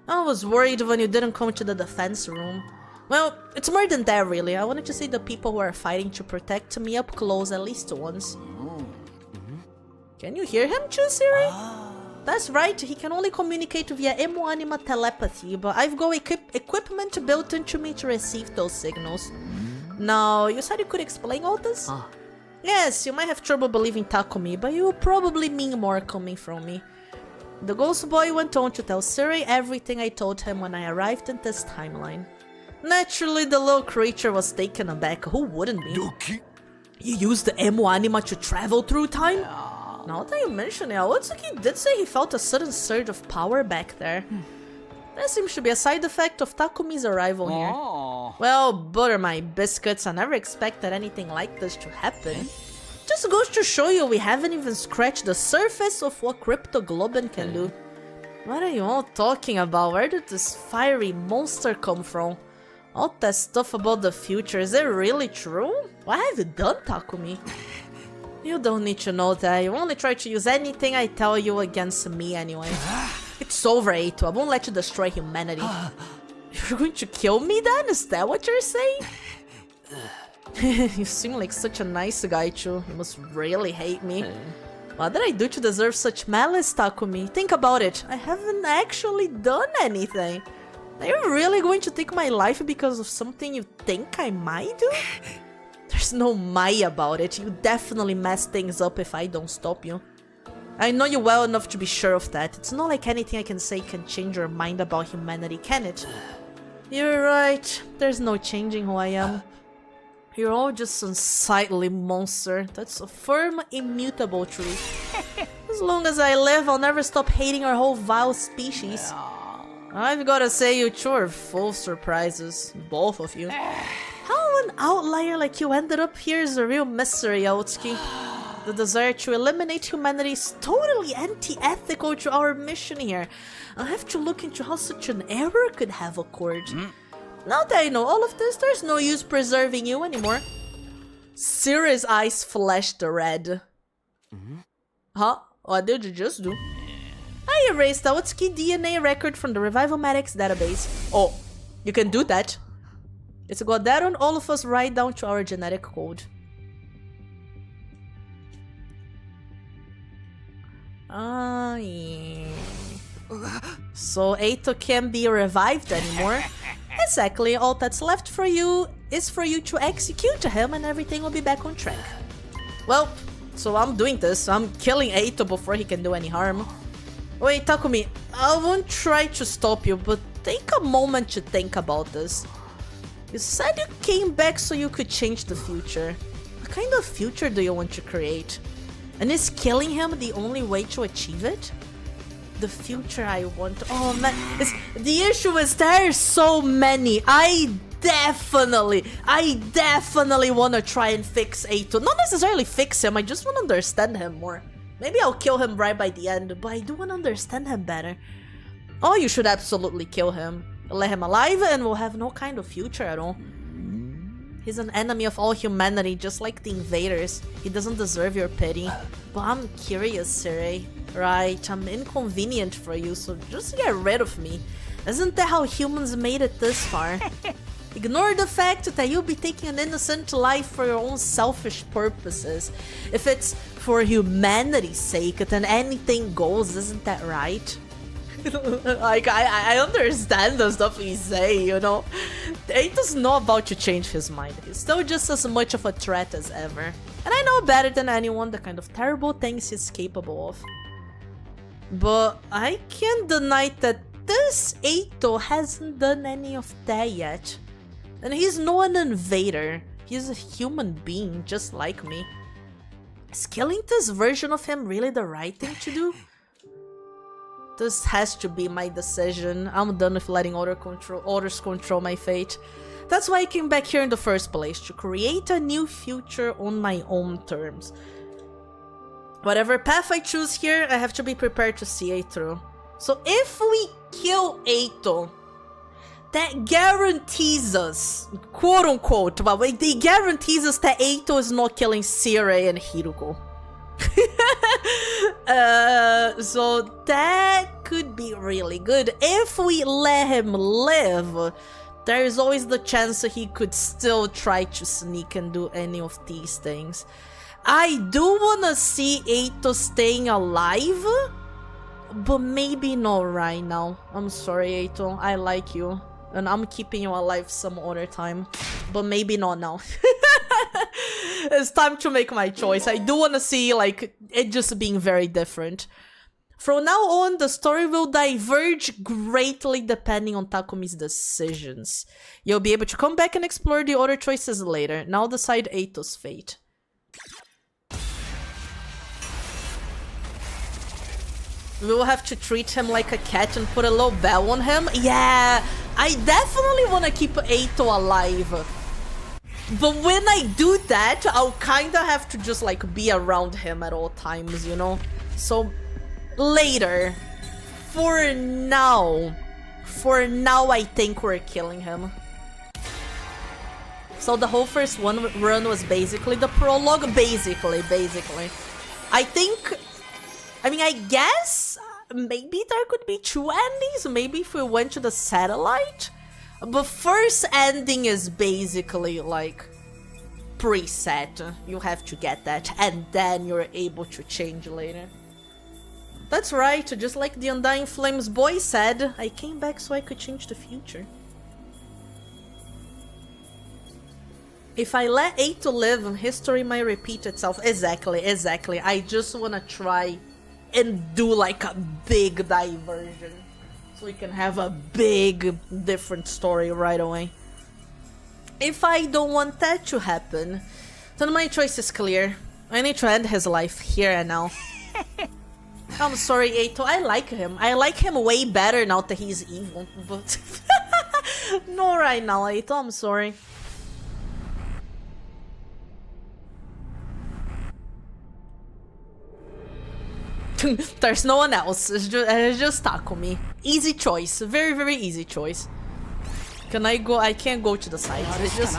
Speaker 1: I was worried when you didn't come to the defense room. Well, it's more than that really. I wanted to see the people who are fighting to protect me up close at least once. Can you hear him, Chusiri? That's right, he can only communicate via emo-anima telepathy, but I've got equipment built into me to receive those signals. Now, you said you could explain all this? Yes, you might have trouble believing Takumi, but you probably mean more coming from me. The ghost boy went on to tell Siri everything I told him when I arrived in this timeline. Naturally, the little creature was taken aback. Who wouldn't be? You used the emo-anima to travel through time? Now that you mention it, Aotsuki did say he felt a sudden surge of power back there. That seems to be a side effect of Takumi's arrival here. Well, butter my biscuits, I never expected anything like this to happen. Just goes to show you we haven't even scratched the surface of what Cryptoglobin can do. What are you all talking about? Where did this fiery monster come from? All that stuff about the future, is it really true? What have you done, Takumi? You don't need to know that. You only try to use anything I tell you against me anyway. It's over, Eito. I won't let you destroy humanity. You're going to kill me then? Is that what you're saying? You seem like such a nice guy, Chu. You must really hate me. What did I do to deserve such malice, Takumi? Think about it. I haven't actually done anything. Are you really going to take my life because of something you think I might do? There's no might about it. You definitely mess things up if I don't stop you. I know you well enough to be sure of that. It's not like anything I can say can change your mind about humanity, can it? You're right. There's no changing who I am. You're all just an unsightly monster. That's a firm, immutable truth. As long as I live, I'll never stop hating our whole vile species. I've gotta say, you two are full of surprises. Both of you. How an outlier like you ended up here is a real mystery, Aotsuki. The desire to eliminate humanity is totally anti-ethical to our mission here. I'll have to look into how such an error could have occurred. Now that I know all of this, there's no use preserving you anymore. Siri's eyes flashed red. Huh? What did you just do? I erased Aotsuki DNA record from the Revivalmatics database. Oh, you can do that. It's got that on all of us right down to our genetic code. Yeah. So Eito can't be revived anymore. Exactly, all that's left for you is for you to execute him and everything will be back on track. Well, so I'm doing this. I'm killing Eito before he can do any harm. Wait, Takumi, I won't try to stop you, but take a moment to think about this. You said you came back so you could change the future. What kind of future do you want to create? And is killing him the only way to achieve it? The future I want... Oh man, the issue is there's so many. I definitely want to try and fix Eito. Not necessarily fix him, I just want to understand him more. Maybe I'll kill him right by the end, but I do want to understand him better. Oh, you should absolutely kill him. Let him alive and we'll have no kind of future at all. He's an enemy of all humanity, just like the invaders. He doesn't deserve your pity. But I'm curious, Siri. Right, I'm inconvenient for you, so just get rid of me. Isn't that how humans made it this far? Ignore the fact that you'll be taking an innocent life for your own selfish purposes. If it's for humanity's sake, then anything goes, isn't that right? Like, I understand the stuff he's saying, you know? Eito's not about to change his mind. He's still just as much of a threat as ever. And I know better than anyone the kind of terrible things he's capable of. But I can't deny that this Eito hasn't done any of that yet. And he's not an invader. He's a human being, just like me. Is killing this version of him really the right thing to do? This has to be my decision. I'm done with letting orders control my fate. That's why I came back here in the first place, to create a new future on my own terms. Whatever path I choose here, I have to be prepared to see it through. So if we kill Eito, that guarantees us, quote unquote, but it guarantees us that Eito is not killing Sirei and Hiruko. So that could be really good. If we let him live, there is always the chance that he could still try to sneak and do any of these things. I do wanna see Eito staying alive, but maybe not right now. I'm sorry, Eito. I like you. And I'm keeping you alive some other time. But maybe not now. It's time to make my choice. I do want to see, like, it just being very different. From now on, the story will diverge greatly depending on Takumi's decisions. You'll be able to come back and explore the other choices later. Now decide Eito's fate. We will have to treat him like a cat and put a little bell on him. Yeah, I definitely want to keep Eito alive. But when I do that, I'll kind of have to just like be around him at all times, you know? So later. For now, I think we're killing him. So the whole first run was basically the prologue. Basically. I guess maybe there could be two endings. Maybe if we went to the satellite. But first ending is basically like preset. You have to get that, and then you're able to change later. That's right, just like the Undying Flames boy said, I came back so I could change the future. If I let Eito live, history might repeat itself. Exactly. I just wanna try and do like a big diversion. So we can have a big, different story right away. If I don't want that to happen, then my choice is clear. I need to end his life here and now. I'm sorry, Eito. I like him. I like him way better now that he's evil. But no, right now, Eito. I'm sorry. There's no one else. It's just Takumi. Easy choice. Very, very easy choice. Can I go? I can't go to the side. It's just...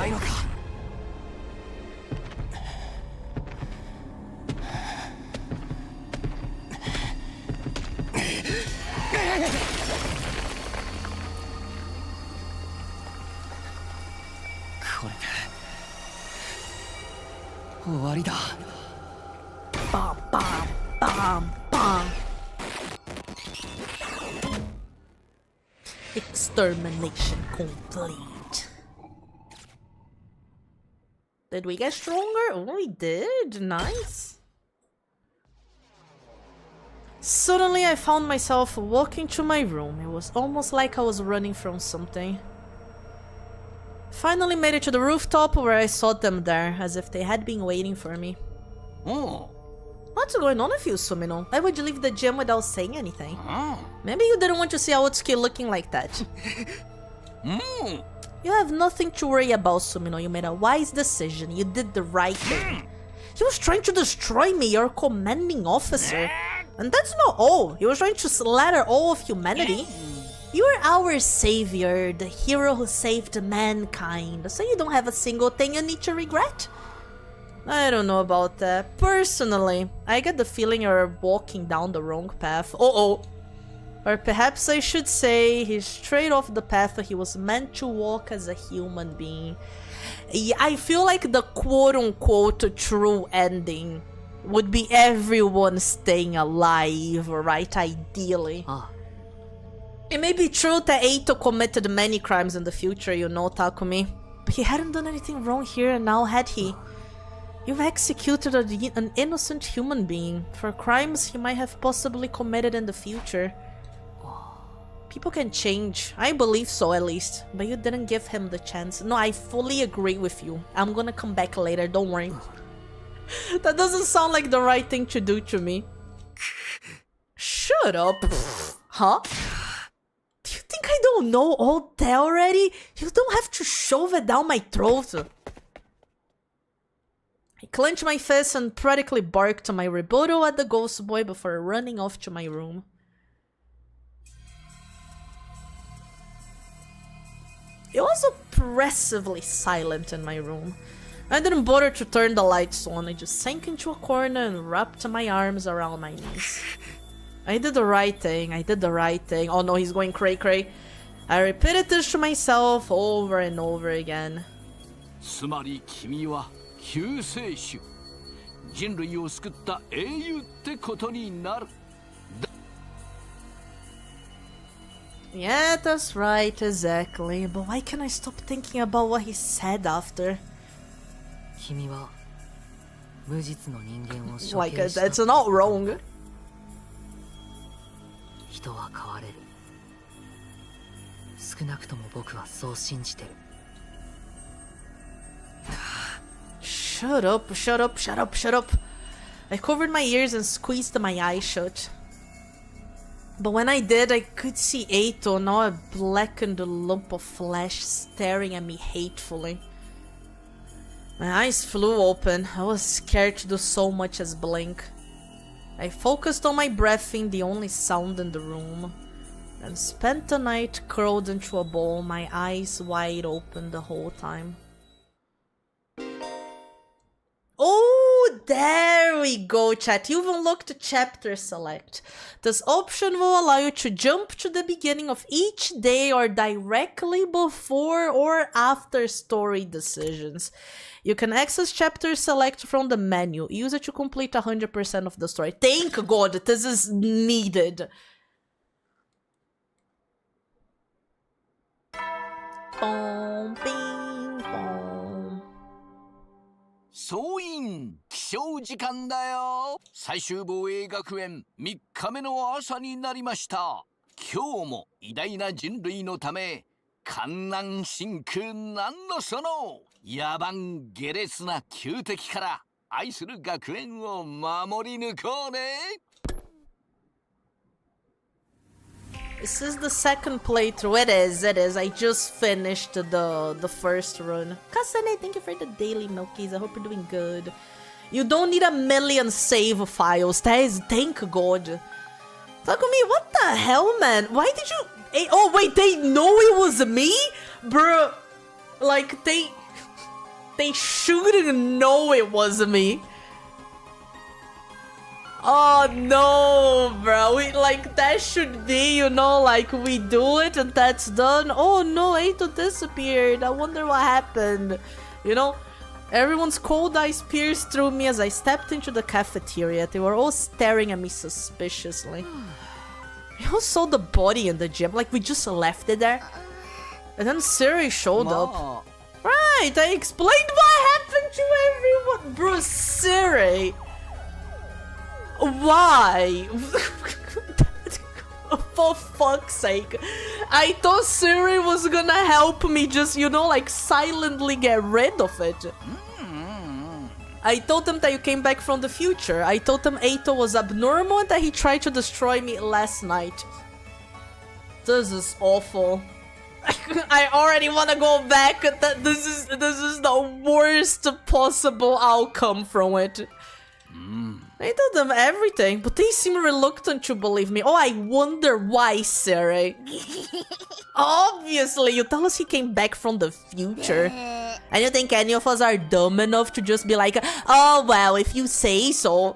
Speaker 1: Bam, bam, bam, bam. Extermination complete. Did we get stronger? Oh, we did. Nice. Suddenly I found myself walking to my room. It was almost like I was running from something. Finally made it to the rooftop where I saw them there, as if they had been waiting for me.
Speaker 5: Oh.
Speaker 1: What's going on with you, Sumino? Why would you leave the gym without saying anything? Maybe you didn't want to see Aotsuki looking like that. You have nothing to worry about, Sumino. You made a wise decision. You did the right thing. He was trying to destroy me, your commanding officer. And that's not all. He was trying to slaughter all of humanity. You're our savior, the hero who saved mankind. So you don't have a single thing you need to regret? I don't know about that. Personally, I get the feeling you're walking down the wrong path. Uh-oh. Or perhaps I should say he's straight off the path he was meant to walk as a human being. Yeah, I feel like the quote-unquote true ending would be everyone staying alive, right? Ideally. It may be true that Eito committed many crimes in the future, you know, Takumi. But he hadn't done anything wrong here and now, had he? You've executed an innocent human being for crimes he might have possibly committed in the future. People can change. I believe so, at least. But you didn't give him the chance. No, I fully agree with you. I'm gonna come back later, don't worry. That doesn't sound like the right thing to do to me. Shut up. Huh? Do you think I don't know all that already? You don't have to shove it down my throat. I clenched my fist and practically barked my rebuttal at the ghost boy before running off to my room. It was oppressively silent in my room. I didn't bother to turn the lights on. I just sank into a corner and wrapped my arms around my knees. I did the right thing. I did the right thing. Oh no, he's going cray-cray. I repeated this to myself over and over again.
Speaker 8: つまり君は救世主。人類を救った英雄ってことになる。
Speaker 1: Yeah, that's right, exactly. But why can't I stop thinking about what he said after?
Speaker 7: 君は無実の人間を処
Speaker 1: Like,
Speaker 7: 刑した。
Speaker 1: that's not wrong.
Speaker 7: 人は変われる。少なくとも僕はそう信じてる。
Speaker 1: Shut up, shut up, shut up, shut up. I covered my ears and squeezed my eyes shut. But when I did, I could see Eito, now a blackened lump of flesh, staring at me hatefully. My eyes flew open. I was scared to do so much as blink. I focused on my breathing, the only sound in the room, and spent the night curled into a ball, my eyes wide open the whole time. Oh, there we go, chat. You've unlocked chapter select. This option will allow you to jump to the beginning of each day or directly before or after story decisions. You can access chapter select from the menu. Use it to complete 100% of the story. Thank God, this is needed. Boom, bing, boom.
Speaker 8: 総員起床時間だよ。最終防衛学園3日目の朝になりました。今日も偉大な人類のため観難深空なんのその野蛮下劣な旧敵から愛する学園を守り抜こうね。
Speaker 1: This is the second playthrough. It is. I just finished the first run. Kasane, thank you for the daily Milkies. I hope you're doing good. You don't need a million save files. That is, thank God. Takumi, what the hell, man? Why did you... Hey, oh, wait, they know it was me? Bruh. Like, they shouldn't know it was me. Oh no, bro. Like, that should be, you know, like, we do it and that's done. Oh no, Eito disappeared. I wonder what happened. You know, everyone's cold eyes pierced through me as I stepped into the cafeteria. They were all staring at me suspiciously. We all saw the body in the gym, like we just left it there. And then Siri showed up. Right, I explained what happened to everyone. Bro, Siri. Why? For fuck's sake. I thought Siri was gonna help me just, you know, like silently get rid of it. I told them that you came back from the future. I told them Eito was abnormal and that he tried to destroy me last night. This is awful. I already want to go back. This is the worst possible outcome from it. I told them everything, but they seem reluctant to believe me. Oh, I wonder why, Siri. Obviously, you tell us he came back from the future. And you think any of us are dumb enough to just be like, oh, well, if you say so.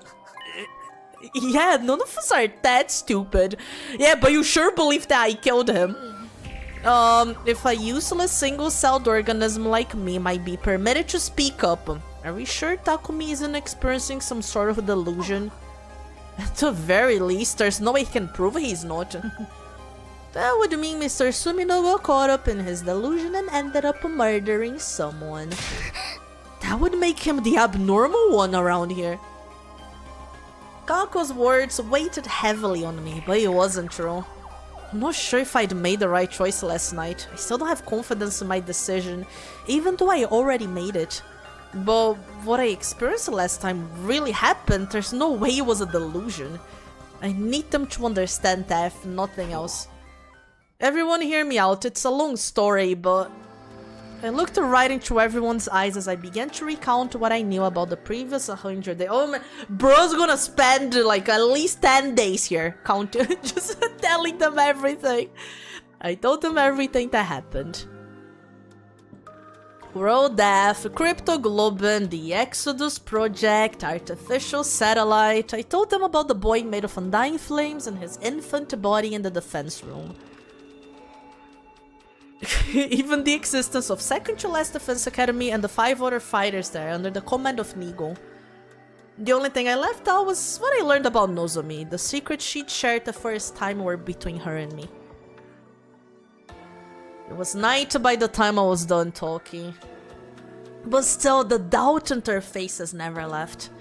Speaker 1: Yeah, none of us are that stupid. Yeah, but you sure believe that I killed him. If a useless single-celled organism like me might be permitted to speak up, are we sure Takumi isn't experiencing some sort of delusion? At the very least, there's no way he can prove he's not. That would mean Mr. Sumino got caught up in his delusion and ended up murdering someone. That would make him the abnormal one around here. Kako's words weighted heavily on me, but it wasn't true. I'm not sure if I'd made the right choice last night. I still don't have confidence in my decision, even though I already made it. But what I experienced last time really happened. There's no way it was a delusion. I need them to understand that, if nothing else. Everyone hear me out, it's a long story, but I looked right into everyone's eyes as I began to recount what I knew about the previous 100 days. Oh man, bro's gonna spend like at least 10 days here, just telling them everything. I told them everything that happened. World Death, Cryptoglobin, the Exodus Project, Artificial Satellite. I told them about the boy made of undying flames and his infant body in the defense room. Even the existence of Second to Last Defense Academy and the 5 other fighters there under the command of Nigo. The only thing I left out was what I learned about Nozomi. The secret she'd shared the first time were between her and me. It was night by the time I was done talking. But still, the doubt in their faces never left.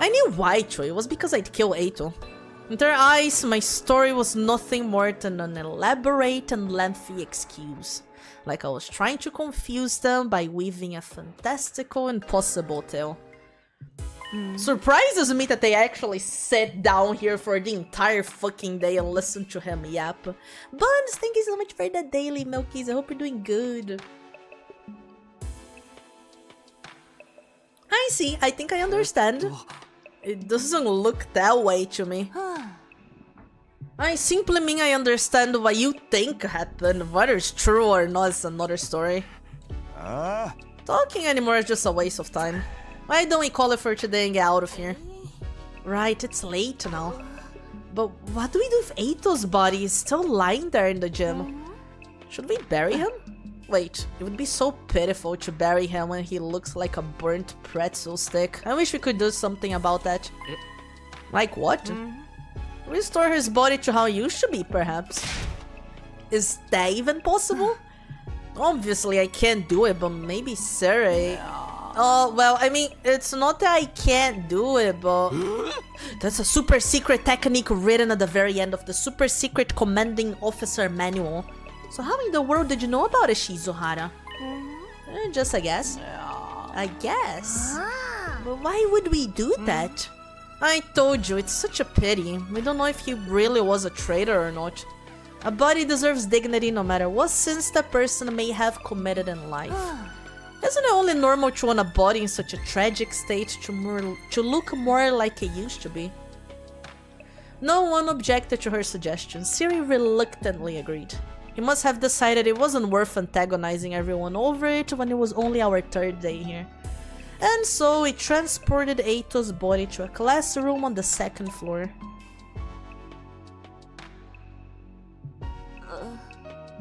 Speaker 1: I knew why, Choi. It was because I'd kill Eito. In their eyes, my story was nothing more than an elaborate and lengthy excuse. Like I was trying to confuse them by weaving a fantastical, impossible tale. Surprises me that they actually sat down here for the entire fucking day and listened to him yap. Buns, thank you so much for the daily, Milkies. I hope you're doing good. I see. I think I understand. It doesn't look that way to me. I simply mean I understand what you think happened. Whether it's true or not is another story. Talking anymore is just a waste of time. Why don't we call it for today and get out of here? Right, it's late now. But what do we do if Eito's body is still lying there in the gym? Should we bury him? Wait, it would be so pitiful to bury him when he looks like a burnt pretzel stick. I wish we could do something about that. Like what? Restore his body to how it used to be, perhaps. Is that even possible? Obviously, I can't do it, but maybe Sarai... Oh, well, I mean, it's not that I can't do it, but... That's a super secret technique written at the very end of the super secret commanding officer manual. So how in the world did you know about it, Shizuhara? Just a guess. I guess. But why would we do that? I told you, it's such a pity. We don't know if he really was a traitor or not. A body deserves dignity no matter what sins that person may have committed in life. Isn't it only normal to want a body in such a tragic state to look more like it used to be? No one objected to her suggestion. Siri reluctantly agreed. He must have decided it wasn't worth antagonizing everyone over it when it was only our 3rd day here. And so we transported Eito's body to a classroom on the 2nd floor.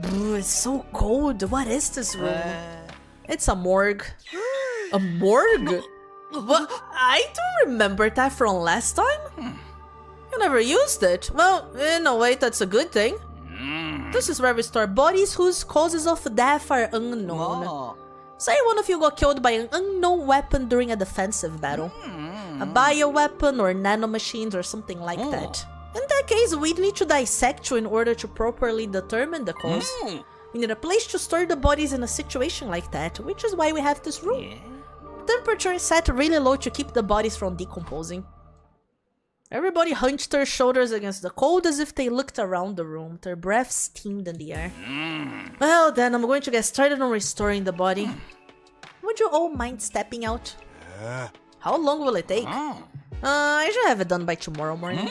Speaker 1: It's so cold. What is this room? It's a morgue. A morgue? What? I don't remember that from last time. You never used it. Well, in a way, that's a good thing. This is where we store bodies whose causes of death are unknown. Say one of you got killed by an unknown weapon during a defensive battle. A bioweapon or nanomachines or something like that. In that case, we'd need to dissect you in order to properly determine the cause. We need a place to store the bodies in a situation like that, which is why we have this room. Temperature is set really low to keep the bodies from decomposing. Everybody hunched their shoulders against the cold as if they looked around the room. Their breath steamed in the air. Well then, I'm going to get started on restoring the body. Would you all mind stepping out? How long will it take? I should have it done by tomorrow morning.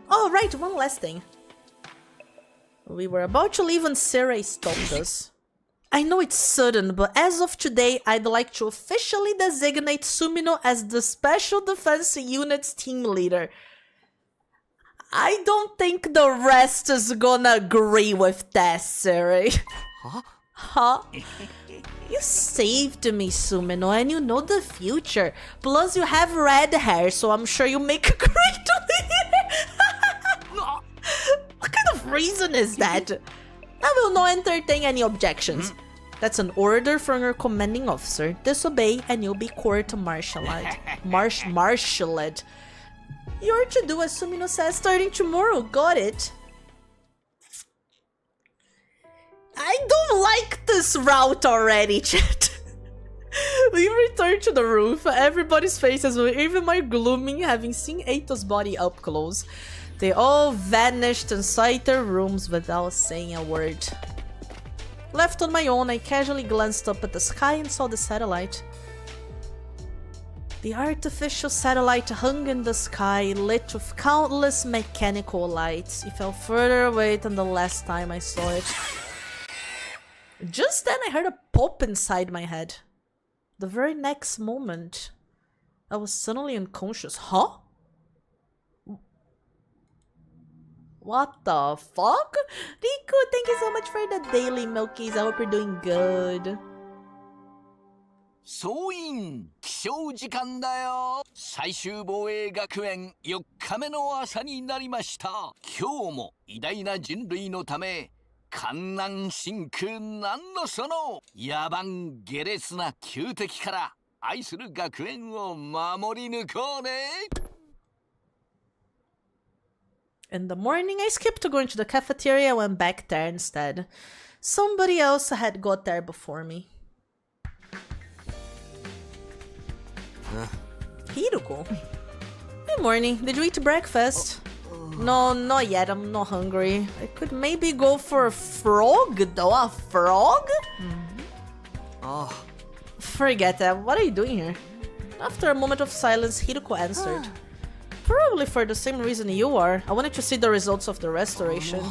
Speaker 1: Oh right, one last thing. We were about to leave when Sarai stopped us. I know it's sudden, but as of today, I'd like to officially designate Sumino as the Special Defense Unit's team leader. I don't think the rest is gonna agree with that, Sarai. Huh? You saved me, Sumino, and you know the future. Plus, you have red hair, so I'm sure you make a great leader. What kind of reason is that? I will not entertain any objections. That's an order from your commanding officer. Disobey and you'll be court-martialed. Martialed. You're to do as Sumino says starting tomorrow. Got it? I don't like this route already, chat. We return to the roof. Everybody's faces were even more gloomy having seen Eito's body up close. They all vanished inside their rooms without saying a word. Left on my own, I casually glanced up at the sky and saw the satellite. The artificial satellite hung in the sky, lit with countless mechanical lights. It fell further away than the last time I saw it. Just then I heard a pop inside my head. The very next moment, I was suddenly unconscious. Huh? What the fuck? Riku, thank you so much for the daily Milkies. I hope you're doing good.
Speaker 8: 総員起床時間だよ。最終防衛学園4日目の朝になりました。今日も偉大な人類のため観南真空なんのその野蛮下劣な旧敵から愛する学園を守り抜こうね。
Speaker 1: In the morning, I skipped going to the cafeteria and went back there instead. Somebody else had got there before me. Hiruko. Good morning. Did you eat breakfast? No, not yet. I'm not hungry. I could maybe go for a frog, though. A frog? Forget that. What are you doing here? After a moment of silence, Hiruko answered. Probably for the same reason you are. I wanted to see the results of the restoration.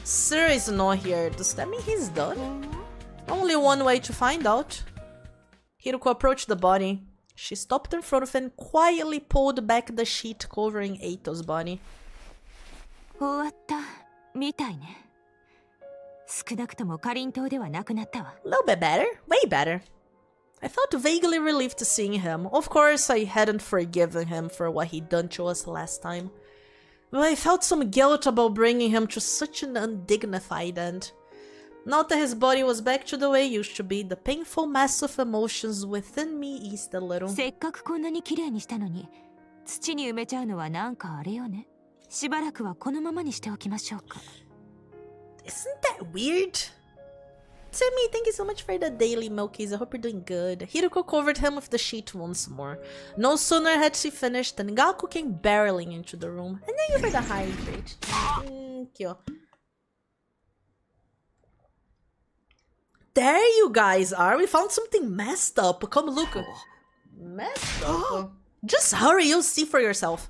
Speaker 1: Sir is not here. Does that mean he's done? Only one way to find out. Hiruko approached the body. She stopped in front of it and quietly pulled back the sheet covering Eito's body.
Speaker 6: 終わったみたいね。少なくともかりんとうではなくなったわ。
Speaker 1: A little bit better. Way better. I felt vaguely relieved to seeing him. Of course, I hadn't forgiven him for what he'd done to us last time. But I felt some guilt about bringing him to such an undignified end. Now that his body was back to the way it used to be, the painful mass of emotions within me eased a little.
Speaker 6: せっかくこんなに綺麗にしたのに、土に埋めちゃうのはなんかあれよね。しばらくはこのままにしておきましょうか。
Speaker 1: Isn't that weird? Timmy, thank you so much for the daily Milkies. I hope you're doing good. Hiruko covered him with the sheet once more. No sooner had she finished than Gaku came barreling into the room. And thank you for the hydrate. Thank you. There you guys are. We found something messed up. Come look. Messed up? Just hurry, you'll see for yourself.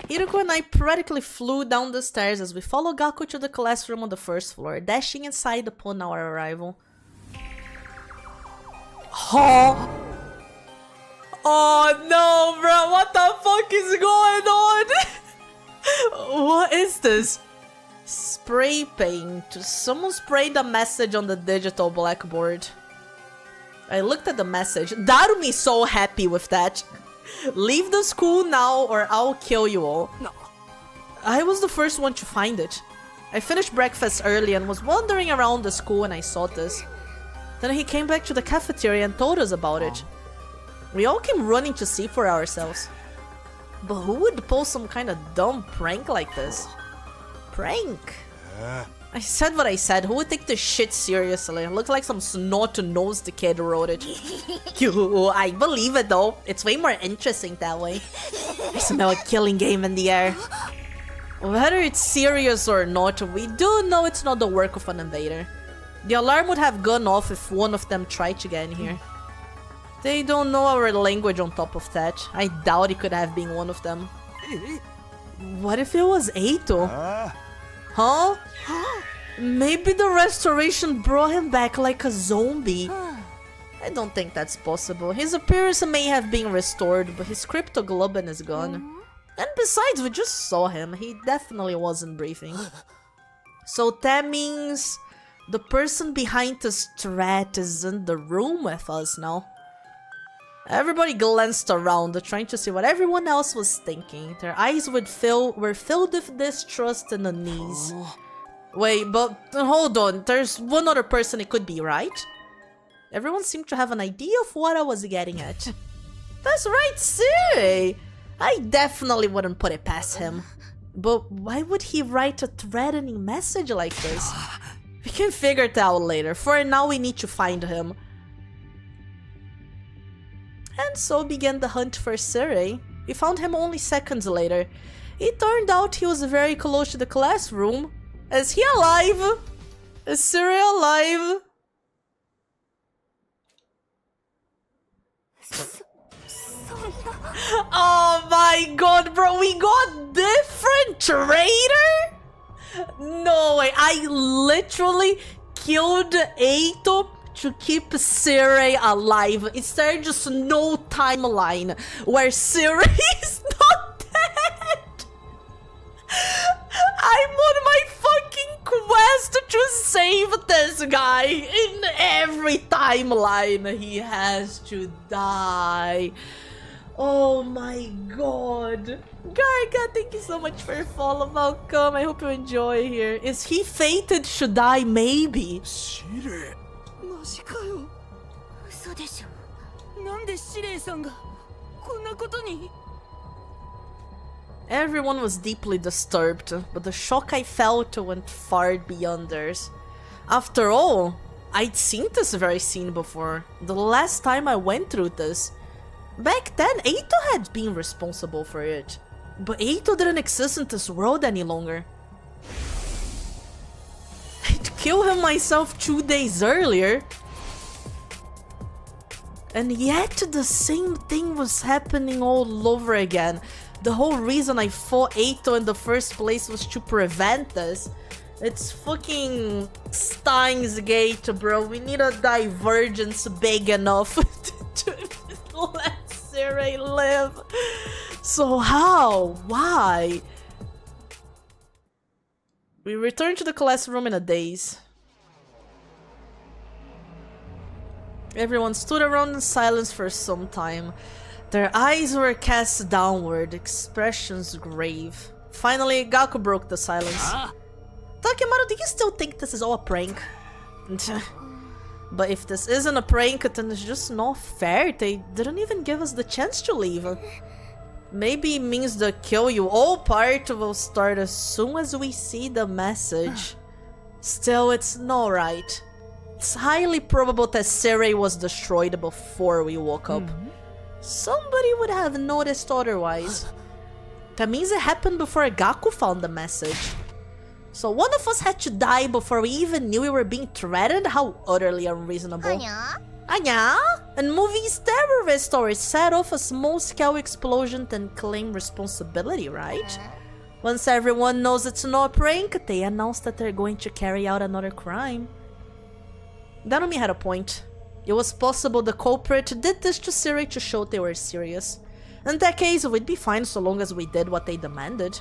Speaker 1: Hiruko and I practically flew down the stairs as we followed Gaku to the classroom on the first floor, dashing inside upon our arrival. Huh? Oh no, bro, what the fuck is going on? What is this? Spray paint. Someone sprayed a message on the digital blackboard. I looked at the message. Darumi's so happy with that. Leave the school now or I'll kill you all. No. I was the first one to find it. I finished breakfast early and was wandering around the school when I saw this. Then he came back to the cafeteria and told us about it. We all came running to see for ourselves. But who would pull some kind of dumb prank like this? Prank? I said what I said. Who would take this shit seriously? It looked like some snot-nosed kid wrote it. I believe it though. It's way more interesting that way. I smell a killing game in the air. Whether it's serious or not, we do know it's not the work of an invader. The alarm would have gone off if one of them tried to get in here. They don't know our language on top of that. I doubt it could have been one of them. What if it was Eito? Huh? Maybe the restoration brought him back like a zombie. I don't think that's possible. His appearance may have been restored, but his cryptoglobin is gone. And besides, we just saw him. He definitely wasn't breathing. So that means the person behind the strat is in the room with us now. Everybody glanced around, trying to see what everyone else was thinking. Their eyes were filled with distrust and unease. Wait, but hold on. There's one other person it could be, right? Everyone seemed to have an idea of what I was getting at. That's right, Siri! I definitely wouldn't put it past him. But why would he write a threatening message like this? We can figure it out later. For now, we need to find him. And so began the hunt for Sirei. We found him only seconds later. It turned out he was very close to the classroom. Is he alive? Is Sirei alive? Oh my god, bro, we got different traitor? No way, I literally killed Eito to keep Sirei alive. Is there just no timeline where Sirei is not dead? I'm on my fucking quest to save this guy. In every timeline, he has to die. Oh my god. Garga, thank you so much for your follow. Welcome. I hope you enjoy here. Is he fated to die? Maybe.
Speaker 6: マジかよ。嘘でしょ。なんでシレイさんがこんなことに。
Speaker 1: Everyone was deeply disturbed, but the shock I felt went far beyond theirs. After all, I'd seen this very scene before. The last time I went through this. Back then, Eito had been responsible for it. But Eito didn't exist in this world any longer. I'd killed him myself 2 days earlier. And yet the same thing was happening all over again. The whole reason I fought Eito in the first place was to prevent this. It's fucking Steins Gate, bro. We need a divergence big enough to let Sirei live. So how? Why? We returned to the classroom in a daze. Everyone stood around in silence for some time. Their eyes were cast downward, expressions grave. Finally, Gaku broke the silence. Takemaru, do you still think this is all a prank? But if this isn't a prank, then it's just not fair. They didn't even give us the chance to leave. Maybe it means the kill you all part will start as soon as we see the message. Still, it's not right. It's highly probable that Sirei was destroyed before we woke up. Somebody would have noticed otherwise. That means it happened before Gaku found the message. So one of us had to die before we even knew we were being threatened? How utterly unreasonable. Anya? And movies terrorist stories set off a small-scale explosion and claim responsibility, right? Once everyone knows it's not a prank, they announce that they're going to carry out another crime. Nanami had a point. It was possible the culprit did this to Sirei to show they were serious. In that case, we'd be fine so long as we did what they demanded.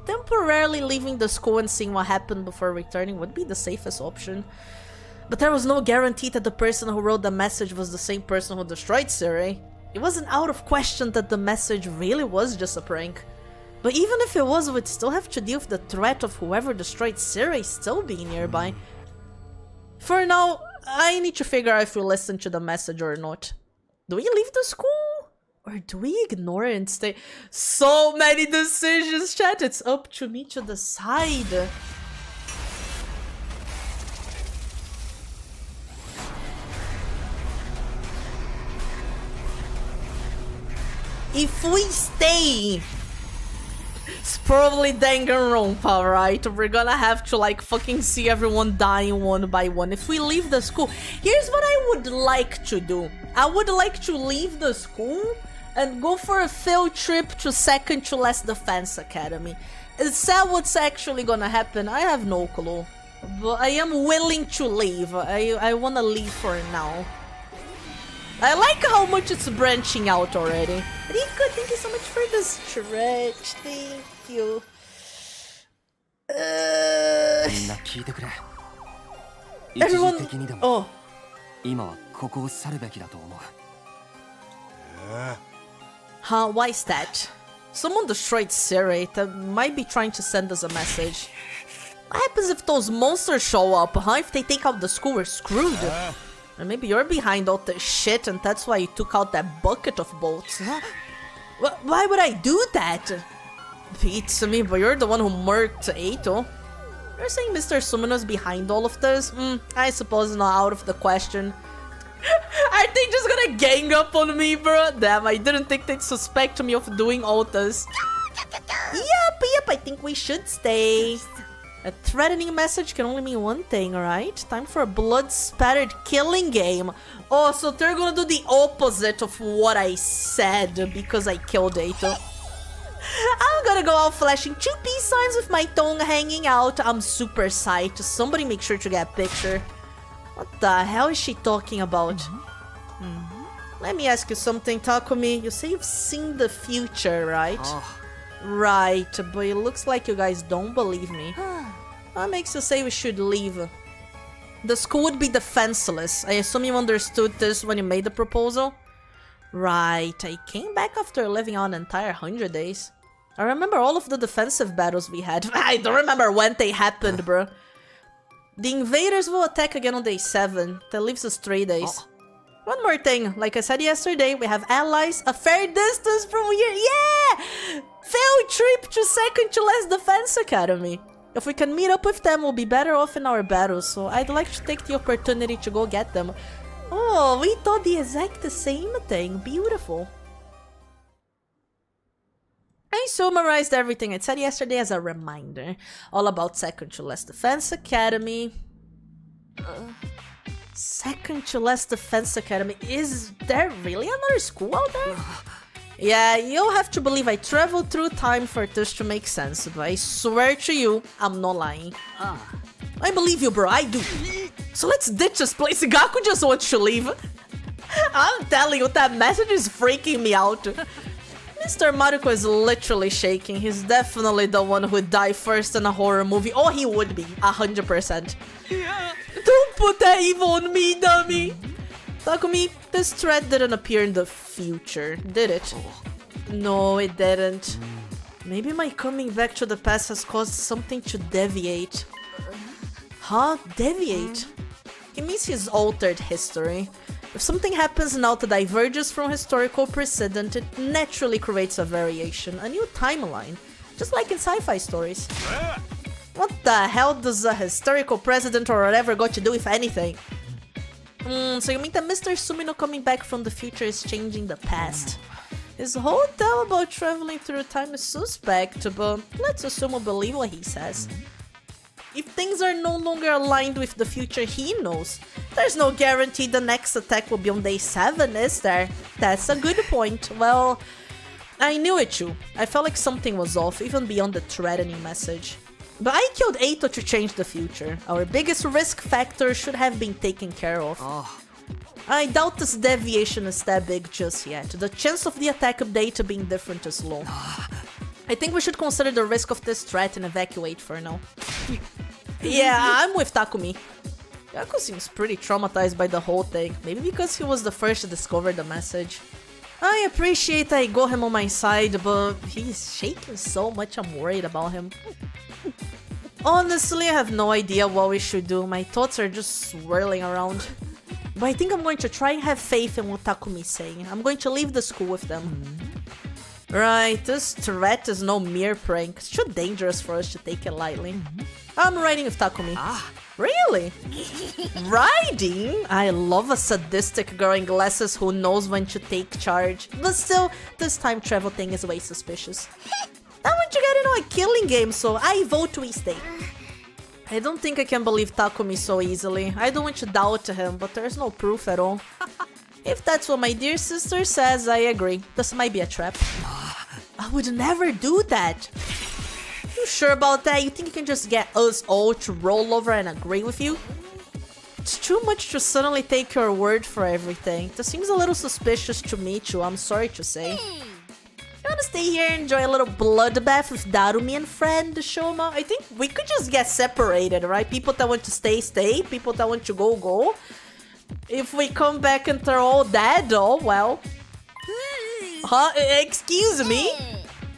Speaker 1: Temporarily leaving the school and seeing what happened before returning would be the safest option. But there was no guarantee that the person who wrote the message was the same person who destroyed Sirei. It wasn't out of question that the message really was just a prank. But even if it was, we'd still have to deal with the threat of whoever destroyed Sirei still being nearby. For now, I need to figure out if we listen to the message or not. Do we leave the school? Or do we ignore it and stay? So many decisions, chat. It's up to me to decide. If we stay, it's probably Danganronpa, right? We're gonna have to like fucking see everyone dying one by one. If we leave the school, here's what I would like to do. I would like to leave the school and go for a field trip to second to last defense academy. Is that what's actually gonna happen? I have no clue. But I am willing to leave. I wanna leave for now. I like how much it's branching out already. Rico, thank you so much for the stretch. Thank you. Everyone. Oh. Huh, why is that? Someone destroyed Sirei that might be trying to send us a message. What happens if those monsters show up, huh? If they take out the school, we're screwed. And maybe you're behind all this shit and that's why you took out that bucket of bolts. Huh? Why would I do that? Beats me, but you're the one who murked Eito. You're saying Mr. Sumino's behind all of this? I suppose not out of the question. Are they just gonna gang up on me, bro? Damn, I didn't think they'd suspect me of doing all this. Yep, I think we should stay. A threatening message can only mean one thing, alright? Time for a blood-spattered killing game. Oh, so they're gonna do the opposite of what I said because I killed Eito. I'm gonna go out flashing 2 peace signs with my tongue hanging out. I'm super psyched. Somebody make sure to get a picture. What the hell is she talking about? Let me ask you something, Takumi. You say you've seen the future, right? Right, but it looks like you guys don't believe me. What makes you say we should leave? The school would be defenseless. I assume you understood this when you made the proposal? Right, I came back after living on an entire 100 days. I remember all of the defensive battles we had. I don't remember when they happened, bro. The invaders will attack again on day 7. That leaves us 3 days. One more thing, like I said yesterday, we have allies a fair distance from here. Yeah! Field trip to second to last defense academy. If we can meet up with them, we'll be better off in our battles, so I'd like to take the opportunity to go get them. Oh, we thought the exact same thing. Beautiful. I summarized everything I said yesterday as a reminder. All about second to last defense academy. Second to last defense academy. Is there really another school out there? Yeah, you'll have to believe I traveled through time for this to make sense, but I swear to you, I'm not lying. I believe you, bro, I do. So let's ditch this place. Gaku just wants to leave. I'm telling you, that message is freaking me out. Mr. Maruko is literally shaking. He's definitely the one who would die first in a horror movie. Oh, he would be, 100%. Don't put that evil on me, dummy. Takumi, this threat didn't appear in the future, did it? No, it didn't. Maybe my coming back to the past has caused something to deviate. Huh? Deviate? He means he's altered history. If something happens now that diverges from historical precedent, it naturally creates a variation, a new timeline, just like in sci-fi stories. What the hell does a historical precedent or whatever got to do with anything? So you mean that Mr. Sumino coming back from the future is changing the past? His whole tale about traveling through time is suspect, but let's assume we believe what he says. If things are no longer aligned with the future he knows, there's no guarantee the next attack will be on day 7, is there? That's a good point. Well, I knew it too. I felt like something was off, even beyond the threatening message. But I killed Eito to change the future. Our biggest risk factor should have been taken care of. I doubt this deviation is that big just yet. The chance of the attack update being different is low. I think we should consider the risk of this threat and evacuate for now. Yeah, I'm with Takumi. Yaku seems pretty traumatized by the whole thing. Maybe because he was the first to discover the message. I appreciate I got him on my side, but he's shaking so much I'm worried about him. Honestly, I have no idea what we should do. My thoughts are just swirling around. But I think I'm going to try and have faith in what Takumi's saying. I'm going to leave the school with them. Right, this threat is no mere prank. It's too dangerous for us to take it lightly. I'm riding with Takumi. Really? Riding? I love a sadistic girl in glasses who knows when to take charge. But still, this time travel thing is way suspicious. I want to get into a killing game, so I vote we stay. I don't think I can believe Takumi so easily. I don't want to doubt him, but there's no proof at all. If that's what my dear sister says, I agree. This might be a trap. I would never do that. You sure about that? You think you can just get us all to roll over and agree with you? It's too much to suddenly take your word for everything. This seems a little suspicious to me too, I'm sorry to say. You wanna stay here and enjoy a little bloodbath with Darumi and friend Shoma? I think we could just get separated, right? People that want to stay, stay. People that want to go, go. If we come back and they're all dead, oh well. Huh? Excuse me?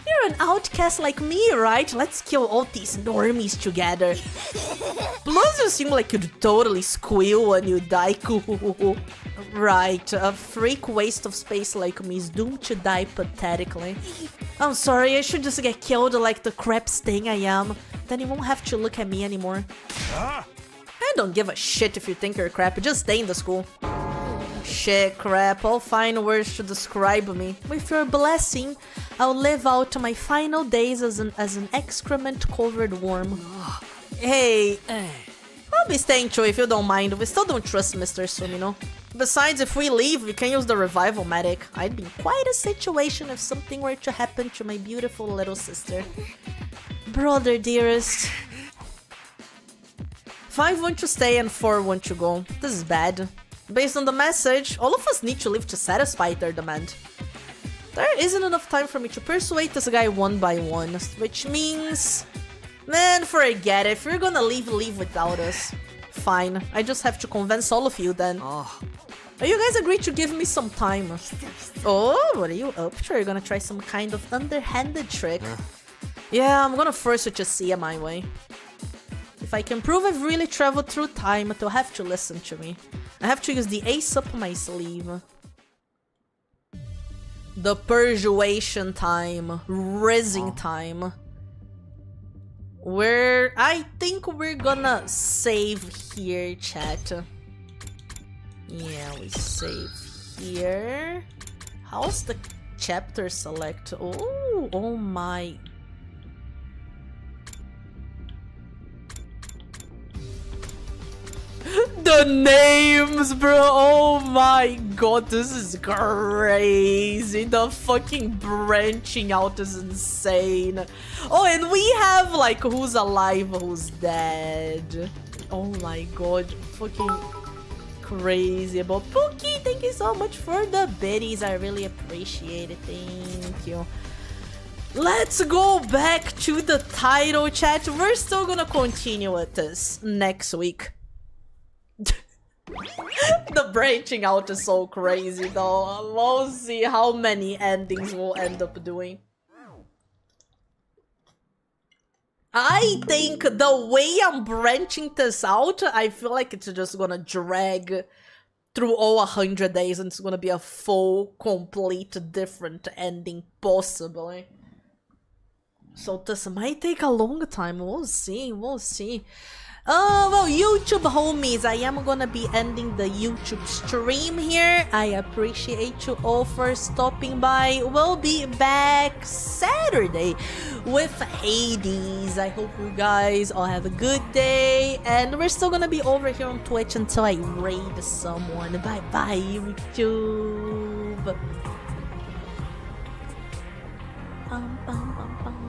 Speaker 1: You're an outcast like me, right? Let's kill all these normies together. Plus you seem like you'd totally squeal when you die. Right, a freak waste of space like me is doomed to die pathetically. I'm sorry, I should just get killed like the crap stain I am. Then you won't have to look at me anymore. I don't give a shit if you think you're crap, just stay in the school. Shit, crap, all fine words to describe me. With your blessing, I'll live out my final days as an excrement-covered worm. Hey, I'll be staying too if you don't mind. We still don't trust Mr. Sumino. Besides, if we leave, we can use the revival medic. I'd be in quite a situation if something were to happen to my beautiful little sister. Brother dearest. 5 want to stay and 4 want to go. This is bad. Based on the message, all of us need to leave to satisfy their demand. There isn't enough time for me to persuade this guy one by one, which means... Man, forget it. If you're gonna leave, leave without us. Fine, I just have to convince all of you then. You guys agree to give me some time? Oh, what are you up to? You're gonna try some kind of underhanded trick? Yeah, I'm gonna force you to see it my way. If I can prove I've really traveled through time, they'll have to listen to me. I have to use the ace up my sleeve. The persuasion time. Rizzing time. I think we're gonna save here, chat. Yeah, we save here. How's the chapter select? Oh my. The names, bro! Oh my god, this is crazy. The fucking branching out is insane. Oh, and we have like who's alive, who's dead. Oh my god, fucking crazy. But Pookie, thank you so much for the biddies. I really appreciate it. Thank you. Let's go back to the title, chat. We're still gonna continue with this next week. The branching out is so crazy though. We'll see how many endings we'll end up doing. I think the way I'm branching this out, I feel like it's just gonna drag through all 100 days and it's gonna be a full, complete, different ending, possibly. So this might take a long time. We'll see, we'll see. Well, YouTube homies, I am gonna be ending the YouTube stream here. I appreciate you all for stopping by. We'll be back Saturday with Hades. I hope you guys all have a good day. And we're still gonna be over here on Twitch until I raid someone. Bye-bye, YouTube. Bum, bum, bum, bum.